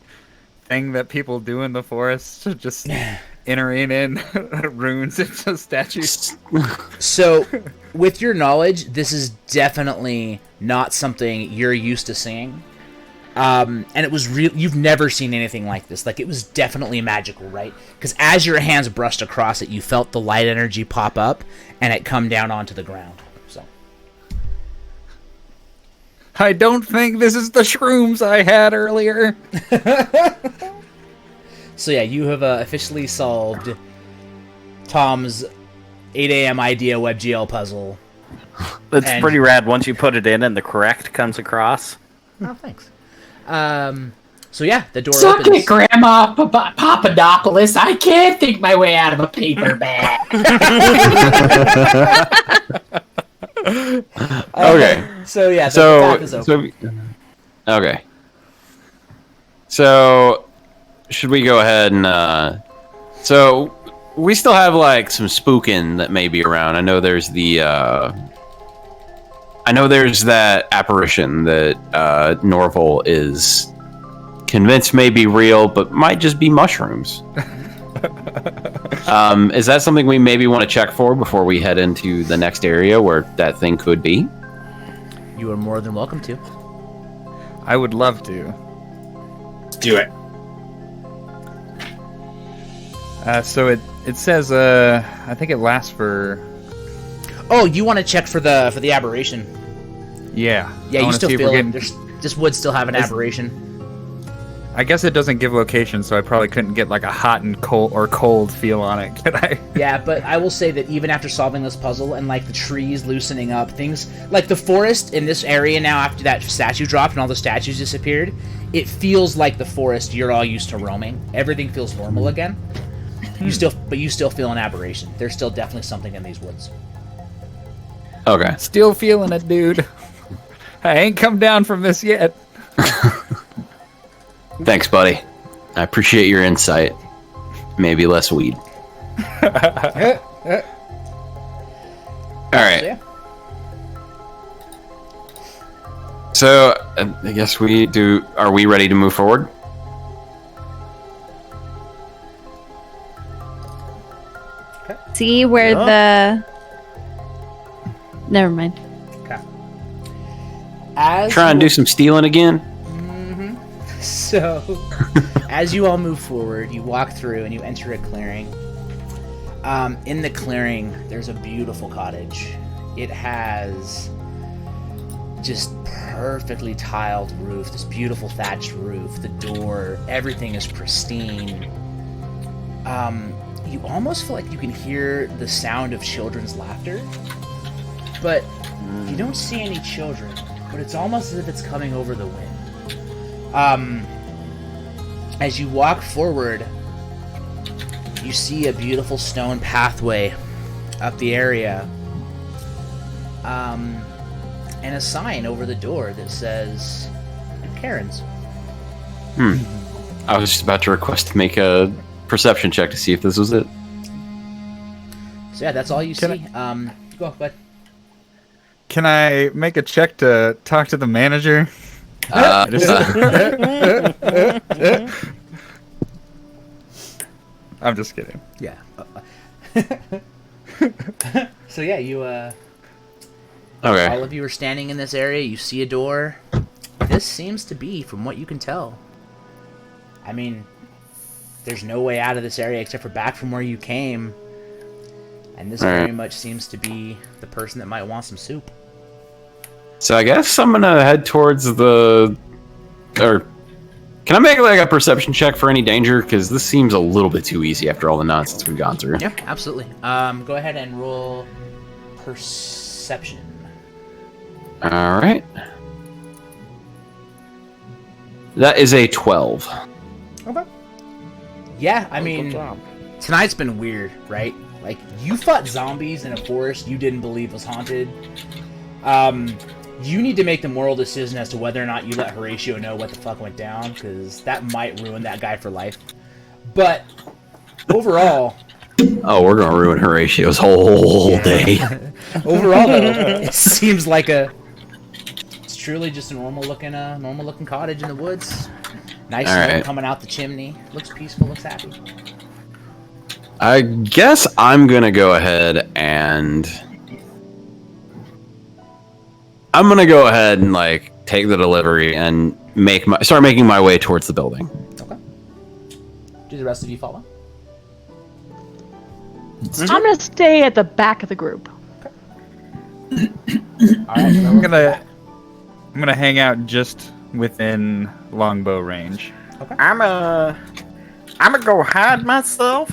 thing that people do in the forest? Just entering in runes into statues? So, with your knowledge, this is definitely not something you're used to seeing. And it was real. You've never seen anything like this. Like, it was definitely magical, right? Because as your hands brushed across it, you felt the light energy pop up and it come down onto the ground. So, I don't think this is the shrooms I had earlier. so yeah, you have officially solved Tom's 8 a.m. idea WebGL puzzle. It's And- pretty rad once you put it in and the correct comes across. Oh, thanks. So yeah, the door Suck opens. it, Grandma Papadopoulos. I can't think my way out of a paper bag. Okay. So yeah, the So, path is open. Okay. So, should we go ahead and so we still have like some spooking that may be around. I know there's that apparition that Norval is convinced may be real, but might just be mushrooms. Is that something we maybe want to check for before we head into the next area where that thing could be? You are more than welcome to. I would love to. Do it. So it says I think it lasts for Oh, you want to check for the aberration? yeah. Yeah, I you wanna still see if we're feel it. getting- This would still have an aberration. I guess it doesn't give location, so I probably couldn't get like a hot and cold feel on it, could I? Yeah, but I will say that even after solving this puzzle and like the trees loosening up, things like the forest in this area now after that statue dropped and all the statues disappeared, it feels like the forest you're all used to roaming. Everything feels normal again. You still feel an aberration. There's still definitely something in these woods. Okay. Still feeling it, dude. I ain't come down from this yet. Thanks, buddy. I appreciate your insight. Maybe less weed. All right. So, yeah. So I guess we do. Are we ready to move forward? See where the. Never mind. Okay. As Try and do some stealing again. So, as you all move forward, you walk through and you enter a clearing. In the clearing, there's a beautiful cottage. It has just perfectly tiled roof, this beautiful thatched roof, the door, everything is pristine. You almost feel like you can hear the sound of children's laughter, but you don't see any children, but it's almost as if it's coming over the wind. As you walk forward, you see a beautiful stone pathway up the area, and a sign over the door that says Karen's. I was just about to request to make a perception check to see if this was it. So yeah, that's all you see. Go ahead. Can I make a check to talk to the manager? I'm just kidding. Yeah. So yeah, you Okay. all of you are standing in this area. You see a door. This seems to be, from what you can tell, I mean, there's no way out of this area except for back from where you came. And this very much seems to be the person that might want some soup. So I guess I'm gonna head towards the. Or can I make like a perception check for any danger? Because this seems a little bit too easy after all the nonsense we've gone through. Yeah, absolutely. Go ahead and roll perception. All right. That is a 12. Okay. Yeah, I mean, tonight's been weird, right? Like, you fought zombies in a forest you didn't believe was haunted. You need to make the moral decision as to whether or not you let Horatio know what the fuck went down, because that might ruin that guy for life. But, overall... Oh, we're gonna ruin Horatio's whole day. Overall, though, it seems like it's truly just a normal looking cottage in the woods. Nice smoke coming out the chimney. Looks peaceful, looks happy. I guess I'm gonna go ahead and like take the delivery and start making my way towards the building. Okay. Do the rest of you follow? I'm gonna stay at the back of the group. All right. I'm gonna hang out just within longbow range. Okay. I'm gonna go hide myself.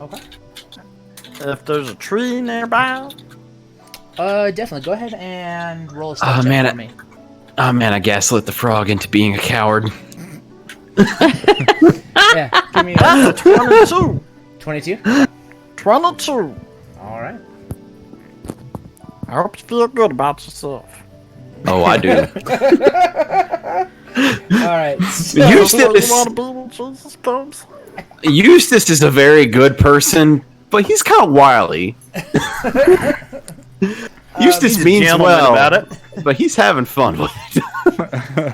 Okay. If there's a tree nearby. Definitely. Go ahead and roll a stealth check for me. Oh man, I gaslit the frog into being a coward. Yeah, give me a 22. 22. 22. All right. I hope you feel good about yourself. Oh, I do. All right. So, Eustace is a very good person, but he's kind of wily. Eustace means well about it, but he's having fun with it.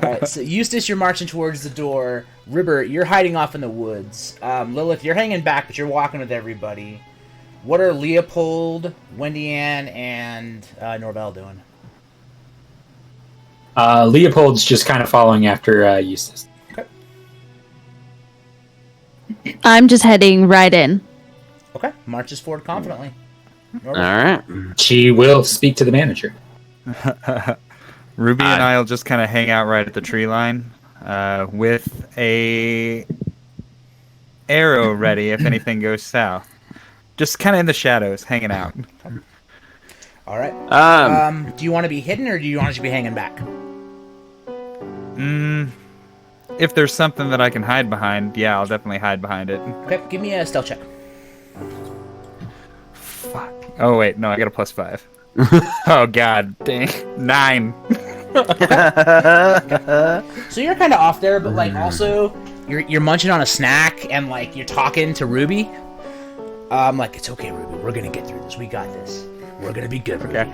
all right, so Eustace, you're marching towards the door. Ribber, you're hiding off in the woods. Lilith, you're hanging back, but you're walking with everybody. What are Leopold, Wendy Ann, and Norvell doing? Leopold's just kind of following after Eustace. Okay. I'm just heading right in. Okay. Marches forward confidently. All right. She will speak to the manager. Ruby and I'll just kind of hang out right at the tree line with a arrow ready if anything goes south. Just kind of in the shadows, hanging out. All right. Do you want to be hidden or do you want to be hanging back? If there's something that I can hide behind, yeah, I'll definitely hide behind it. Okay, give me a stealth check. Fuck. Oh, wait, no, I got a +5. Oh, God. Dang. 9. So you're kind of off there, but, like, also, you're munching on a snack and, like, you're talking to Ruby. Like, it's okay, Ruby. We're going to get through this. We got this. We're going to be good, Ruby. Okay.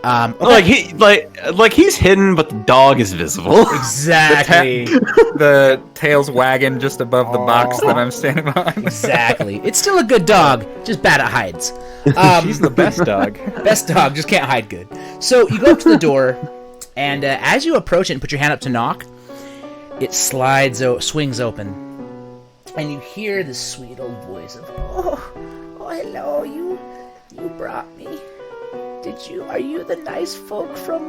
Okay. Like he's hidden, but the dog is visible. Exactly. The tail's wagging just above the box that I'm standing on. Exactly. It's still a good dog, just bad at hides. She's the best dog. Best dog, just can't hide good. So you go up to the door, and as you approach it and put your hand up to knock, it swings open. And you hear this sweet old voice of, oh, hello, you brought me. Are you the nice folk from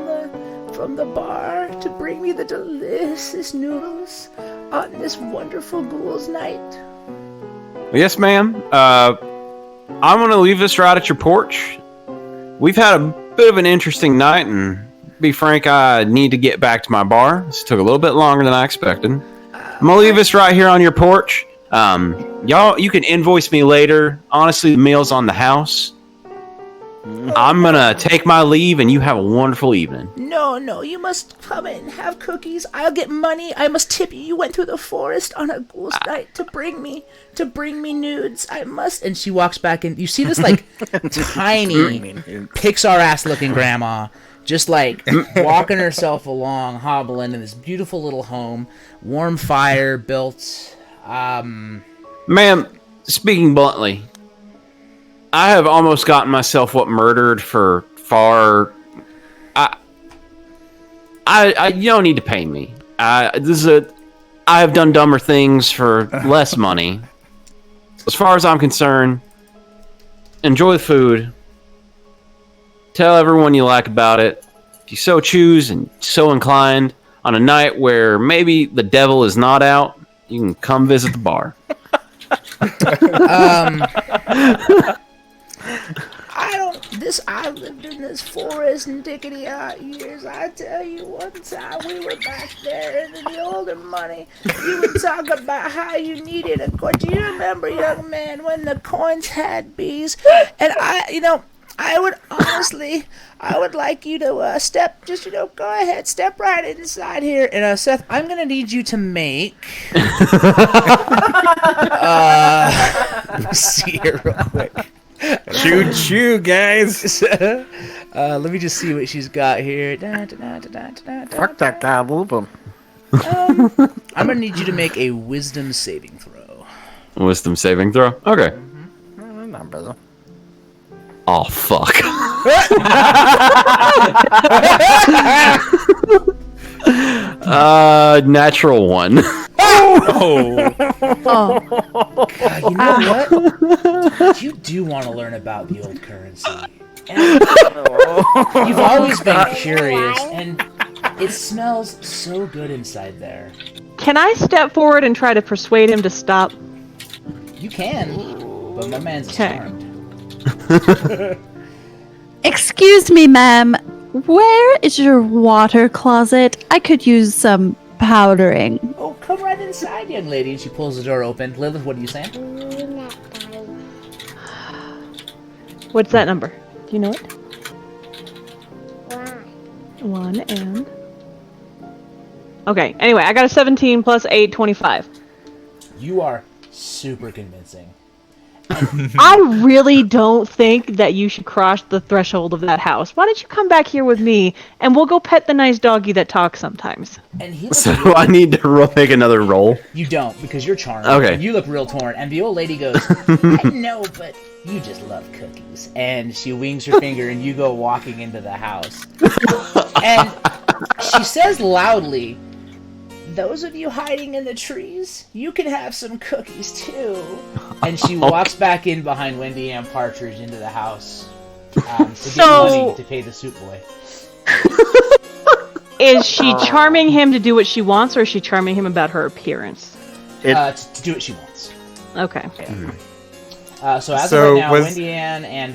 the bar to bring me the delicious noodles on this wonderful ghouls night? Yes, ma'am. I'm gonna leave this right at your porch. We've had a bit of an interesting night, and to be frank, I need to get back to my bar. This took a little bit longer than I expected. I'm gonna leave this right here on your porch. Y'all, you can invoice me later. Honestly, the meal's on the house. I'm gonna take my leave, and you have a wonderful evening. No, you must come in and have cookies. I'll get money. I must tip you. You went through the forest on a ghouls night to bring me Noods. I must. And she walks back in. You see this like tiny Pixar-ass looking grandma just like walking herself along, hobbling in this beautiful little home, warm fire built. Ma'am, speaking bluntly, I have almost gotten myself murdered for far. You don't need to pay me. I have done dumber things for less money. As far as I'm concerned, enjoy the food. Tell everyone you like about it. If you so choose and so inclined, on a night where maybe the devil is not out, you can come visit the bar. I've lived in this forest and dickety years. I tell you, one time we were back there in the older money. You would talk about how you needed a coin. Do you remember, young man, when the coins had bees? And I would like you to go ahead, step right inside here. And Seth, I'm gonna need you to make. Let's see here real quick. Choo, guys. Let me just see what she's got here. Fuck that guy, move him. I'm gonna need you to make a wisdom saving throw. Wisdom saving throw? Okay. Not brother. Oh, fuck. Natural one. Oh. God, you know what? You do want to learn about the old currency. And you've always been curious, and it smells so good inside there. Can I step forward and try to persuade him to stop? You can, but my man's Okay. charmed. Excuse me, ma'am. Where is your water closet? I could use some powdering. Oh, come right inside, young lady. And she pulls the door open. Lilith, what are you saying? What's that number? Do you know it? 1 and... Okay, anyway, I got a 17 plus 8, 25. You are super convincing. I really don't think that you should cross the threshold of that house. Why don't you come back here with me, and we'll go pet the nice doggy that talks sometimes. And he looks So real- I need to make another roll. You don't, because you're charmed. Okay. You look real torn. And the old lady goes, I know, but you just love cookies. And she wings her finger, and you go walking into the house. And she says loudly, those of you hiding in the trees, you can have some cookies too. And she walks back in behind Wendy Ann Partridge into the house to get money to pay the soup boy. Is she charming him to do what she wants, or is she charming him about her appearance? To do what she wants. Okay. So as So of right now, was- Wendy Ann and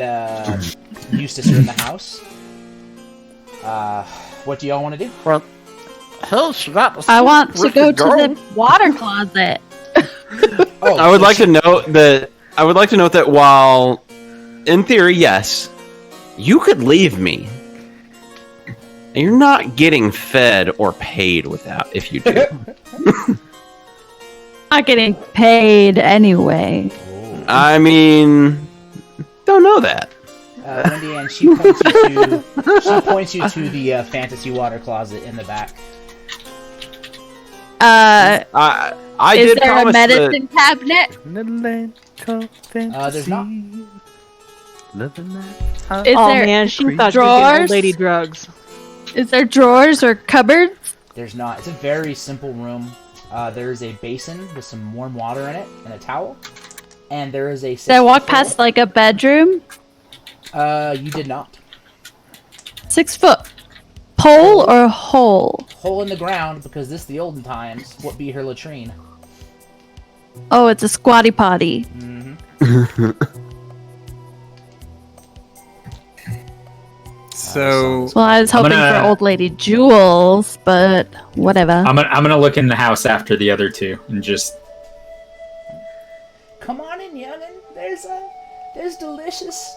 Eustace are in the house. What do y'all want to do? Well, hell, she got the I want to soup go with to the water closet. Oh, I would like to note that while, in theory, yes, you could leave me. You're not getting fed or paid without if you do. Not getting paid anyway. I mean, don't know that. Wendy Ann, she points you to the fantasy water closet in the back. I Is did there a promise medicine cabinet? There's not. Is Oh there man, she thought she was getting drawers? old lady drugs. Is there drawers or cupboards? There's not. It's a very simple room. There's a basin with some warm water in it and a towel. And there is a... Did I walk past like a bedroom? You did not. 6 foot pole or hole? Hole in the ground, because this the olden times. What be her latrine? Oh, it's a squatty potty. So Well, I was hoping gonna- for old lady jewels, but whatever. I'm gonna look in the house after the other two and just. Come on in, youngin. There's delicious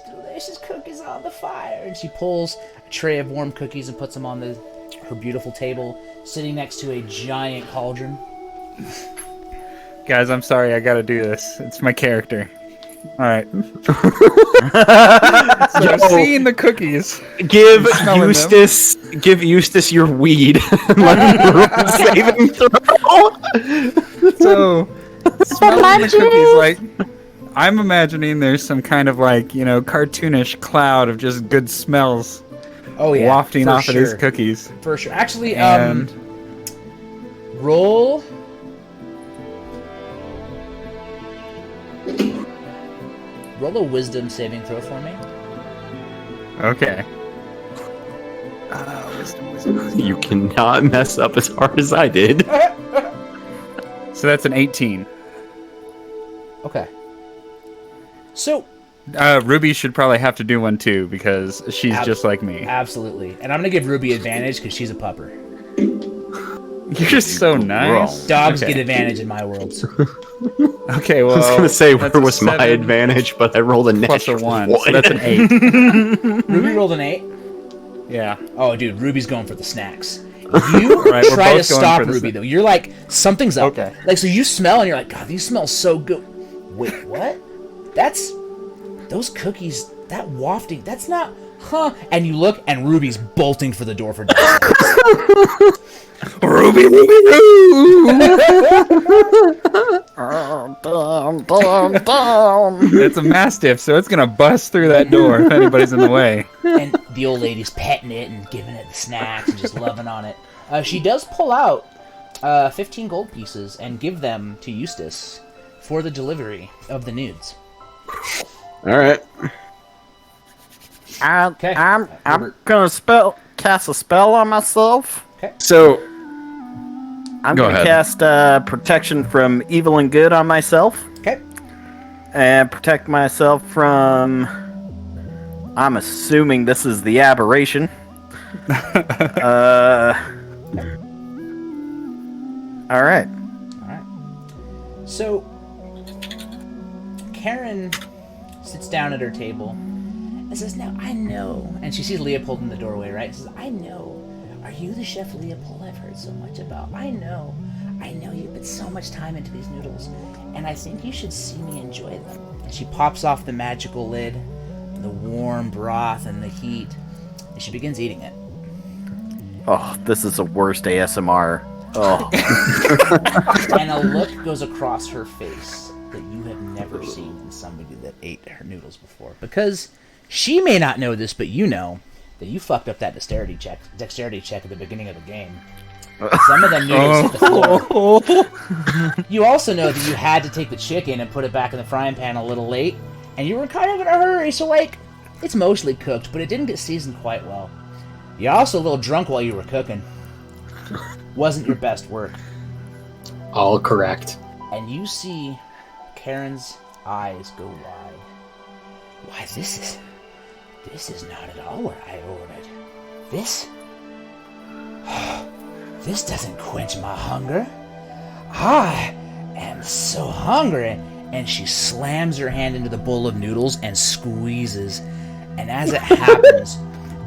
cookies on the fire. And she pulls a tray of warm cookies and puts them on her beautiful table, sitting next to a giant cauldron. guys, I'm sorry, I gotta do this. It's my character. All right. So seeing the cookies. Give Smelling them. Eustace your weed. Let him roll a saving throw. So smelling the cookies, like I'm imagining there's some kind of like, cartoonish cloud of just good smells Oh yeah, wafting for off sure. of these cookies. For sure. Actually, And roll. Roll a wisdom saving throw for me. okay. You cannot mess up as hard as I did. So that's an 18. Okay. So Ruby should probably have to do one too because she's just like me. absolutely, and I'm gonna give Ruby advantage because she's a pupper. You're so nice. Dogs Okay. get advantage in my worlds. Okay, well, I was gonna say that's where a was my 7 advantage, but I rolled a plus a natural 1, so that's an 8. Ruby rolled an 8. Yeah. Oh, dude, Ruby's going for the snacks. You Right, we're try to both going stop for the Ruby though. You're like, something's up. Okay. Like, so you smell and you're like, God, these smell so good. Wait, what? That's those cookies. That wafting. That's not. Huh? And you look, and Ruby's bolting for the door for downstairs. Ruby. It's a mastiff, so it's gonna bust through that door if anybody's in the way. And the old lady's petting it and giving it the snacks and just loving on it. She does pull out 15 gold pieces and give them to Eustace for the delivery of the Noods. All right. Okay. I'm Robert. gonna cast a spell on myself. So I'm Go gonna ahead. cast protection from evil and good on myself, Okay. and protect myself from. I'm assuming this is the aberration. All right. So, Karen sits down at her table and says, "Now, I know." And she sees Leopold in the doorway, right? Says, "I know. Are you the chef Leopold I've heard so much about? I know you put so much time into these noodles, and I think you should see me enjoy them." And she pops off the magical lid, the warm broth and the heat, and she begins eating it. Oh, this is the worst ASMR. Oh, And a look goes across her face that you have never seen in somebody that ate her noodles before. Because she may not know this, but you know that you fucked up that dexterity check at the beginning of the game. Some of them noodles hit the floor. You also know that you had to take the chicken and put it back in the frying pan a little late, and you were kind of in a hurry, so it's mostly cooked, but it didn't get seasoned quite well. You're also a little drunk while you were cooking. Wasn't your best work. All correct. And you see Karen's eyes go wide. Why, this is not at all what I ordered. This doesn't quench my hunger. I am so hungry. And she slams her hand into the bowl of noodles and squeezes. And as it happens,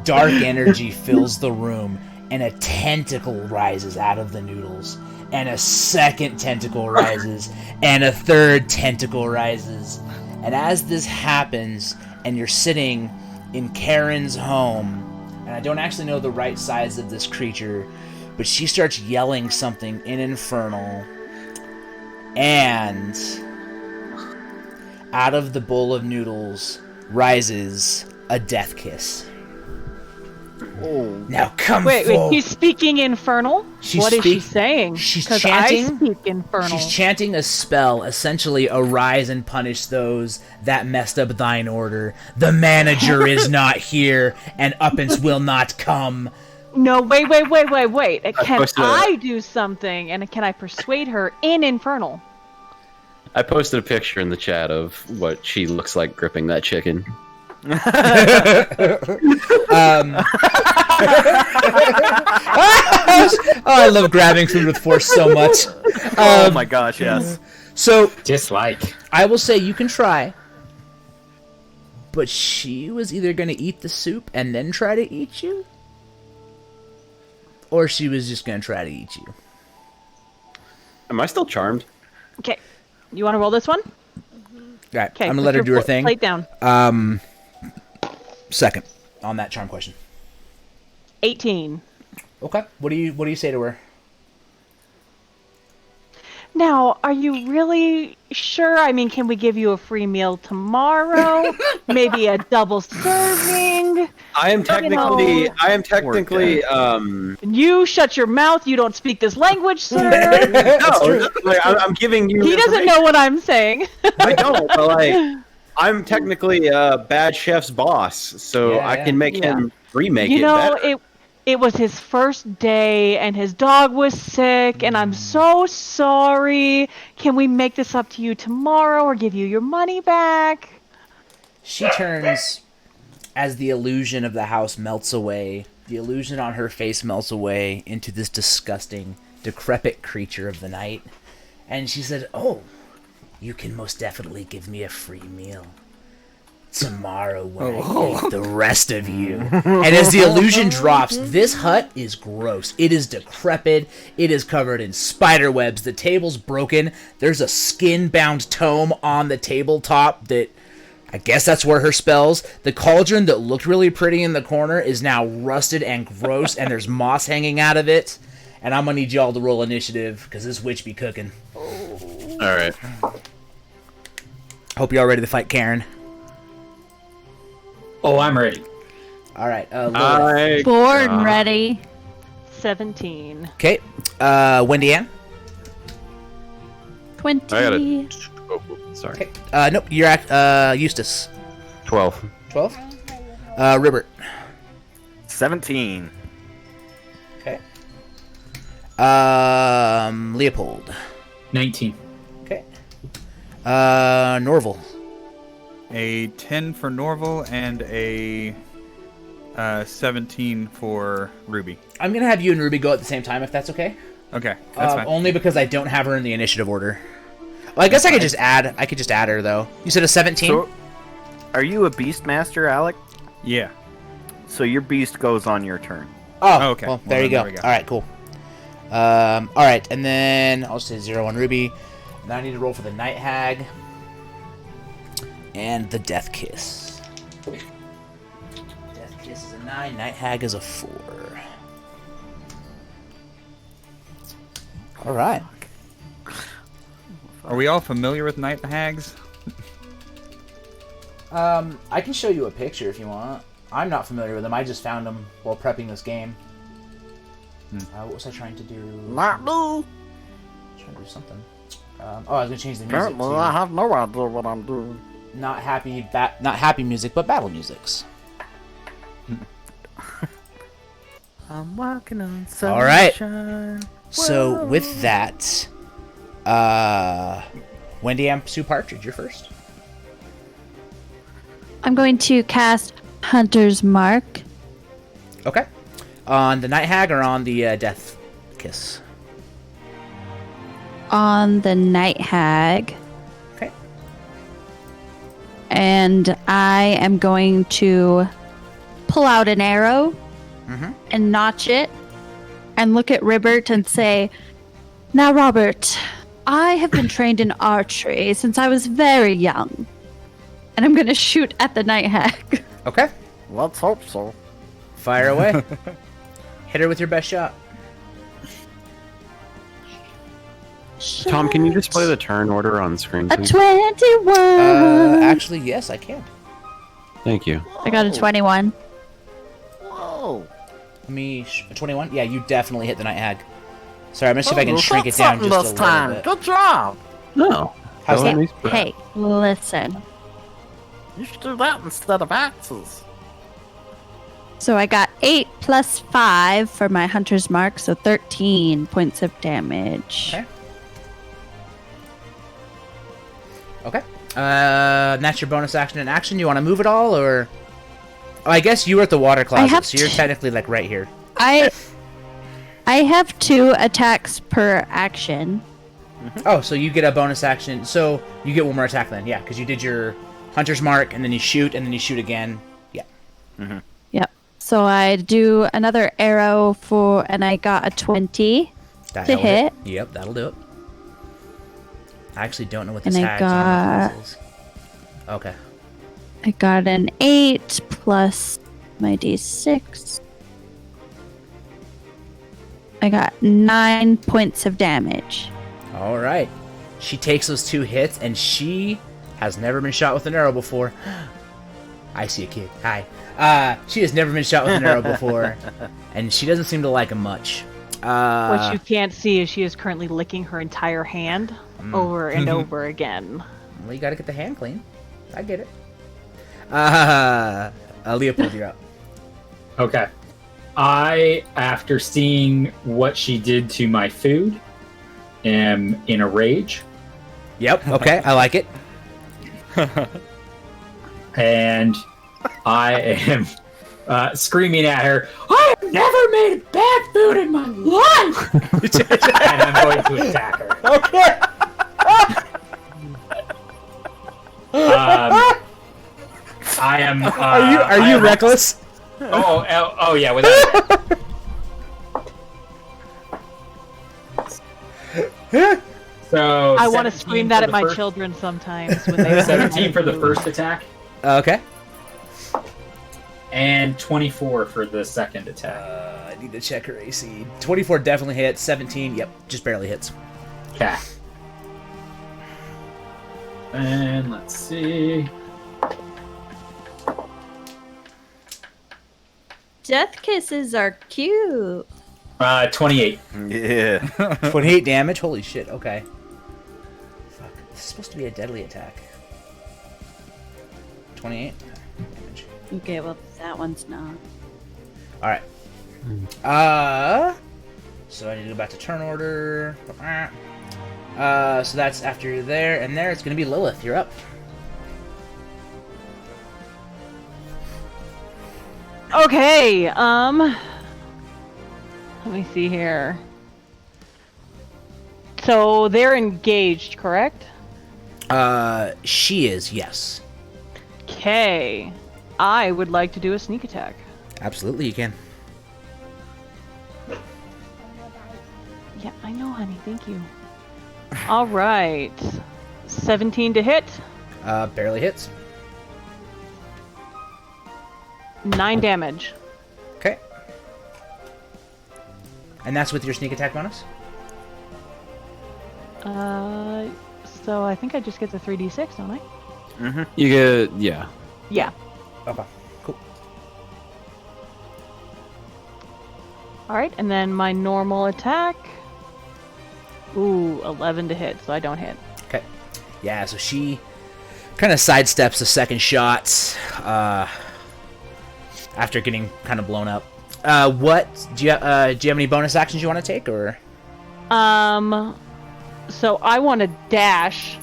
dark energy fills the room, and a tentacle rises out of the noodles, and a second tentacle rises, and a third tentacle rises. And as this happens, and you're sitting in Karen's home, and I don't actually know the right size of this creature, but she starts yelling something in Infernal, and out of the bowl of noodles rises a death kiss. Oh. Now come Wait, forward. he's speaking Infernal? What is she saying? She's 'Cause chanting. I speak Infernal. She's chanting a spell, essentially, arise and punish those that messed up thine order. The manager is not here, and uppance will not come. No, wait. Can posted I do something? And can I persuade her in Infernal? I posted a picture in the chat of what she looks like gripping that chicken. I love grabbing food with force so much. Oh my gosh, yes. So, Dislike. I will say you can try, but she was either going to eat the soup and then try to eat you, or she was just going to try to eat you. Am I still charmed? Okay. You want to roll this one? Right, Okay. I'm going to let her do her thing. Plate down. Second on that charm question. 18. Okay. What do you say to her? Now, are you really sure? I mean, can we give you a free meal tomorrow? Maybe a double serving? I am technically. know. You shut your mouth. You don't speak this language, sir. No, like, I'm giving you. He doesn't know what I'm saying. I don't. But like, I'm technically a bad chef's boss, so Yeah, I can make yeah. him remake You it know, better. it was his first day, and his dog was sick, and I'm so sorry. Can we make this up to you tomorrow, or give you your money back? She turns as the illusion of the house melts away. The illusion on her face melts away into this disgusting, decrepit creature of the night. And she said, "Oh, you can most definitely give me a free meal tomorrow when I eat the rest of you." And as the illusion drops, this hut is gross. It is decrepit. It is covered in spider webs. The table's broken. There's a skin-bound tome on the tabletop that, I guess that's where her spells. The cauldron that looked really pretty in the corner is now rusted and gross, and there's moss hanging out of it. And I'm gonna need y'all to roll initiative, because this witch be cooking. All right. Hope y'all ready to fight Karen. Oh, I'm ready. All right, Lilith. Born ready. 17. Okay, Wendy Ann. 20. I got it. Oh, sorry. Okay, nope, you're at Eustace. 12. 12. Ribbert. 17. Okay. Leopold. 19. Okay. Norval. A 10 for Norval and a 17 for Ruby. I'm gonna have you and Ruby go at the same time, if that's okay. Okay, that's fine. Only because I don't have her in the initiative order. Well, I guess I could just add. I could just add her though. You said a 17. So, are you a beast master, Alec? Yeah. So your beast goes on your turn. Oh, okay. Well, Well, there you go. there we go. All right, cool. All right, and then I'll say 0 on Ruby. Now I need to roll for the Night Hag and the Death Kiss. Death Kiss is a 9. Night Hag is a 4. All right. Are we all familiar with night hags? I can show you a picture if you want. I'm not familiar with them. I just found them while prepping this game. What was I trying to do? Not me. Trying to do something. I was gonna change the music Apparently, I to have no idea what I'm doing. not happy music, but battle musics. I'm walking on All right. sunshine. So with that, Wendy Amp Sue Partridge, you're first. I'm going to cast Hunter's Mark. Okay. On the Night Hag or on the Death Kiss? On the Night Hag. Okay. And I am going to pull out an arrow and notch it and look at Robert and say, "Now, Robert, I have been trained in archery since I was very young." And I'm going to shoot at the Night Hag. Okay. Let's hope so. Fire away. Hit her with your best shot. Tom, can you display the turn order on screen, A please? 21. Actually, yes, I can. Thank you. I got a 21. Whoa. Let me... 21? Yeah, you definitely hit the Night Hag. Sorry, I'm gonna see if I can you shrink hit it down something just a this little time. bit. Good job. No. How's Go that? ahead, Reese. Hey, listen. You should do that instead of axes. So I got 8 plus 5 for my hunter's mark, so 13 points of damage. Okay. Okay. And that's your bonus action and action. You want to move at all, or? Oh, I guess you were at the water closet, have so you're to- technically like right here. I have 2 attacks per action. Oh, so you get a bonus action. So you get one more attack then, yeah, because you did your hunter's mark, and then you shoot, and then you shoot again. Yeah. Yep. So I do another arrow and I got a 20 to That'll hit. Yep, that'll do it. I actually don't know what And this I tag's got- on. Is. Okay. I got an 8 plus my d6. I got 9 points of damage. All right. She takes those 2 hits, and she has never been shot with an arrow before. I see a kid. Hi. She has never been shot with an arrow before, and she doesn't seem to like him much. What you can't see is she is currently licking her entire hand over and over again. Well, you gotta get the hand clean. I get it. Leopold, you're up. Okay. I, after seeing what she did to my food, am in a rage. Yep. Okay, I like it. And I am screaming at her, I have never made bad food in my life! And I'm going to attack her. Okay. I am. Are you reckless? Oh yeah, without it. So I want to 17 scream for that the at my first- children sometimes when they 17 for the first attack, Okay. and 24 for the second attack. I need to check her AC. 24 definitely hits. 17, yep, just barely hits. Okay. And let's see. Death kisses are cute. 28. Yeah. 28 damage. Holy shit. Okay. Fuck. This is supposed to be a deadly attack. 28 damage. Okay, well, that one's not. All right. So I need to go back to turn order. So that's after you're there, and there it's gonna be Lilith. You're up. Okay, let me see here. So they're engaged, correct? She is, yes. Okay. I would like to do a sneak attack. Absolutely, you can. Yeah, I know, honey. Thank you. All right. 17 to hit. Barely hits. 9 damage. Okay. And that's with your sneak attack bonus? So I think I just get the 3d6, don't I? You get, yeah. Yeah. Okay, cool. All right, and then my normal attack. Ooh, 11 to hit, so I don't hit. Okay. Yeah, so she kind of sidesteps the second shot after getting kind of blown up. What do you have any bonus actions you want to take, or? So I want to dash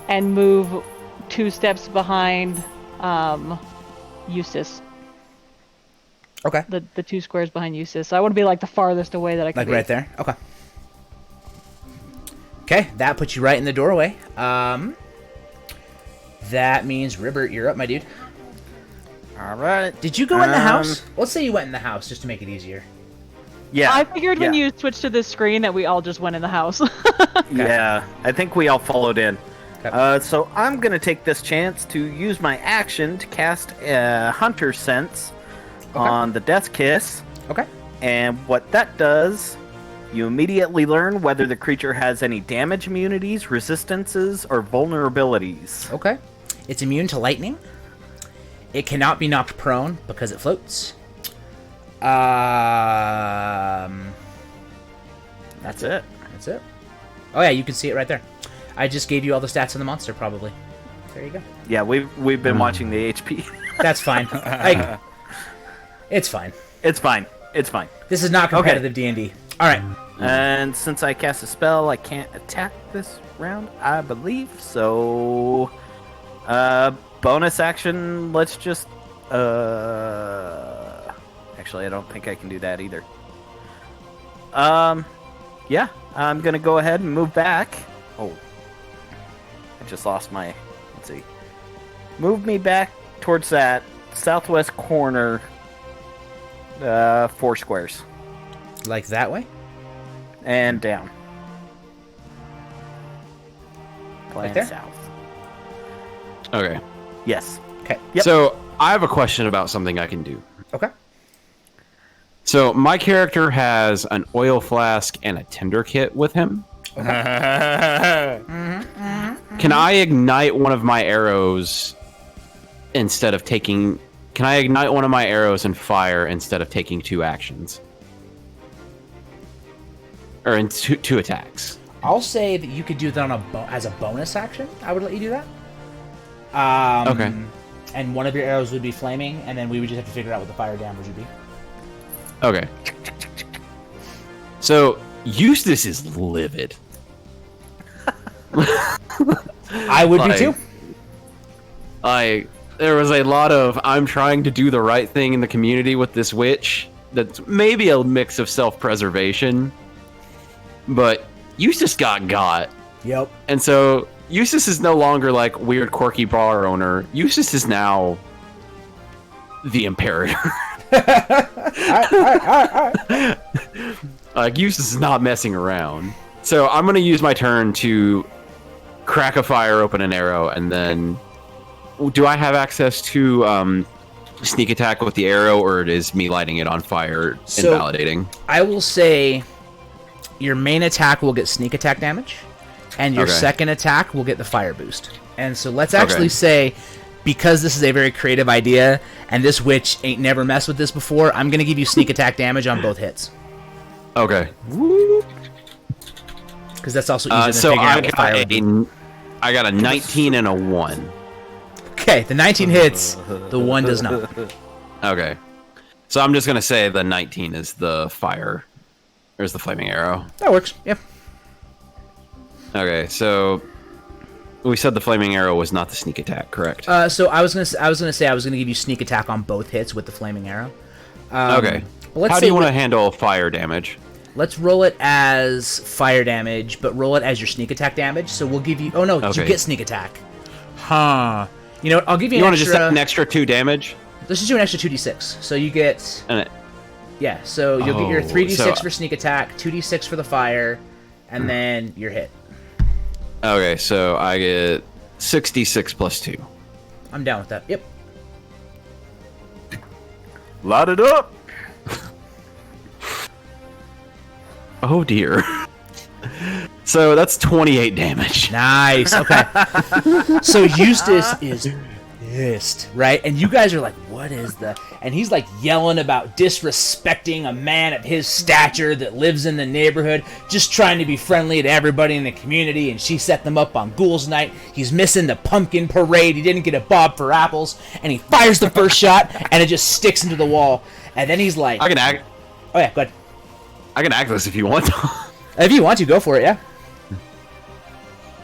and move 2 steps behind Eustace. Okay. The 2 squares behind Eustace. So I want to be like the farthest away that I can Like be. right there. Okay. Okay, that puts you right in the doorway. That means Ribbert, you're up, my dude. All right. Did you go in the house? Let's say you went in the house just to make it easier. Yeah. I figured when yeah. you switched to this screen that we all just went in the house. Yeah. I think we all followed in. So I'm going to take this chance to use my action to cast Hunter Sense on the Death Kiss. Okay. And what that does, you immediately learn whether the creature has any damage immunities, resistances, or vulnerabilities. Okay. It's immune to lightning. It cannot be knocked prone because it floats. That's it. That's it. Oh yeah, you can see it right there. I just gave you all the stats of the monster, probably. There you go. Yeah, we've been watching the HP. That's fine. It's fine. It's fine. It's fine. This is not competitive D&D. All right. And since I cast a spell, I can't attack this round, I believe. So, bonus action. Let's just. Actually, I don't think I can do that either. Yeah, I'm gonna go ahead and move back. Oh, I just lost my. Let's see. Move me back towards that southwest corner. 4 squares. Like that way? And down. Plan there? south. Okay. Yes. Okay. Yep. So I have a question about something I can do. Okay. So my character has an oil flask and a tinder kit with him. Can I ignite one of my arrows instead of taking... Can I ignite one of my arrows and fire instead of taking 2 actions? Or in two attacks? I'll say that you could do that on as a bonus action. I would let you do that. Okay. And one of your arrows would be flaming, and then we would just have to figure out what the fire damage would be. Okay. So, Eustace is livid. I would be too. There was a lot of, I'm trying to do the right thing in the community with this witch. That's maybe a mix of self-preservation. But Eustace got. Yep. And so, Eustace is no longer like weird, quirky bar owner. Eustace is now the Imperator. Like, Eustace is not messing around. So I'm going to use my turn to crack a fire, open an arrow, and then... Do I have access to sneak attack with the arrow, or it is me lighting it on fire, invalidating? I will say your main attack will get sneak attack damage, and your second attack will get the fire boost. And so let's actually say, because this is a very creative idea, and this witch ain't never messed with this before, I'm going to give you sneak attack damage on both hits. Okay. Because that's also easier than so figuring out what fire would be. I got a 19 and a 1. Okay, the 19 hits, the 1 does not. Okay. So I'm just going to say the 19 is the fire, or is the flaming arrow. That works, yep. Okay, so we said the flaming arrow was not the sneak attack, correct? So I was gonna give you sneak attack on both hits with the flaming arrow. Okay. How do you want to handle fire damage? Let's roll it as fire damage, but roll it as your sneak attack damage. So we'll give you... Oh, no, you get sneak attack. Huh. You know what? I'll give you an extra... You want to just set an extra 2 damage? Let's just do an extra 2d6. So you get... Yeah, so you'll get your 3d6 for sneak attack, 2d6 for the fire, and then your hit. Okay, so I get 66 plus 2. I'm down with that. Yep. Light it up! Oh dear. So that's 28 damage. Nice. Okay. So Eustace is pissed, right? And you guys are like, what is the... And he's like yelling about disrespecting a man of his stature that lives in the neighborhood, just trying to be friendly to everybody in the community, and she set them up on Ghouls Night. He's missing the pumpkin parade. He didn't get a bob for apples, and he fires the first shot, and it just sticks into the wall. And then he's like... I can act... Oh yeah, go ahead. I can act this if you want to. If you want to, go for it, yeah.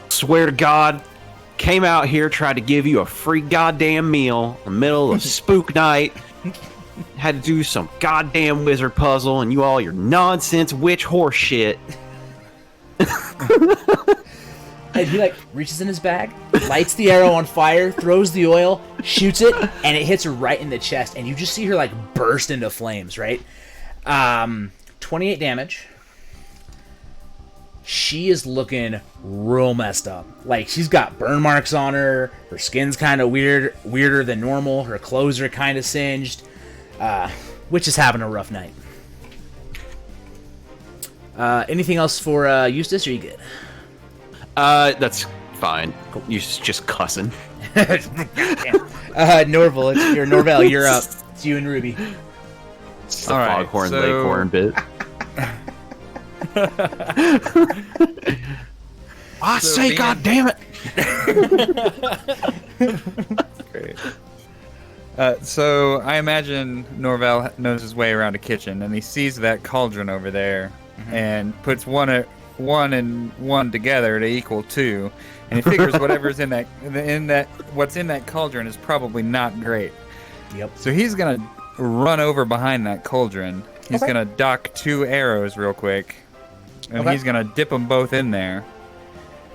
Swear to God, came out here, tried to give you a free goddamn meal in the middle of spook night. Had to do some goddamn wizard puzzle, and you all your nonsense witch horse shit. And he like reaches in his bag, lights the arrow on fire, throws the oil, shoots it, and it hits her right in the chest, and you just see her like burst into flames, right? 28 damage. she is looking real messed up. Like, she's got burn marks on her. Her skin's kind of weirder than normal. Her clothes are kind of singed. Witch is having a rough night. Anything else for Eustace, or are you good? That's fine. You just cussing. Norval, Norvell, you're up. It's you and Ruby. It's the All right, foghorn so- leghorn bit. I So say, being- God damn it! Great. So I imagine Norvell knows his way around a kitchen, and he sees that cauldron over there, and puts one and one together to equal 2, and he figures whatever's what's in that cauldron is probably not great. Yep. So he's gonna run over behind that cauldron. He's Okay. gonna dock 2 arrows real quick, and Okay. he's gonna dip them both in there.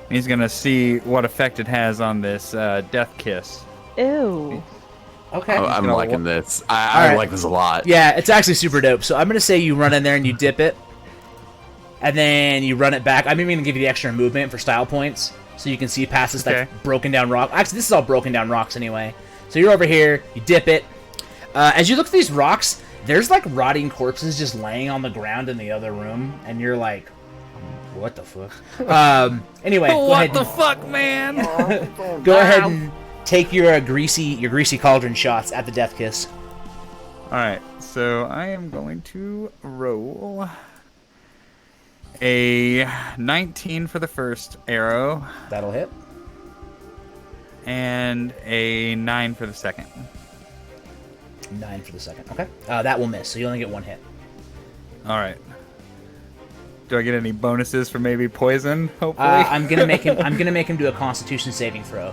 And he's gonna see what effect it has on this death kiss. Ew. Okay. Oh, I'm gonna liking this. I Alright. like this a lot. Yeah, it's actually super dope. So I'm going to say you run in there and you dip it. And then you run it back. I'm even going to give you the extra movement for style points. So you can see past this Okay. like broken down rock. Actually, this is all broken down rocks anyway. So you're over here. You dip it. As you look at these rocks, there's like rotting corpses just laying on the ground in the other room. And you're like, what the fuck? Anyway, go ahead. fuck, man? Go ahead and take your greasy cauldron shots at the death kiss. Alright, so I am going to roll a 19 for the first arrow That'll hit. and a 9 for the second. 9 for the second. Okay. That will miss, so you only get 1 hit. Alright. Do I get any bonuses for maybe poison, hopefully? I'm gonna make him do a Constitution saving throw.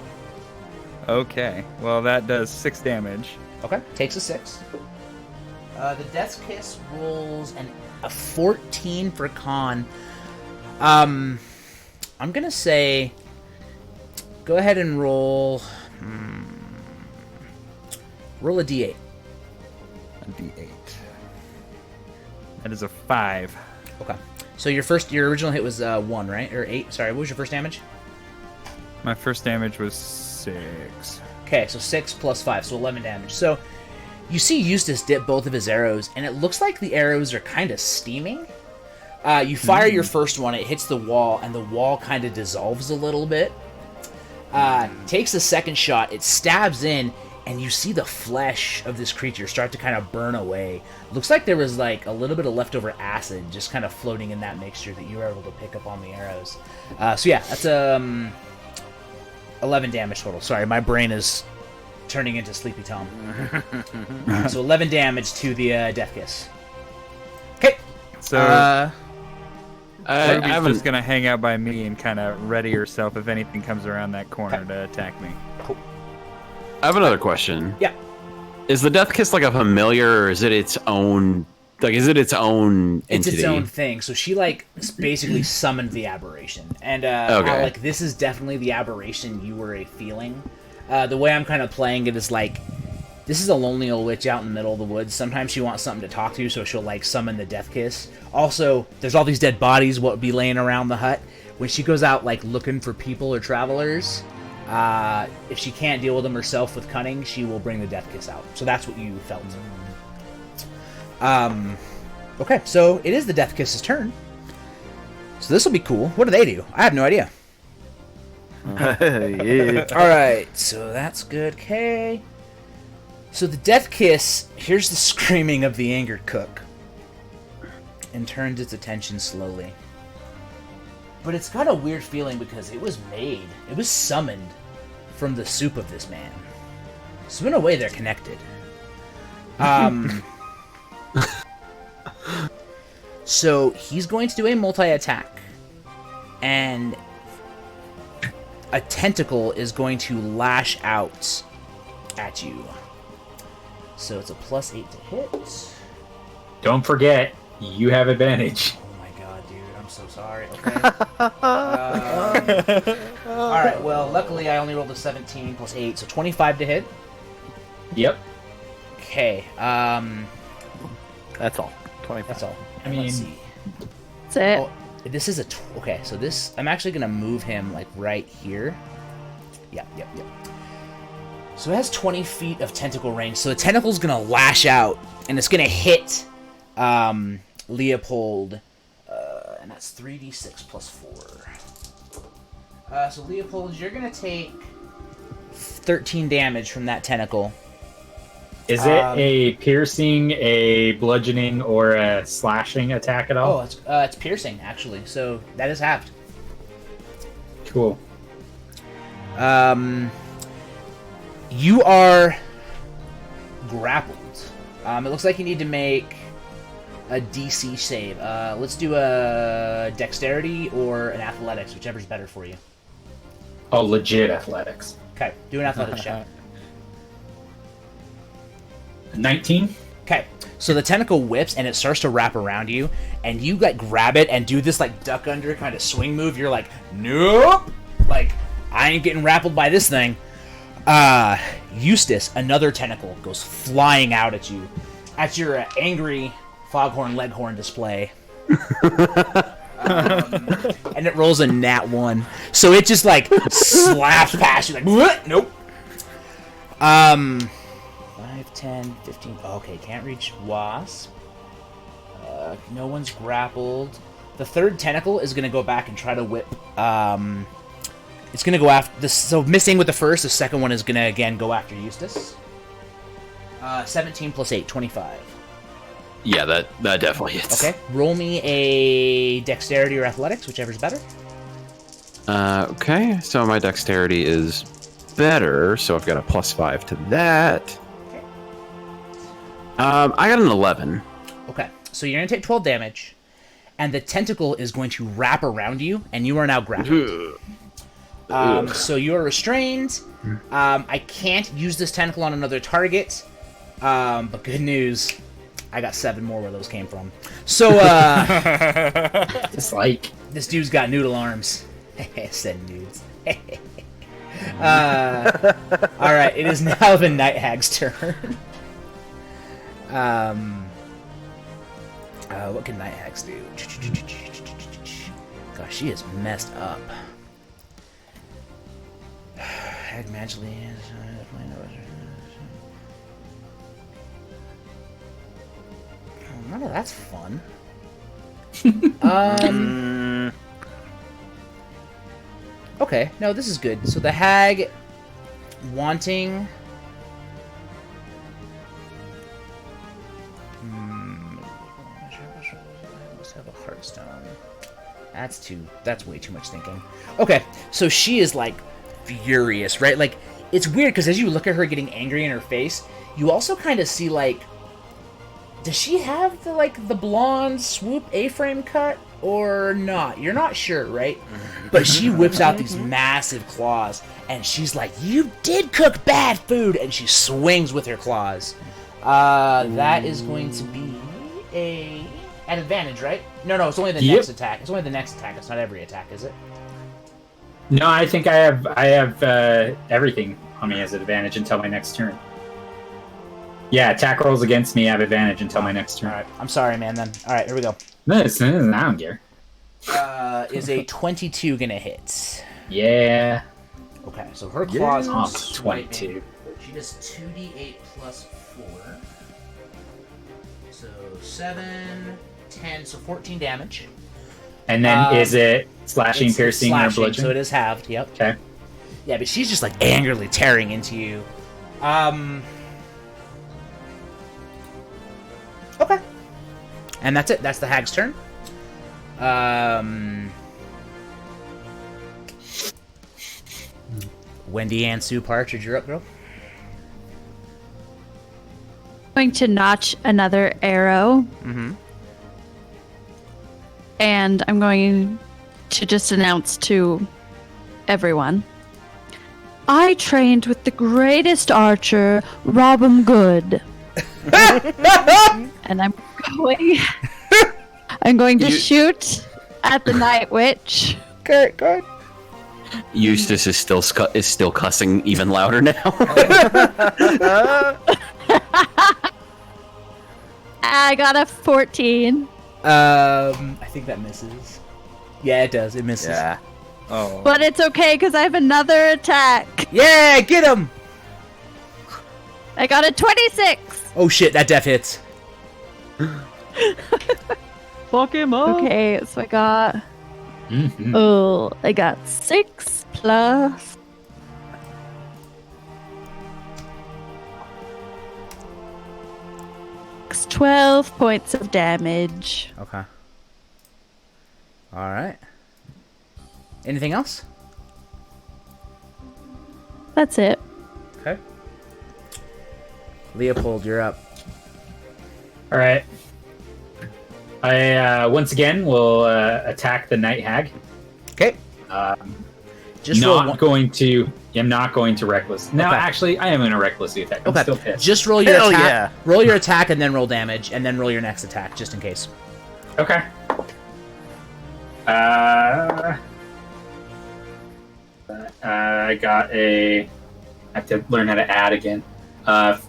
Okay, well that does 6 damage. Okay. Takes a 6. The Death's Kiss rolls a 14 for con. I'm gonna say, go ahead and roll. Roll a d8. A d8. That is a 5. Okay. So your original hit was 1, right? Or 8? Sorry. What was your first damage? My first damage was 6. Okay, so 6 plus 5, so 11 damage. So you see Eustace dip both of his arrows, and it looks like the arrows are kind of steaming. You fire your first one, it hits the wall, and the wall kind of dissolves a little bit. Takes the second shot, it stabs in, and you see the flesh of this creature start to kind of burn away. Looks like there was like a little bit of leftover acid just kind of floating in that mixture that you were able to pick up on the arrows. So yeah, that's 11 damage total. Sorry, my brain is turning into Sleepy Tom. So 11 damage to the Death Kiss. Okay. So I Ruby's haven't. just gonna hang out by me and kind of ready herself if anything comes around that corner to attack me. I have another question. Yeah. Is the Death Kiss like a familiar, or is it its own? Like, is it its own It's entity? its own thing. So she like basically summoned the aberration, and Okay. Alec, this is definitely the aberration you were feeling. The way I'm kind of playing it is like, this is a lonely old witch out in the middle of the woods. Sometimes she wants something to talk to, so she'll like summon the Death Kiss. Also, there's all these dead bodies what would be laying around the hut. When she goes out like looking for people or travelers, if she can't deal with them herself with cunning, she will bring the Death Kiss out. So that's what you felt. Okay, so it is the Death Kiss's turn. So this will be cool. What do they do? I have no idea. Yeah. Alright, so that's good. Okay. So the Death Kiss hears the screaming of the angered cook and turns its attention slowly. But it's got a weird feeling because it was summoned from the soup of this man. So in a way, they're connected. So he's going to do a multi-attack. And a tentacle is going to lash out at you. So it's a +8 to hit. Don't forget, you have advantage. Oh my god, dude, I'm so sorry. Okay. Alright, well, luckily I only rolled a 17 plus 8, so 25 to hit. Yep. Okay, That's all. 25. that's all. I mean- Let's see. That's it. Oh, This is okay. So this, I'm actually gonna move him like right here. Yep. So it has 20 feet of tentacle range. So the tentacle's gonna lash out, and it's gonna hit Leopold, and that's 3d6 plus 4. So Leopold, you're gonna take 13 damage from that tentacle. Is it a piercing, a bludgeoning, or a slashing attack at all? Oh, it's piercing actually. So that is halved. Cool. You are grappled. It looks like you need to make a DC save. Let's do a dexterity or an athletics, whichever's better for you. Oh, legit athletics. Okay, do an athletics check. 19. Okay, so the tentacle whips and it starts to wrap around you, and you like grab it and do this like duck under kind of swing move. You're like, nope, like I ain't getting grappled by this thing. Eustace, another tentacle goes flying out at you, at your angry foghorn leghorn display. And it rolls a nat 1, so it just like slaps past you like, what? Nope. 5, 10, 15. Okay, can't reach Wasp. No one's grappled. The third tentacle is gonna go back and try to whip. It's gonna go after this. So missing with the first, the second one is gonna again go after Eustace. 17 plus 8, 25. Yeah, that definitely hits. Okay, roll me a dexterity or athletics, whichever's better. Okay, so my dexterity is better, so I've got a +5 to that. Okay. I got an 11. Okay, so you're gonna take 12 damage, and the tentacle is going to wrap around you, and you are now grappled. So you are restrained. I can't use this tentacle on another target, but good news, I got 7 more where those came from. So, It's like... this dude's got noodle arms. Said Noods. Alright, it is now the Night Hag's turn. What can Night Hags do? Gosh, she is messed up. Hag magically... None of that's fun. Okay, no, this is good. So the hag wanting... Must have a heartstone. That's way too much thinking. Okay, so she is like furious, right? Like, it's weird because as you look at her getting angry in her face, you also kind of see like, does she have the blonde swoop A-frame cut or not? You're not sure, right? But she whips out these massive claws, and she's like, "You did cook bad food!" And she swings with her claws. That is going to be an advantage, right? No, it's only the next attack. It's only the next attack. It's not every attack, is it? No, I think I have everything on me as an advantage until my next turn. Yeah, attack rolls against me, I have advantage until my next turn. All right, I'm sorry, man. Then, all right, here we go. No, I don't care. Is a 22 gonna hit? Yeah. Okay, so her claws are 22. She does 2d8 plus 4. So 7, 10, so 14 damage. And then is it slashing, It's piercing, slashing, or bludgeoning? so it is halved, yep. Okay. Yeah, but she's just like angrily tearing into you. Okay. And that's it. That's the hag's turn. Wendy Ann Sue Partridge, you're up, girl. Going to notch another arrow. Mm-hmm. And I'm going to just announce to everyone. I trained with the greatest archer, Robin Good. And I'm going to shoot at the Night Witch. Good. Eustace is still cussing even louder now. I got a 14. I think that misses. Yeah, it does. It misses. Yeah. Oh. But it's okay because I have another attack. Yeah, get him! I got a 26. Oh shit, that def hits. Fuck him up. Okay, so I got. Mhm. Oh, I got 6 plus. It's 12 points of damage. Okay. Alright. Anything else? That's it. Okay. Leopold, you're up. All right. I once again will attack the night hag. Okay. Just roll Not one. going to. I'm not going to reckless. No, Okay. actually, I am going to recklessly attack. I'm Okay. still pissed. Just roll your Hell attack. yeah. Roll your attack and then roll damage, and then roll your next attack, just in case. Okay. I got a. I have to learn how to add again. Got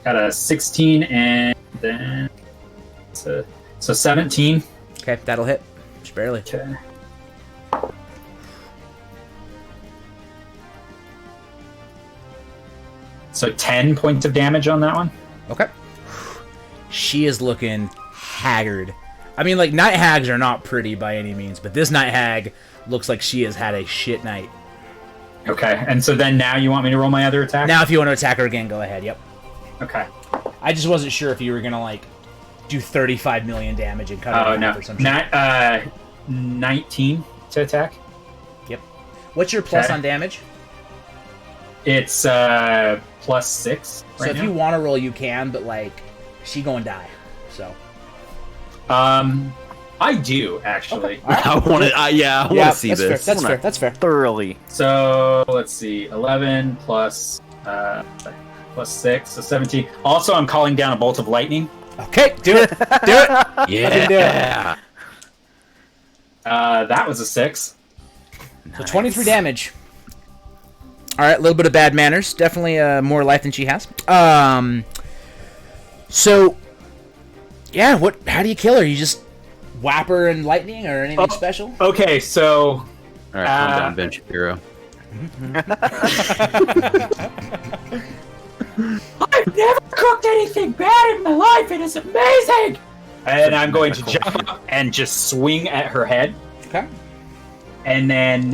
a 16 and then so 17. Okay, that'll hit. Just barely. Okay. So 10 points of damage on that one. Okay. She is looking haggard. I mean, like, night hags are not pretty by any means, but this night hag looks like she has had a shit night. Okay, and so then now you want me to roll my other attack? Now, if you want to attack her again, go ahead. Yep. Okay. I just wasn't sure if you were gonna like do 35 million damage and cut her Oh in no. half or some shit. 19 to attack. Yep. What's your plus Okay. on damage? It's +6 So right if now. you want to roll, you can, but like, she gonna die. So. I do actually. I want to. I want to see that's this. Fair. That's fair. That's fair. Thoroughly. So let's see, 11 plus 6, so 17. Also, I'm calling down a bolt of lightning. Okay, do it. Do it. Fucking do it. Yeah. That was a 6. So 23 damage. All right, a little bit of bad manners. Definitely more life than she has. So, yeah, what? How do you kill her? You just whap her in lightning or anything special? Okay, so All right, calm down, Ben Shapiro. I've never cooked anything bad in my life. It is amazing. And I'm going to jump up and just swing at her head. Okay. And then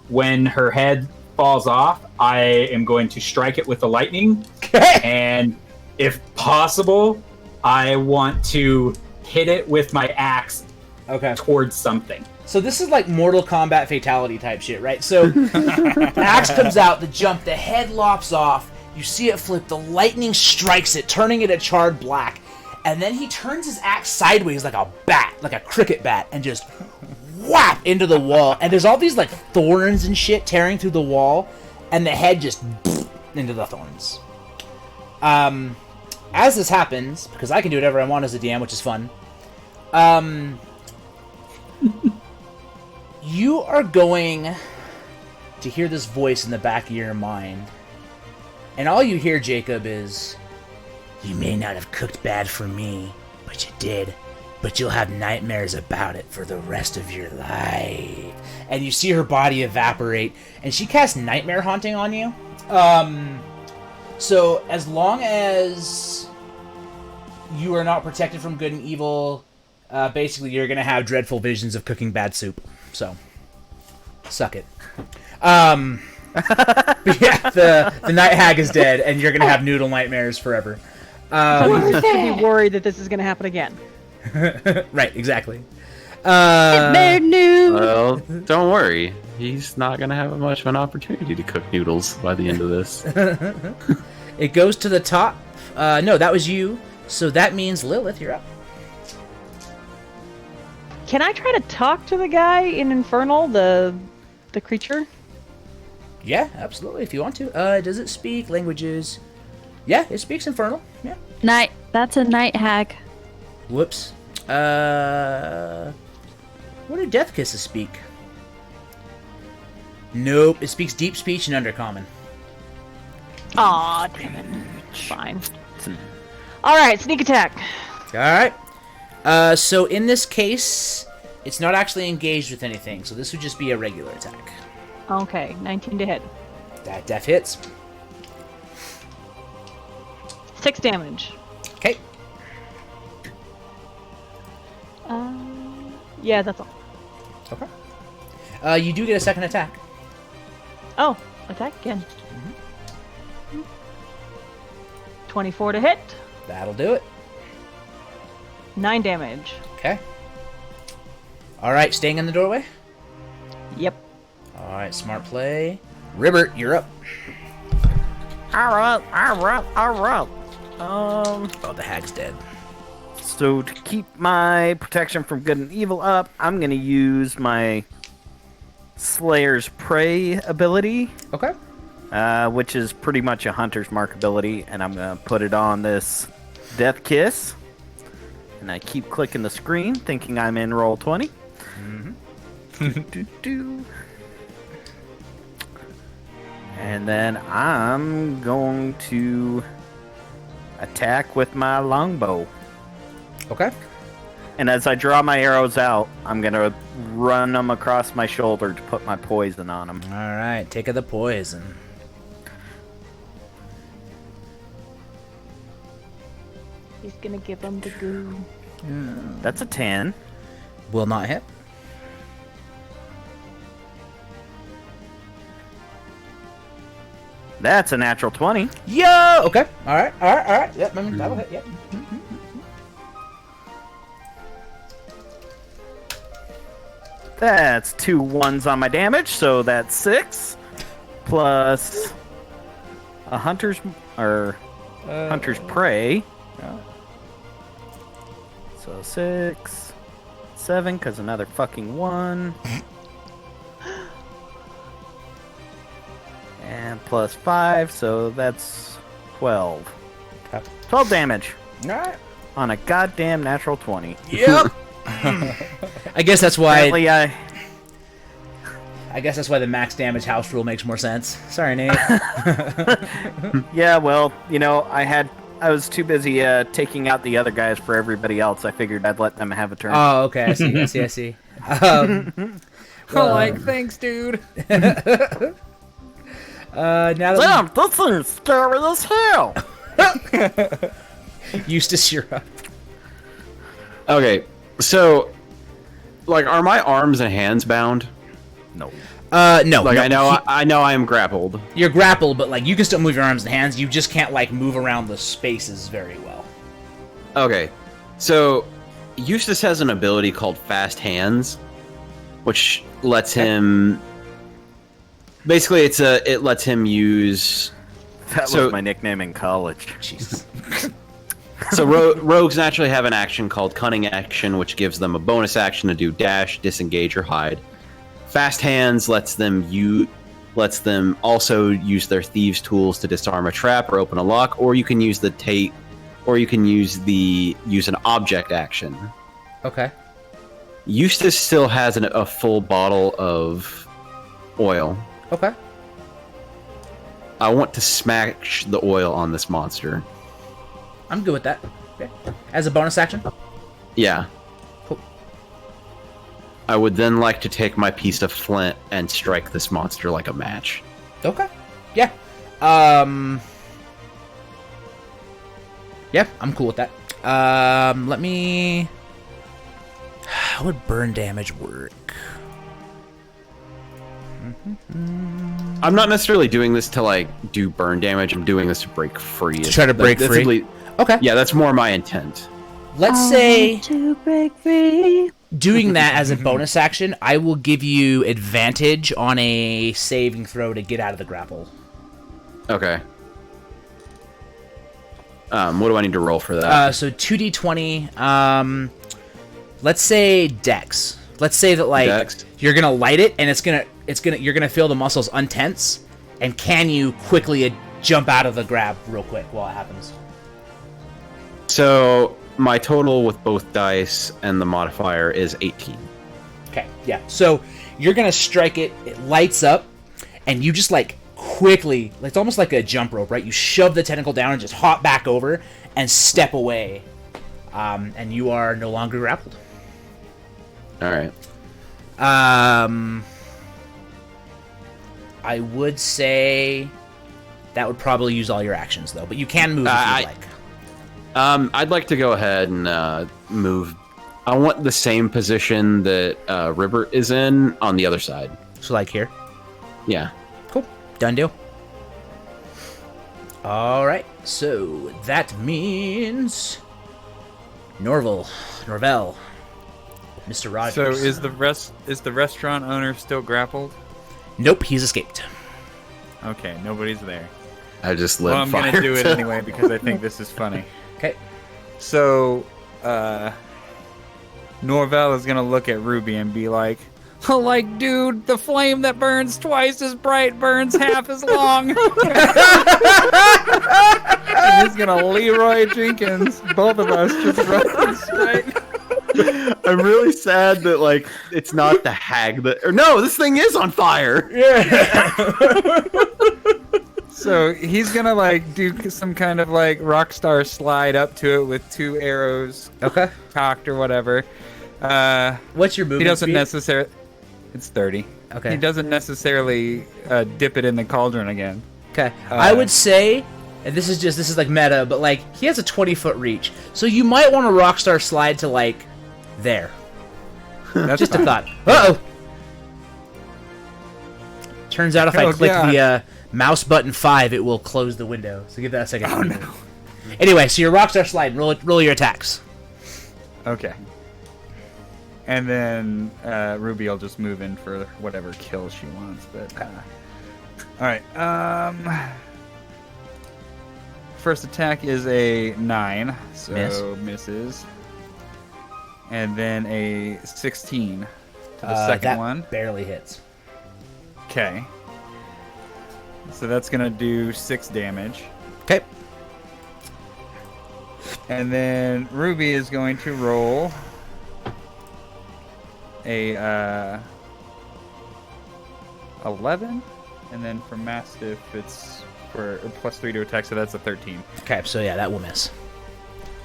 when her head falls off, I am going to strike it with the lightning. Okay. And if possible, I want to hit it with my axe Okay. towards something. So this is like Mortal Kombat fatality type shit, right? So the axe comes out, the jump, the head lops off, you see it flip, the lightning strikes it, turning it a charred black, and then he turns his axe sideways like a bat, like a cricket bat, and just whap into the wall. And there's all these like thorns and shit tearing through the wall, and the head just into the thorns. As this happens, because I can do whatever I want as a DM, which is fun, you are going to hear this voice in the back of your mind. And all you hear, Jacob, is, "You may not have cooked bad for me, but you did. But you'll have nightmares about it for the rest of your life." And you see her body evaporate, and she casts Nightmare Haunting on you. So as long as you are not protected from good and evil, basically you're going to have dreadful visions of cooking bad soup. So, suck it. But yeah, the night hag is dead, and you're gonna have noodle nightmares forever. So you should be worried that this is going to happen again. Right, exactly. Nightmare news. Well, don't worry. He's not going to have much of an opportunity to cook noodles by the end of this. It goes to the top. No, that was you. So that means Lilith, you're up. Can I try to talk to the guy in Infernal, the creature? Yeah, absolutely. If you want to. Does it speak languages? Yeah, it speaks Infernal. Yeah. Night. That's a night hag. Whoops. What do Death Kisses speak? Nope, it speaks Deep Speech and Undercommon. Aw, damn it. Fine. Alright, sneak attack. Alright. So in this case, it's not actually engaged with anything, so this would just be a regular attack. Okay, 19 to hit. That def hits. 6 damage. Okay. Yeah, that's all. Okay. You do get a second attack. Oh, attack again. 24 to hit. That'll do it. 9 damage. Okay. All right, staying in the doorway. Yep. All right, smart play. Ribbert, you're up. Alright. Oh, the hag's dead. So to keep my protection from good and evil up, I'm gonna use my Slayer's Prey ability, Okay. which is pretty much a Hunter's Mark ability, and I'm gonna put it on this Death Kiss. And I keep clicking the screen, thinking I'm in roll 20. And then I'm going to attack with my longbow. Okay. And as I draw my arrows out, I'm going to run them across my shoulder to put my poison on them. All right, take of the poison. He's gonna give him the goo. That's a 10. Will not hit. That's a natural 20. Yo! Okay. All right. Yep, that'll hit, yep. That's 2 1s on my damage, so that's 6. Plus a hunter's prey. So 6, 7, because another fucking 1. And plus 5, so that's 12. 12 damage. Alright. On a goddamn natural 20. Yep. I guess that's why. Apparently I guess that's why the max damage house rule makes more sense. Sorry, Nate. Yeah, well, you know, I was too busy taking out the other guys for everybody else. I figured I'd let them have a turn. Oh, okay. I see. Well, thanks, dude. now that Damn, this thing's scary as hell. Eustace, you're up. Okay, so, like, are my arms and hands bound? No. No. Like, no, I know I am grappled. You're grappled, but like you can still move your arms and hands. You just can't like move around the spaces very well. Okay, so Eustace has an ability called Fast Hands, which lets him. Basically, it lets him use. That was my nickname in college. Jesus. So rogues naturally have an action called Cunning Action, which gives them a bonus action to do dash, disengage, or hide. Fast Hands lets them also use their thieves' tools to disarm a trap or open a lock, or you can use use an object action. Okay. Eustace still has a full bottle of oil. Okay. I want to smash the oil on this monster. I'm good with that. Okay. As a bonus action. Yeah. Cool. I would then like to take my piece of flint and strike this monster like a match. Okay. Yeah. Yeah, I'm cool with that. Let me. How would burn damage work? I'm not necessarily doing this to like do burn damage. I'm doing this to break free. To try to break That's free? Okay. Yeah, that's more my intent. Let's say To break free. doing that as a bonus action, I will give you advantage on a saving throw to get out of the grapple. Okay. What do I need to roll for that? So 2d20. Let's say Dex. Let's say that like Dex. you're gonna light it and you're gonna feel the muscles untense, and can you quickly jump out of the grab real quick while it happens? So my total with both dice and the modifier is 18. Okay, yeah. So you're gonna strike it. It lights up, and you just like quickly. It's almost like a jump rope, right? You shove the tentacle down and just hop back over and step away. and you are no longer grappled. All right. I would say that would probably use all your actions, though. But you can move if you'd like. I'd like to go ahead and move. I want the same position that River is in on the other side. So, like here? Yeah. Cool. Done deal. All right. So, that means... Norvel, Mr. Rogers. So is the restaurant owner still grappled? Nope, he's escaped. Okay, nobody's there. I just lit Well, I'm fire. gonna do it anyway because I think this is funny. Okay. So, Norvel is gonna look at Ruby and be like, "Like, dude, the flame that burns twice as bright burns half as long." And he's gonna Leroy Jenkins both of us just run straight. I'm really sad that like it's not the hag that. Or no, this thing is on fire. So he's gonna like do some kind of like rock star slide up to it with 2 arrows, Okay. cocked or whatever. What's your movement He doesn't speed? necessarily. It's 30. Okay. He doesn't necessarily dip it in the cauldron again. Okay. I would say, and this is like meta, but like he has a 20-foot reach, so you might want to rockstar slide to like there. That's Just fine. a thought. Uh-oh. Turns out if I Oh, click God. the mouse button 5, it will close the window. So give that a second. Oh no. Anyway, so your rockstar slide, roll your attacks. Okay. And then Ruby will just move in for whatever kill she wants. But all right. First attack is a 9, so Miss. misses. And then a 16 to the second that one. barely hits. Okay. So that's gonna do 6 damage. Okay. And then Ruby is going to roll a 11, and then for Mastiff it's for +3 to attack, so that's a 13. Okay, so yeah, that will miss.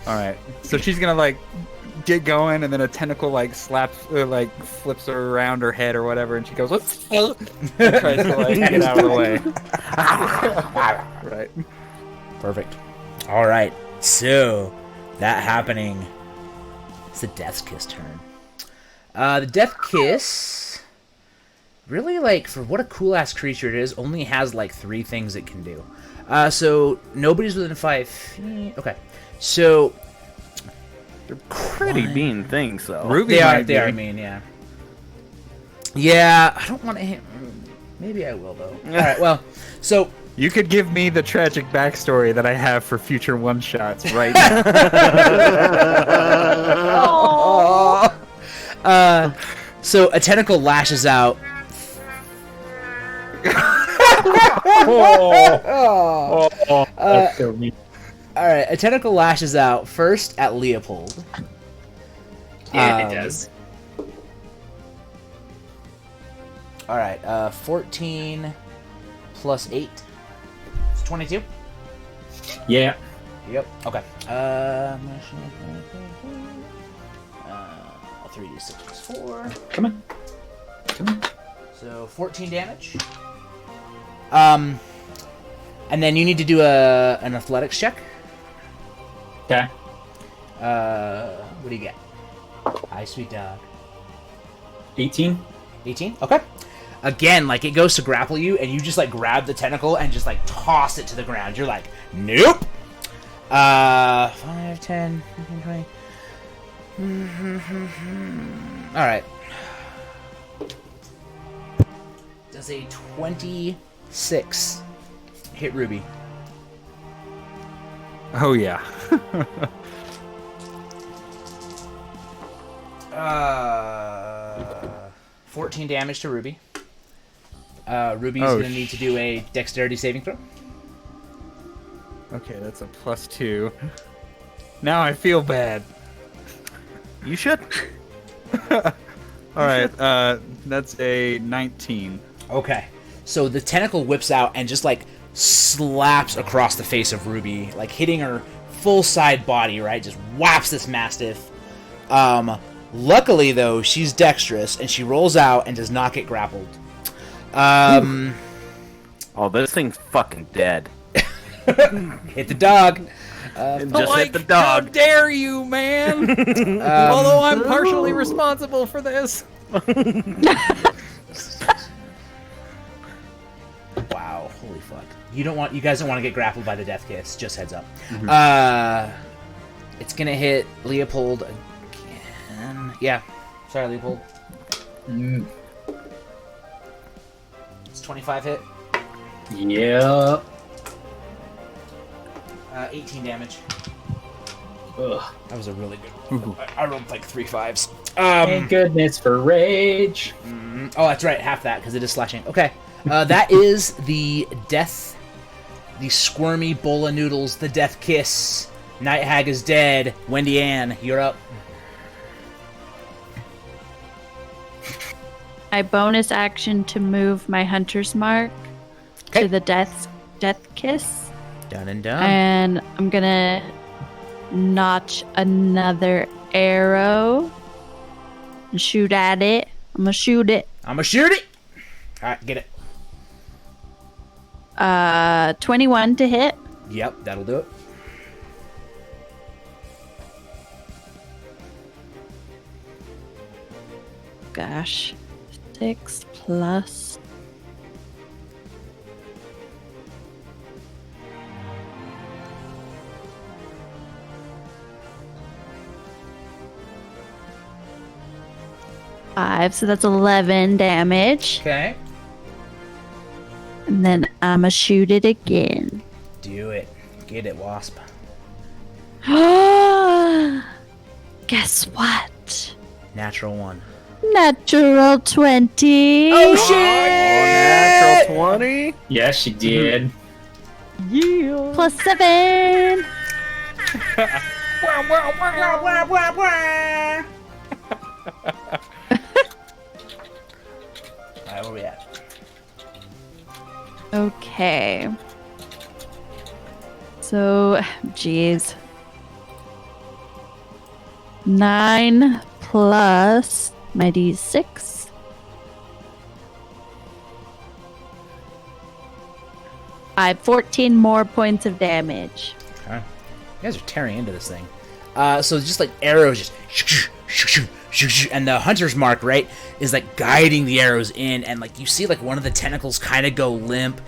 All right, so she's gonna like get going, and then a tentacle like slaps, like flips her around her head or whatever, and she goes, "Let's," and tries to like get out of the way. Right. Perfect. All right. So that happening. It's the Death's Kiss turn. The Death Kiss, really, like, for what a cool ass creature it is, only has like 3 things it can do. So nobody's within 5 feet. Okay. So Pretty mean things, though. Ruby they might are be. mean, yeah. Yeah, I don't want to hit. Maybe I will though. All right. Well, so You could give me the tragic backstory that I have for future one-shots right now. so a tentacle lashes out. That's so mean. All right, a tentacle lashes out first at Leopold. Yeah, it does. All right, 14 plus 8. It's 22. Yeah. Yep. Okay. 3d6 plus 4. Come on. So 14 damage. And then you need to do an athletics check. Okay. What do you get? Hi, sweet dog. 18. 18? Okay. Again, like, it goes to grapple you, and you just, like, grab the tentacle and just, like, toss it to the ground. You're like, nope! 5, 10, 15, 20. Alright. Does a 26 hit Ruby? Oh yeah. 14 damage to Ruby. Ruby's Oh, gonna need to do a dexterity saving throw. Okay, that's a +2. Now I feel bad. You should. All right, that's a 19. Okay. So the tentacle whips out and just like slaps across the face of Ruby, like hitting her full side body, right? Just whaps this mastiff. Luckily, though, she's dexterous, and she rolls out and does not get grappled. Oh, this thing's fucking dead. Hit the dog. Just hit the dog. How dare you, man? Although I'm partially responsible for this. Wow, holy fuck. You guys don't want to get grappled by the death kiss, just heads up. It's gonna hit Leopold again. Yeah. Sorry, Leopold. It's 25 hit. Yeah. 18 damage. Ugh. That was a really good roll. I rolled like 3 5s. Thank goodness for rage. Oh, that's right, half that, because it is slashing. Okay. That is the death, the squirmy bowl of noodles, the death kiss. Night Hag is dead. Wendy Ann, you're up. I bonus action to move my hunter's mark to the death kiss. Done and done. And I'm gonna notch another arrow and shoot at it. I'm gonna shoot it. Alright, get it. 21 to hit. Yep, that'll do it. Gosh. 6 plus. Five, so that's 11 damage. Okay. And then I'ma shoot it again. Do it. Get it, Wasp. Guess what? Natural 1. Natural 20. Oh shit! Natural 20. Yes, she did. Yeah. Plus 7. Alright, where we at? Okay. So, geez. 9 plus my d6. I have 14 more points of damage. Okay. You guys are tearing into this thing. So just like arrows, just and the hunter's mark, right, is like guiding the arrows in, and like you see like one of the tentacles kind of go limp.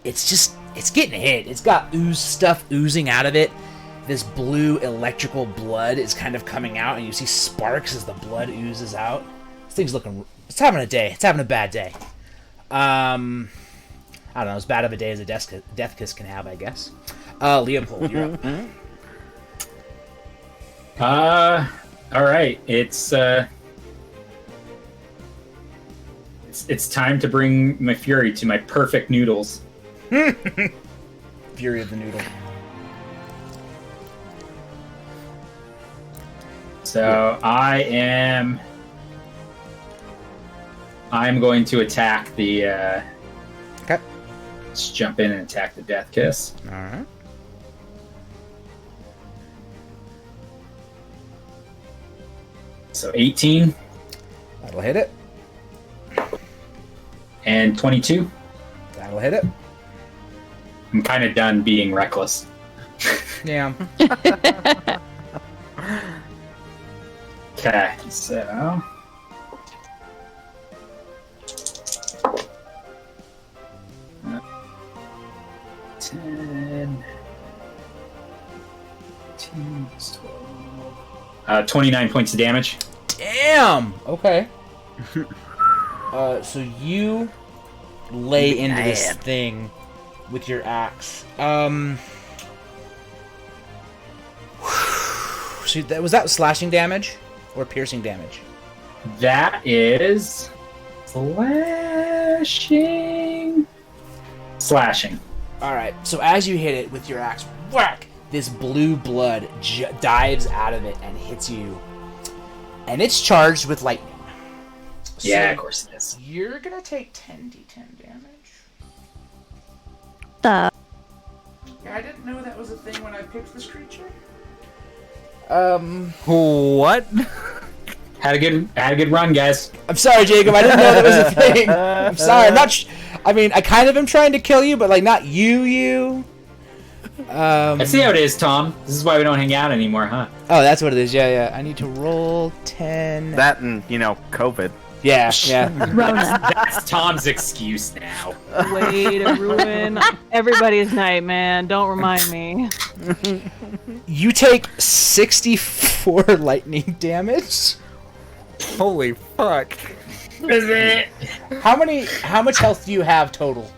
It's getting hit. It's got stuff oozing out of it. This blue electrical blood is kind of coming out, and you see sparks as the blood oozes out. This thing's it's having a day. It's having a bad day. I don't know, as bad of a day as a death kiss can have, I guess. Leopold, you're up. All right. It's time to bring my fury to my perfect noodles. Fury of the Noodle. So I'm going to attack the. Okay. Let's jump in and attack the death kiss. All right. So 18 That'll hit it. and 22. That'll hit it. I'm kind of done being reckless. Yeah. Okay, so 10, 15, 12, 29 points of damage. Damn. Okay. So you lay into this thing with your axe. So was that slashing damage or piercing damage? That is slashing. All right. So as you hit it with your axe, whack! This blue blood dives out of it and hits you, and it's charged with lightning. Yeah, So of course it is. You're gonna take 10d10 damage. Yeah, I didn't know that was a thing when I picked this creature. What? Had a good run, guys. I'm sorry, Jacob. I didn't know that was a thing. I'm sorry. I'm not. I mean, I kind of am trying to kill you, but like not you. I see how it is, Tom. This is why we don't hang out anymore, huh? Oh, that's what it is. Yeah. I need to roll 10. That and, COVID. Yeah. That's Tom's excuse now. Way to ruin everybody's night, man. Don't remind me. You take 64 lightning damage. Holy fuck. Is it? How much health do you have total?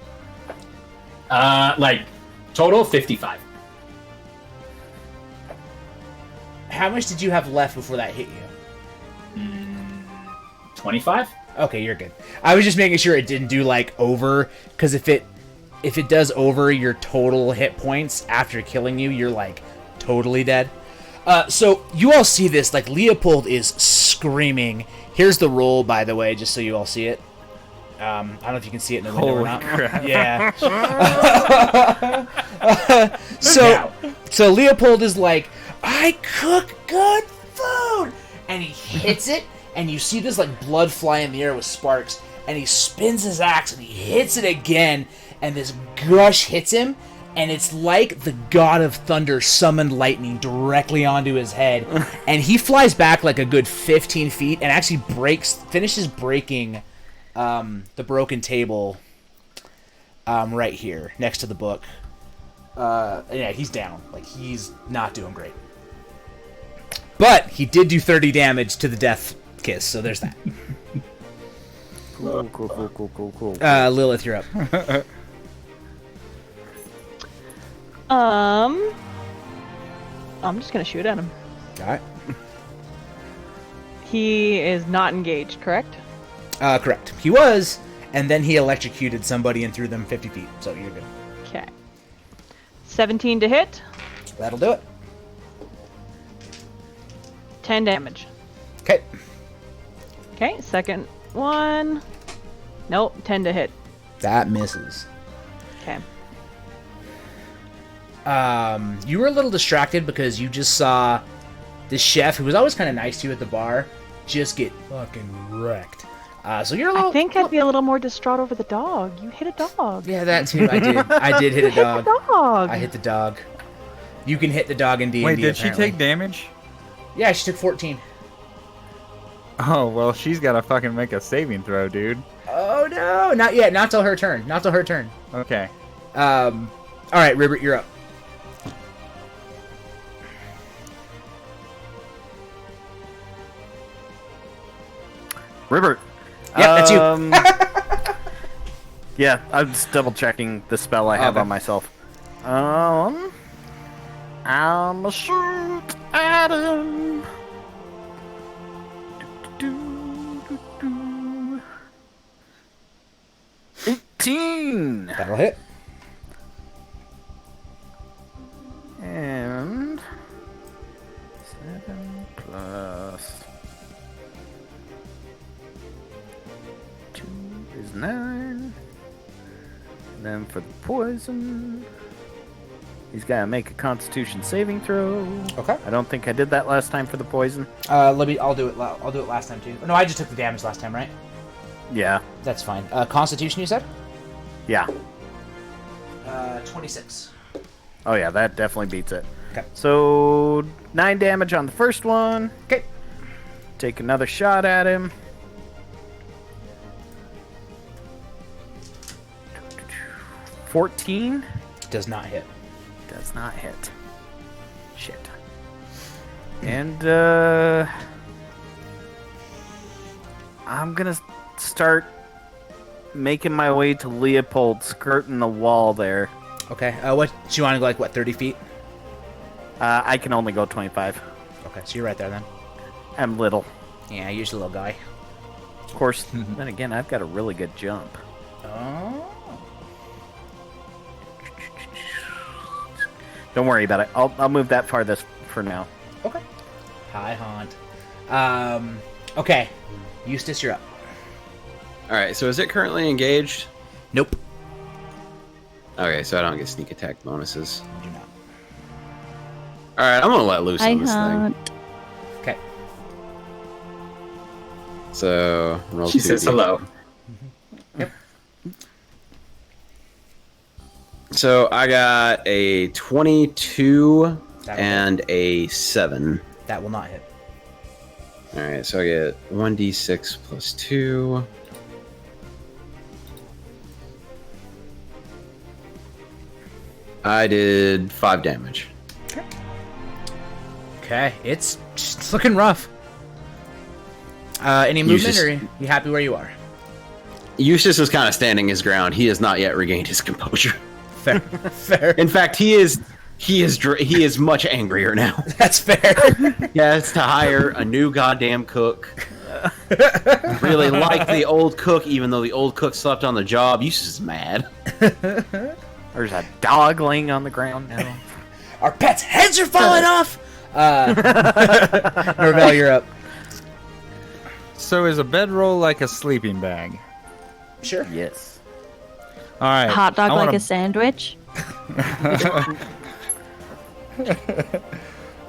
Total 55. How much did you have left before that hit you? 25? Okay, you're good. I was just making sure it didn't do over, because if it does over your total hit points after killing you, you're totally dead. So you all see this, Leopold is screaming. Here's the roll, by the way, just so you all see it. I don't know if you can see it in the window or not. Crap. Yeah. So Leopold is like, I cook good food, and he hits it, and you see this blood fly in the air with sparks, and he spins his axe and he hits it again, and this gush hits him, and it's like the god of thunder summoned lightning directly onto his head, and he flies back a good 15 feet and actually finishes breaking the broken table right here next to the book. Yeah, he's down. He's not doing great. But he did do 30 damage to the death kiss, so there's that. Cool. Lilith, you're up. I'm just gonna shoot at him. Alright. He is not engaged, correct? Correct. He was, and then he electrocuted somebody and threw them 50 feet, so you're good. Okay. 17 to hit. That'll do it. 10 damage. Okay. Okay, second one. Nope, 10 to hit. That misses. Okay. You were a little distracted because you just saw this chef, who was always kind of nice to you at the bar, just get fucking wrecked. So you're a little... I think I'd be a little more distraught over the dog. You hit a dog. Yeah, that too. I did. I did hit a dog. Hit the dog. I hit the dog. You can hit the dog in D&D. Wait, did she apparently. take damage? Yeah, she took 14. Oh, well, she's gotta fucking make a saving throw, dude. Oh no, not yet. Not till her turn. Not till her turn. Okay. All right, Ribbert, you're up. Ribbert. Yep, that's you. Yeah, I'm just double checking the spell I have Okay. on myself. I'ma shoot at him. 18. That'll hit. And 7 plus 2 is 9. And then for the poison, he's got to make a Constitution saving throw. Okay. I don't think I did that last time for the poison. I'll do it. I'll do it last time too. No, I just took the damage last time, right? Yeah. That's fine. Constitution, you said? Yeah. 26. Oh yeah, that definitely beats it. Okay. So 9 damage on the first one. Okay. Take another shot at him. 14. Does not hit. Does not hit. Shit. And I'm gonna start making my way to Leopold, skirting the wall there. Okay. What do you want to go 30 feet? I can only go 25. Okay, so you're right there then. I'm little. Yeah, you're just a little guy. Of course, then again, I've got a really good jump. Oh. Don't worry about it. I'll move that farthest for now. Okay. Hi, Haunt. Okay. Eustace, you're up. All right. So is it currently engaged? Nope. Okay, so I don't get sneak attack bonuses. You do not. All right, I'm gonna let loose I on this thing. hunt. Okay. So roll She 2d. says hello. So I got a 22 That'll and a 7. That will not hit. All right, so I get 1d6 plus 2. I did 5 damage. Okay, it's looking rough. Any movement, just- or you happy where you are? Eustace is kind of standing his ground. He has not yet regained his composure. Fair, fair. In fact, he is much angrier now. That's fair. He has to hire a new goddamn cook. Really like the old cook, even though the old cook slept on the job. Eustace is mad. There's a dog laying on the ground now. Our pets' heads are falling off. Norvell, you're up. So is a bedroll like a sleeping bag? Sure. Yes. All right. Hot dog I like wanna- a sandwich.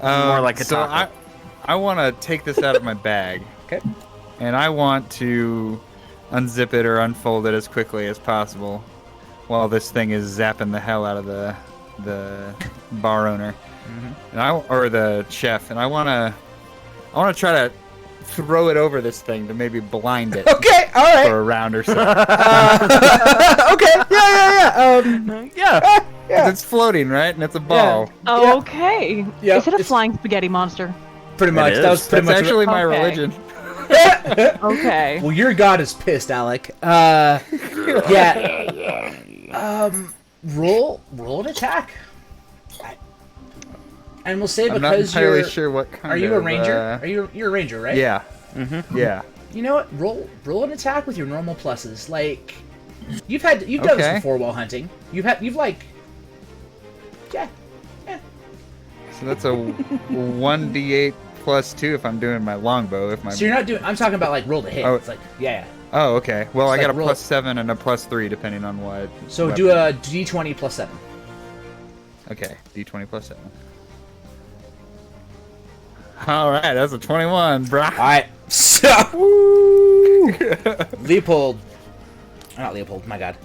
More like a so taco. I want to take this out of my bag. Okay. And I want to unzip it or unfold it as quickly as possible while this thing is zapping the hell out of the bar owner. And or the chef, and I want to try to throw it over this thing to maybe blind it Okay. All right. for a round or so. Okay. Yeah. Yeah. 'Cause it's floating, right? And it's a ball. Okay. Yeah, Is it a it's- flying spaghetti monster? Pretty much. is. That was pretty That's much. actually my Okay. religion. Okay. Well, your god is pissed, Alec. Yeah. Roll an attack. And we'll say I'm not because entirely you're. sure what kind Are you a of, ranger? You're a ranger, right? Yeah. Yeah. You know what? Roll an attack with your normal pluses. Like, you've done this Okay. before while hunting. You've like. Yeah. So that's a 1d8 plus 2 if I'm doing my longbow. If my So you're not doing. I'm talking about like roll to hit. Oh. It's like yeah. Oh, okay. Well, I It's got like a roll- plus 7 and a plus 3 depending on what. So weapon. do a d20 plus 7. Okay, d20 plus 7. All right, that's a 21, brah. All right. So Leopold, not Leopold. My God.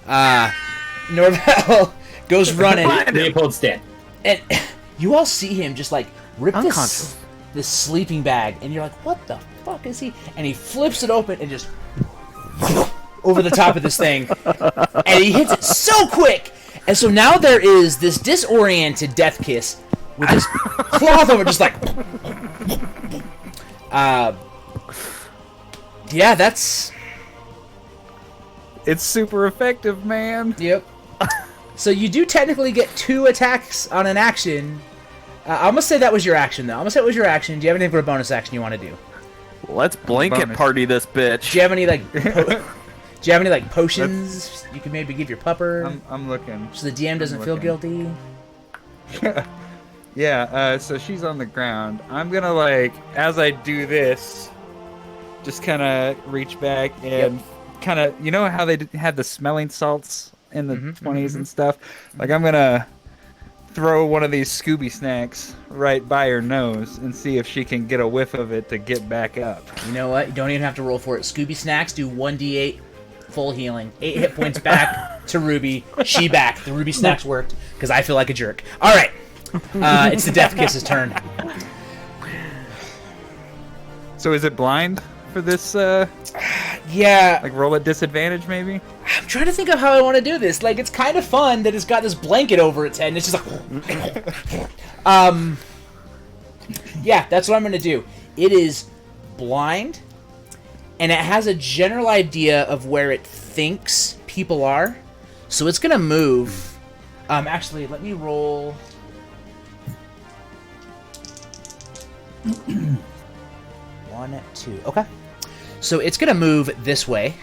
Norvell goes running, Leopold's dead. and you all see him just like rip Unconscious. this sleeping bag, and you're like, "What the fuck is he?" And he flips it open and just over the top of this thing, and he hits it so quick. And so now there is this disoriented Death Kiss with this cloth over, just like. Yeah, that's. It's super effective, man. Yep. So you do technically get 2 attacks on an action. I'm gonna say that was your action, though. I'm gonna say it was your action. Do you have anything for a bonus action you want to do? Let's blanket Bonus. party this bitch. Do you have any like? Do you have any like potions you can maybe give your pupper I'm looking. so the DM doesn't feel looking. guilty? Yeah, so she's on the ground. I'm gonna, like, as I do this, just kind of reach back and kind of, you know how they had the smelling salts in the 20s and stuff? Like, I'm gonna throw one of these Scooby snacks right by her nose and see if she can get a whiff of it to get back up. You know what? You don't even have to roll for it. Scooby Snacks do 1d8 full healing. 8 hit points back to Ruby. She back. The Ruby Snacks worked because I feel like a jerk. All right. It's the Death Kiss's turn. So is it blind for this, Yeah. like, roll at disadvantage, maybe? I'm trying to think of how I want to do this. Like, it's kind of fun that it's got this blanket over its head, and it's just like... Yeah, that's what I'm going to do. It is blind, and it has a general idea of where it thinks people are. So it's going to move. Actually, let me roll... 1, 2. Okay. So it's going to move this way.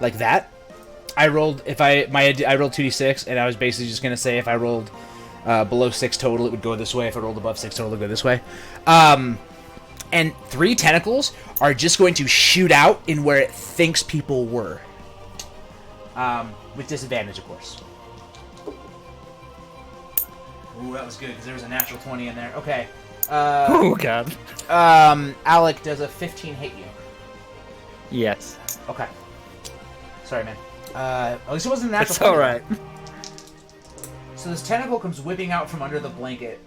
Like that. I rolled I rolled 2d6, and I was basically just gonna say if I rolled below 6 total, it would go this way. If I rolled above 6 total, it would go this way. And 3 tentacles are just going to shoot out in where it thinks people were. With disadvantage, of course. Ooh, that was good because there was a natural 20 in there. Okay. Oh god. Alec, does a 15 hit you? Yes. Okay. Sorry, man. At least it wasn't a natural. It's all right. So this tentacle comes whipping out from under the blanket,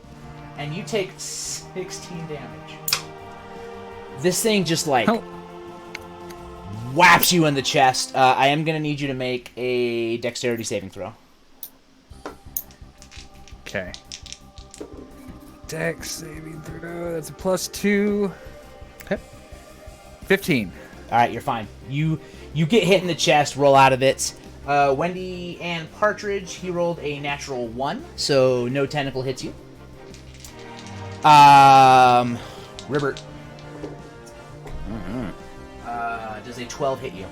and you take 16 damage. This thing just like whaps you in the chest. I am gonna need you to make a dexterity saving throw. Okay. Dex saving throw. That's a +2. Okay. 15. All right, you're fine. You get hit in the chest, roll out of it. Wendy and Partridge, he rolled a natural 1, so no tentacle hits you. Ribbert. Does a 12 hit you?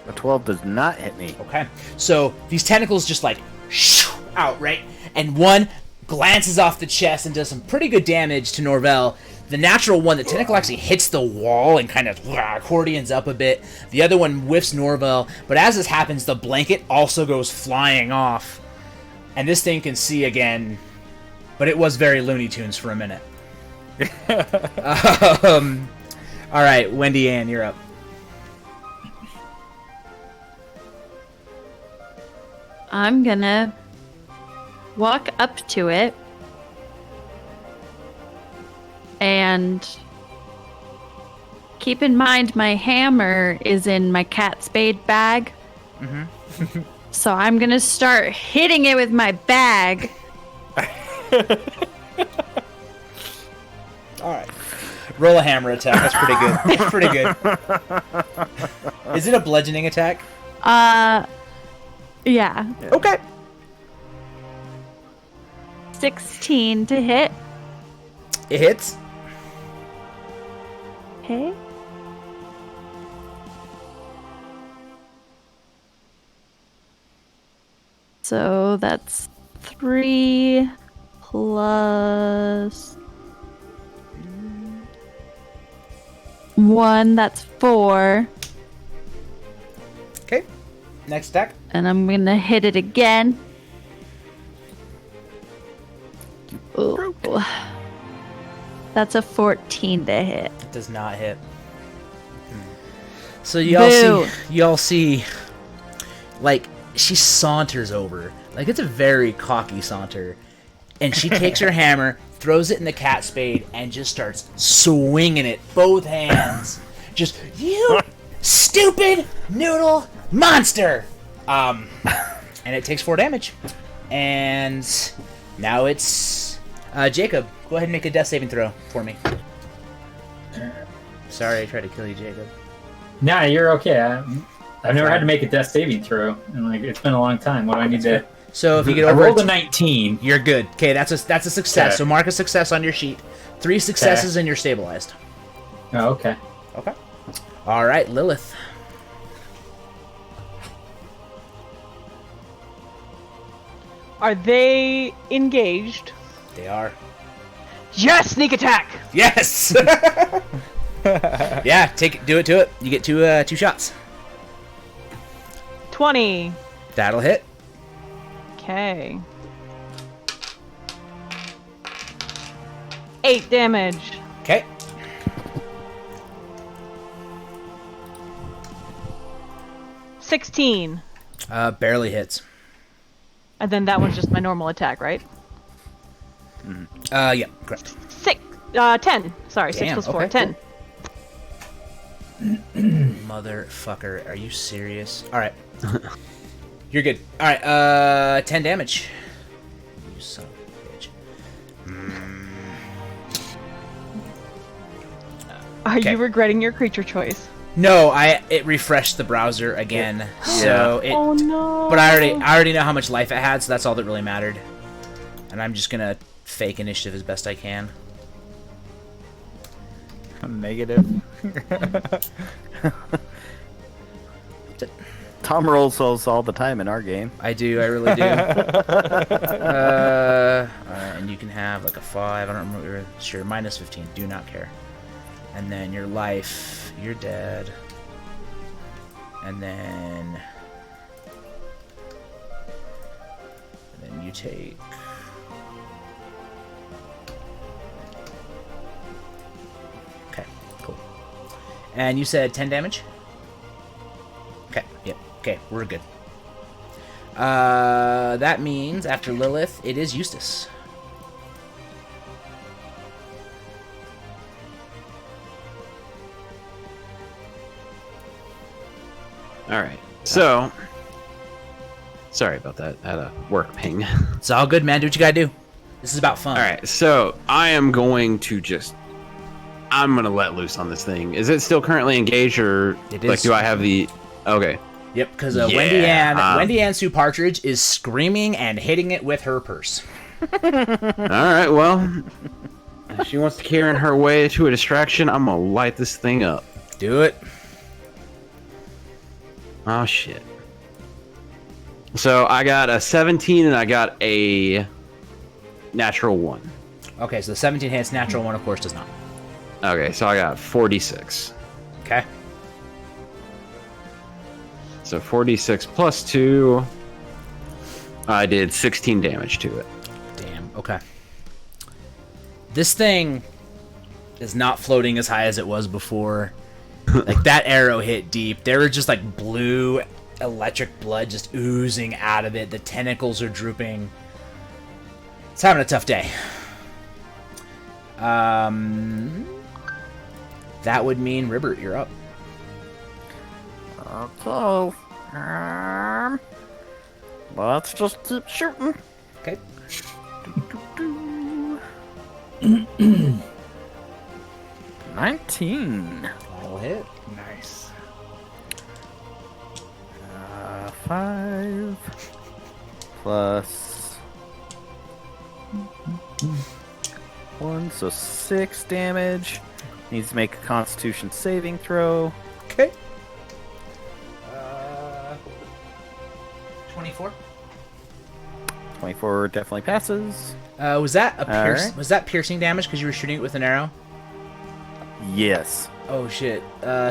A 12 does not hit me. Okay. So these tentacles just like shoo out, right? And one glances off the chest and does some pretty good damage to Norvell. The natural one, the tentacle actually hits the wall and kind of accordions up a bit. The other one whiffs Norvell, but as this happens, the blanket also goes flying off. And this thing can see again, but it was very Looney Tunes for a minute. All right, Wendy Ann, you're up. I'm gonna walk up to it and keep in mind my hammer is in my cat spade bag. Mm-hmm. So I'm gonna start hitting it with my bag. All right. Roll a hammer attack. That's pretty good. That's pretty good. Is it a bludgeoning attack? Yeah. Okay. 16 to hit. It hits. Okay. So that's 3 plus 1, that's 4. Okay. Next attack. And I'm gonna hit it again. Ooh. That's a 14 to hit. It does not hit. So y'all see, like, she saunters over. Like, it's a very cocky saunter. And she takes her hammer, throws it in the cat spade, and just starts swinging it, both hands. Just, you stupid noodle monster! And it takes 4 damage. And now it's Jacob. Go ahead and make a death saving throw for me. Sorry, I tried to kill you, Jacob. Nah, you're okay. I've never had to make a death saving throw, and like it's been a long time. What do I need to? So if you get I over rolled a 19. you're good. Okay, that's a success. Okay. So mark a success on your sheet. 3 successes and you're stabilized. Oh, okay. Okay. All right, Lilith. Are they engaged? They are. Yes, sneak attack. Yes. Yeah, do it to it. You get two shots. 20. That'll hit. Okay. 8 damage. Okay. $16. Barely hits. And then that one's just my normal attack, right? Yeah, correct. 10. Sorry, 6 Damn, plus 4. okay, 10. Motherfucker, are you serious? All right. You're good. All right, 10 damage. You son of a bitch. Are Okay. you regretting your creature choice? No, it refreshed the browser again. So it Oh no. But I already know how much life it had, so that's all that really mattered. And I'm just gonna fake initiative as best I can. Negative. Tom rolls those all the time in our game. I do, I really do. And you can have like a 5, I don't remember, sure, minus 15, do not care. And then your life, you're dead. And then you take And you said 10 damage? Okay, yep. Okay, we're good. That means after Lilith, it is Eustace. All right. So, sorry about that. I had a work ping. It's all good, man. Do what you gotta do. This is about fun. All right. So I am going to I'm gonna let loose on this thing. Is it still currently engaged, or It like is. do I have the? Okay. Yep, because Yeah, Wendy Ann Sue Partridge is screaming and hitting it with her purse. All right. Well, if she wants to carry her way to a distraction, I'm gonna light this thing up. Do it. Oh shit. So I got a 17 and I got a natural 1. Okay, so the 17 hits, natural 1, of course, does not. Okay, so I got 46. Okay. So 46 plus 2. I did 16 damage to it. Damn, okay. This thing is not floating as high as it was before. Like, that arrow hit deep. There were just, like, blue electric blood just oozing out of it. The tentacles are drooping. It's having a tough day. That would mean, Ribbert, you're up. Okay. Let's just keep shooting. Okay. 19. That'll hit. Nice. 5 plus 1, so 6 damage. Needs to make a Constitution saving throw. Okay. 24. 24 definitely passes. Was that a Alright. was that piercing damage because you were shooting it with an arrow? Yes. Oh shit.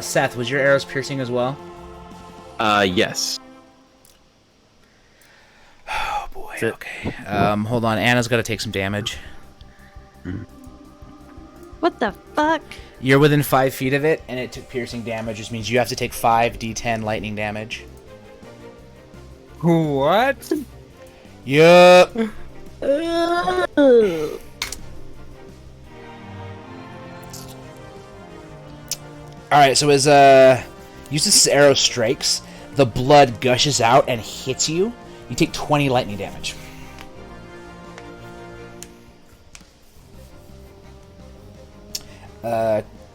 Seth, was your arrows piercing as well? Yes. Oh boy. That's it. Okay. Hold on. Anna's got to take some damage. What the fuck? You're within 5 feet of it, and it took piercing damage, which means you have to take 5d10 lightning damage. What? Yup. Alright, so as Eustace's arrow strikes, the blood gushes out and hits you. You take 20 lightning damage.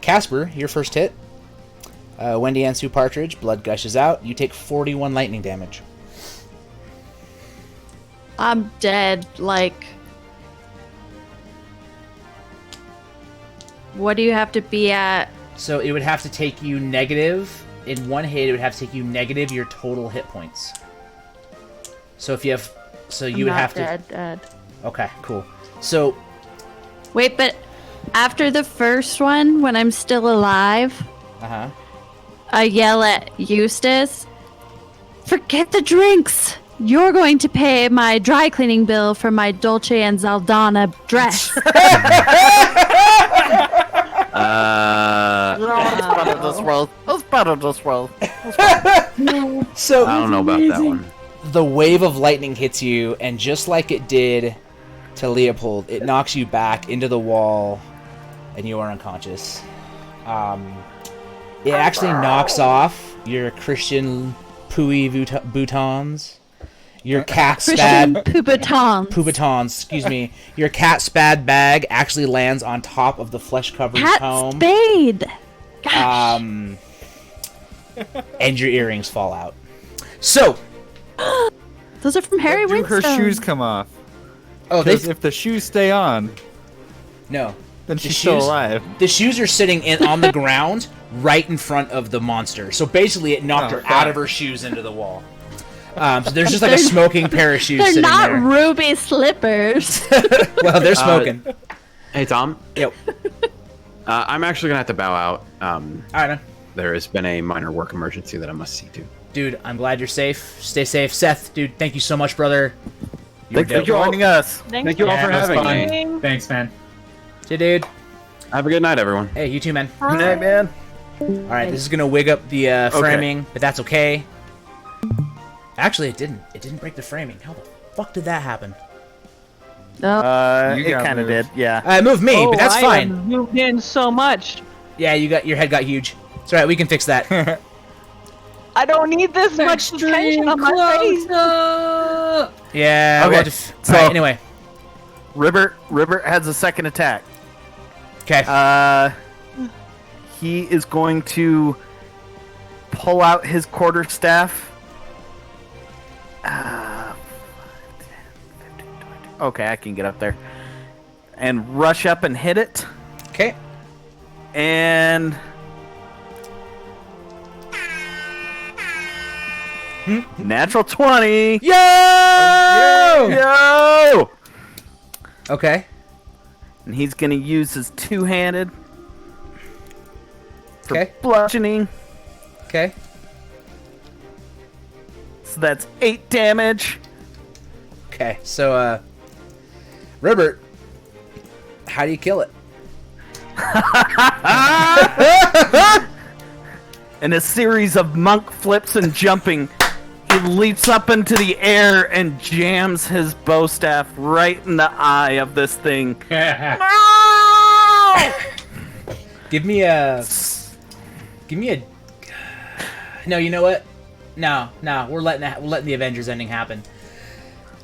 Casper, your first hit. Wendy Ann Sue Partridge, blood gushes out. You take 41 lightning damage. I'm dead. Like, what do you have to be at? So it would have to take you negative. In one hit, it would have to take you negative your total hit points. So if you have... So you would I'm not have dead, dead. to... Okay, cool. So... Wait, but after the first one, when I'm still alive, Uh-huh. I yell at Eustace, "Forget the drinks! You're going to pay my dry cleaning bill for my Dolce & Zaldana dress." It's better this way. It's better this way. So... I don't know about that one. The wave of lightning hits you, and just like it did to Leopold, it knocks you back into the wall, and you are unconscious. It actually knocks off your Christian Pui boutons, your cat Christian spad Pouboutons. excuse me. Your cat spad bag actually lands on top of the flesh-covered Cat comb, Spade! Gosh. and your earrings fall out. So, Those are from Harry Do her Winstone. shoes come off? oh, they Because if the shoes stay on, no. then The she's still shoes- alive. The shoes are sitting on the ground right in front of the monster. So basically, it knocked Oh, her God. out of her shoes into the wall. So there's just like a smoking pair of shoes They're sitting not there. ruby slippers. Well, they're smoking. Hey, Tom. Yep. I'm actually going to have to bow out. All right, man. There has been a minor work emergency that I must see to. Dude, I'm glad you're safe. Stay safe. Seth, dude, thank you so much, brother. You were Thanks for dope. joining us. Thank you all for that's having fine. me. Thanks, man. See you, dude. Have a good night, everyone. Hey, you too, man. Good night, man. All right, this is gonna wig up the framing, but that's okay. Actually, it didn't. It didn't break the framing. How the fuck did that happen? No. It kind of did, yeah. It moved me, but that's I fine. have moved in so much. Yeah, your head got huge. It's alright, we can fix that. I don't need this much tension on my face. Yeah. Okay, Well, so- alright, anyway. Ribbert has a second attack. Okay. He is going to pull out his quarterstaff. Okay, I can get up there. And rush up and hit it. Okay. And... Natural 20! Yo! Yo! Okay. And he's going to use his two-handed for Okay. bludgeoning. Okay. So that's 8 damage. Okay. So, Ribbert, how do you kill it? In a series of monk flips and jumping, he leaps up into the air and jams his bow staff right in the eye of this thing. Give me a. No, you know what? No, we're letting the Avengers ending happen.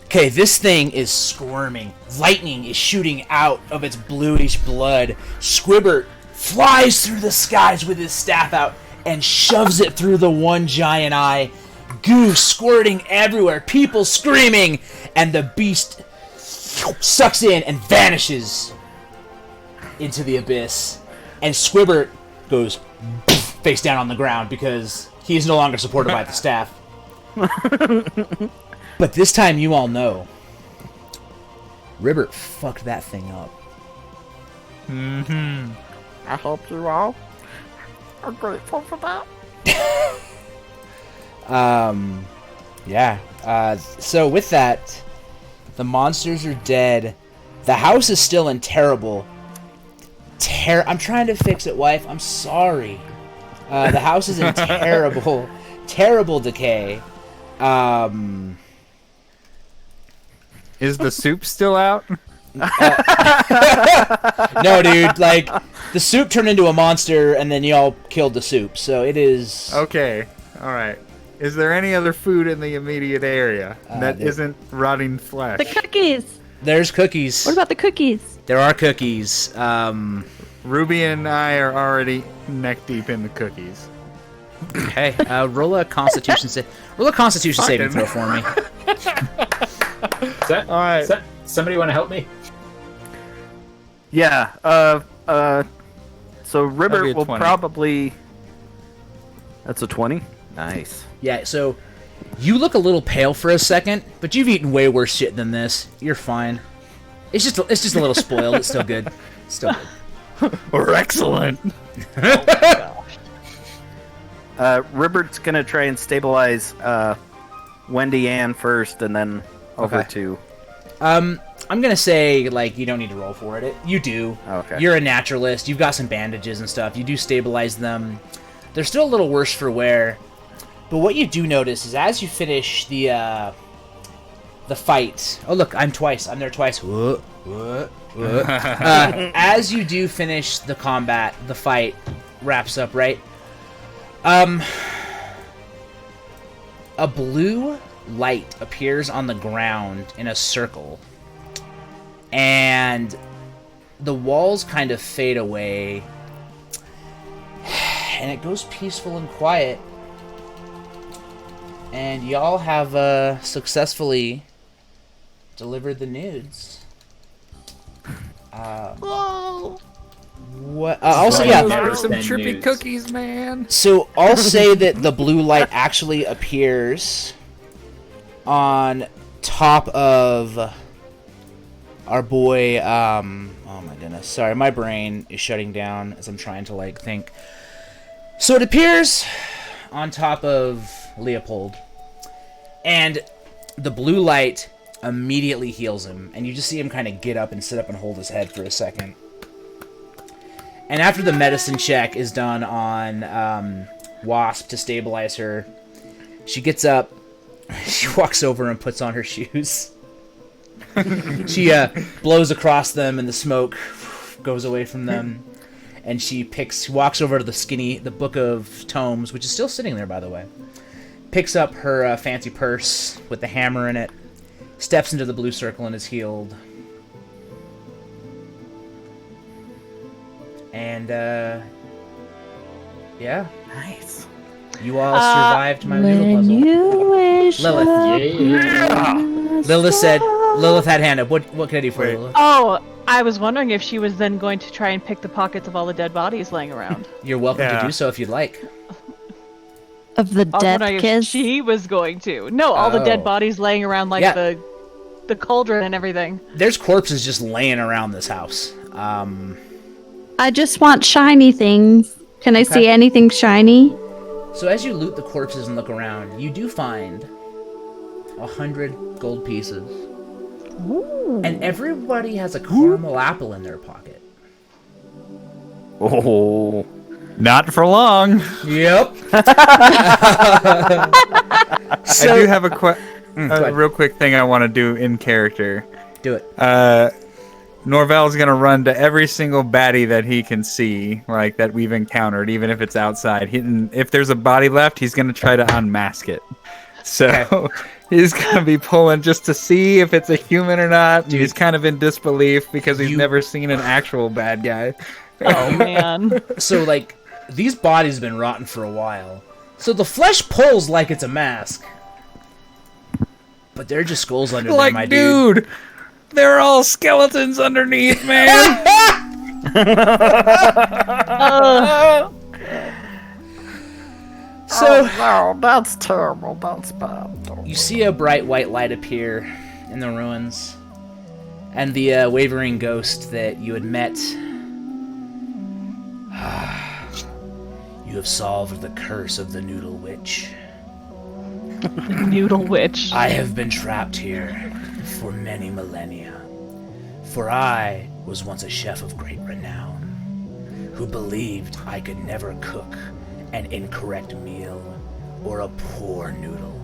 Okay, this thing is squirming. Lightning is shooting out of its bluish blood. Squibbert flies through the skies with his staff out and shoves it through the one giant eye. Goo squirting everywhere, people screaming, and the beast sucks in and vanishes into the abyss. And Squibbert goes face down on the ground because he is no longer supported by the staff. But this time you all know, Ribbert fucked that thing up. I hope you all are grateful for that. Yeah. So with that, the monsters are dead. The house is still in terrible. I'm trying to fix it, wife. I'm sorry. The house is in terrible decay. Is the soup still out? No, dude. Like, the soup turned into a monster, and then y'all killed the soup. So it is. Okay. All right. Is there any other food in the immediate area that there- isn't rotting flesh? The cookies. There's cookies. What about the cookies? There are cookies. Ruby and I are already neck deep in the cookies. Okay. Roll a Constitution saving throw for me. All right. Somebody want to help me? Yeah, so That'll be Ribbert a will 20. probably... That's a 20? Nice. Yeah. So you look a little pale for a second, but you've eaten way worse shit than this. You're fine. It's just a little spoiled. It's still good. It's still good. We're excellent. Ribbert's gonna try and stabilize Wendy Ann first, and then over Okay. to... I'm gonna say, like, you don't need to roll for it. You do. Okay. You're a naturalist. You've got some bandages and stuff. You do stabilize them. They're still a little worse for wear. But what you do notice is as you finish the fight... Oh, look, I'm there twice. As you do finish the combat, the fight wraps up, right? A blue light appears on the ground in a circle. And the walls kind of fade away. And it goes peaceful and quiet. And y'all have successfully delivered the Noods. What? Also, yeah. Never Some been trippy Noods. cookies, man. So I'll say that the blue light actually appears on top of our boy. Oh my goodness! Sorry, my brain is shutting down as I'm trying to like think. So it appears on top of Leopold, and the blue light immediately heals him, and you just see him kind of get up and sit up and hold his head for a second. And after the medicine check is done on Wasp to stabilize her, she gets up, she walks over and puts on her shoes. She blows across them and the smoke goes away from them. And she walks over to the Book of Tomes, which is still sitting there, by the way. Picks up her fancy purse with the hammer in it, steps into the blue circle and is healed. And, yeah. Nice. You all survived my noodle puzzle. You wish Lilith had hand up. What can I do for you, Lilith? Oh, I was wondering if she was then going to try and pick the pockets of all the dead bodies laying around. You're welcome to do so if you'd like. of the I was death wondering if kiss. she was going to. No, all the dead bodies laying around like Yeah. the cauldron and everything. There's corpses just laying around this house. I just want shiny things. Can I see anything shiny? So as you loot the corpses and look around, you do find 100 gold pieces. Ooh. And everybody has a caramel apple in their pocket. Oh, not for long. Yep. I do have a real quick thing I want to do in character. Do it. Norval's gonna run to every single baddie that he can see, like that we've encountered, even if it's outside. If there's a body left, he's gonna try to unmask it. So he's gonna be pulling just to see if it's a human or not. Dude. He's kind of in disbelief because he's never seen an actual bad guy. Oh man. So like these bodies have been rotten for a while. So the flesh pulls like it's a mask. But they're just skulls under there, my dude. They're all skeletons underneath, man. So no, that's terrible. That's bad. you see a bright white light appear in the ruins, and the wavering ghost that you had met. You have solved the curse of the Noodle Witch. Noodle witch. I have been trapped here for many millennia, for I was once a chef of great renown, who believed I could never cook an incorrect meal or a poor noodle,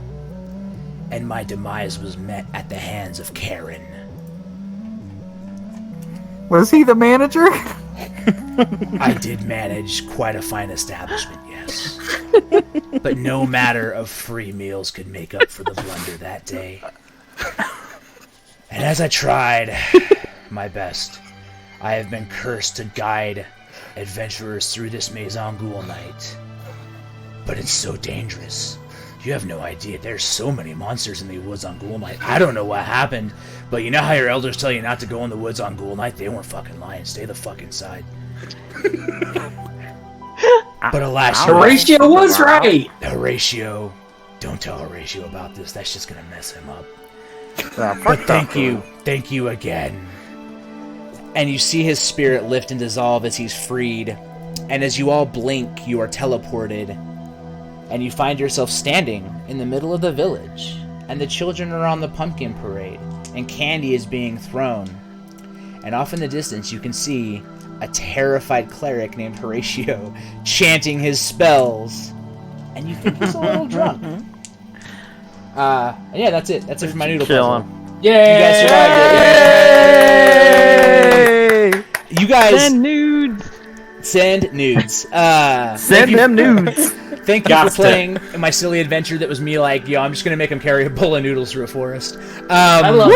and my demise was met at the hands of Karen. Was he the manager? I did manage quite a fine establishment, yes, but no matter of free meals could make up for the blunder that day. And as I tried my best, I have been cursed to guide adventurers through this Maison Ghoul night. But it's so dangerous. You have no idea. There's so many monsters in the woods on Ghoul Night. I don't know what happened, but you know how your elders tell you not to go in the woods on Ghoul Night? They weren't fucking lying. Stay the fuck inside. But alas, Horatio was right. Horatio, don't tell Horatio about this. That's just gonna mess him up. But thank you again. And you see his spirit lift and dissolve as he's freed. And as you all blink, you are teleported. And you find yourself standing in the middle of the village. And the children are on the pumpkin parade. And candy is being thrown. And off in the distance, you can see a terrified cleric named Horatio chanting his spells. And you think he's a little drunk. Yeah, that's it. That's it for my noodle puzzle. Yay! You guys survived it. You guys Send nudes. send nudes. Send them nudes. Thank you for playing my silly adventure that was me like, yo, I'm just gonna make him carry a bowl of noodles through a forest. I love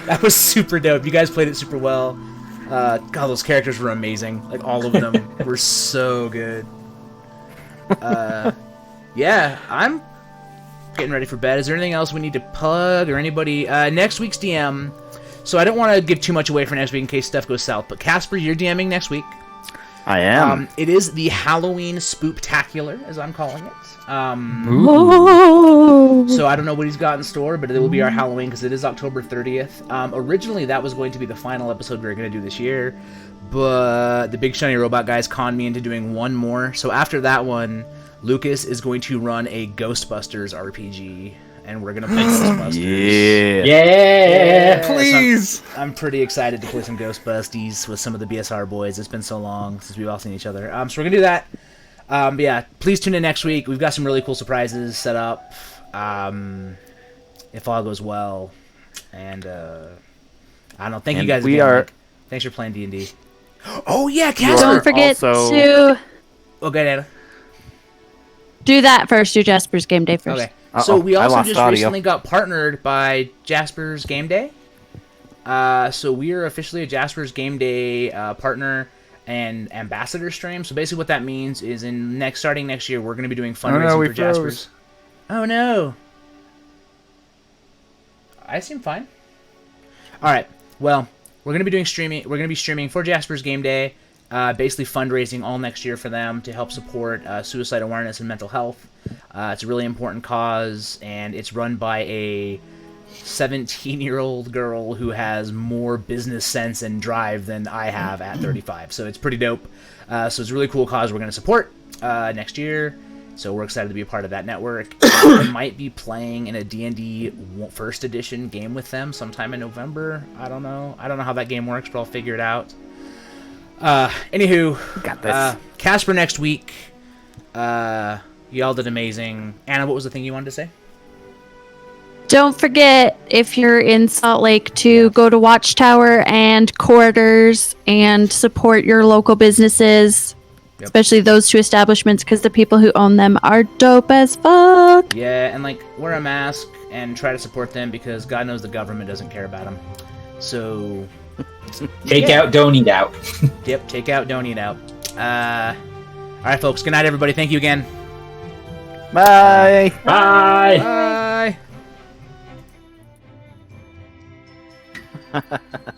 That was super dope. You guys played it super well. God, those characters were amazing. Like, all of them were so good. Yeah, I'm getting ready for bed. Is there anything else we need to plug or anybody? Next week's DM. So I don't want to give too much away for next week in case stuff goes south. But Casper, you're DMing next week. I am. It is the Halloween Spooktacular, as I'm calling it. So I don't know what he's got in store, but it will be our Halloween because it is October 30th. Originally, that was going to be the final episode we were going to do this year, but the Big Shiny Robot guys conned me into doing one more. So after that one, Lucas is going to run a Ghostbusters RPG and we're gonna play Ghostbusters. Yeah. Yeah. Please. I'm pretty excited to play some Ghostbusties with some of the BSR boys. It's been so long since we've all seen each other. So we're gonna do that. But yeah, please tune in next week. We've got some really cool surprises set up. If all goes well, and I don't know. Thank you guys. Again, Mike. Thanks for playing D&D. Oh yeah, Casper. Don't forget also- to Okay, Anna. do that first. Do Jasper's game day first. Okay. So we I also lost just audio. recently got partnered by Jasper's Game Day. So we are officially a Jasper's Game Day partner and ambassador stream. So basically what that means is starting next year, we're going to be doing fundraising we for froze. Jasper's. Oh no. I seem fine. All right. Well, we're going to be streaming. We're going to be streaming for Jasper's Game Day. Basically fundraising all next year for them to help support suicide awareness and mental health. It's a really important cause, and it's run by a 17-year-old girl who has more business sense and drive than I have at 35. So it's pretty dope. So it's a really cool cause we're going to support next year. So we're excited to be a part of that network. I might be playing in a D&D first edition game with them sometime in November. I don't know how that game works, but I'll figure it out. Anywho, Got this. Casper next week. Y'all did amazing. Anna, what was the thing you wanted to say? Don't forget, if you're in Salt Lake, to go to Watchtower and Corridors and support your local businesses, especially those two establishments, because the people who own them are dope as fuck. Yeah, and wear a mask and try to support them because God knows the government doesn't care about them. So, Take out, don't eat out. yep, take out, don't eat out. All right, folks. Good night, everybody. Thank you again. Bye. Bye. Bye.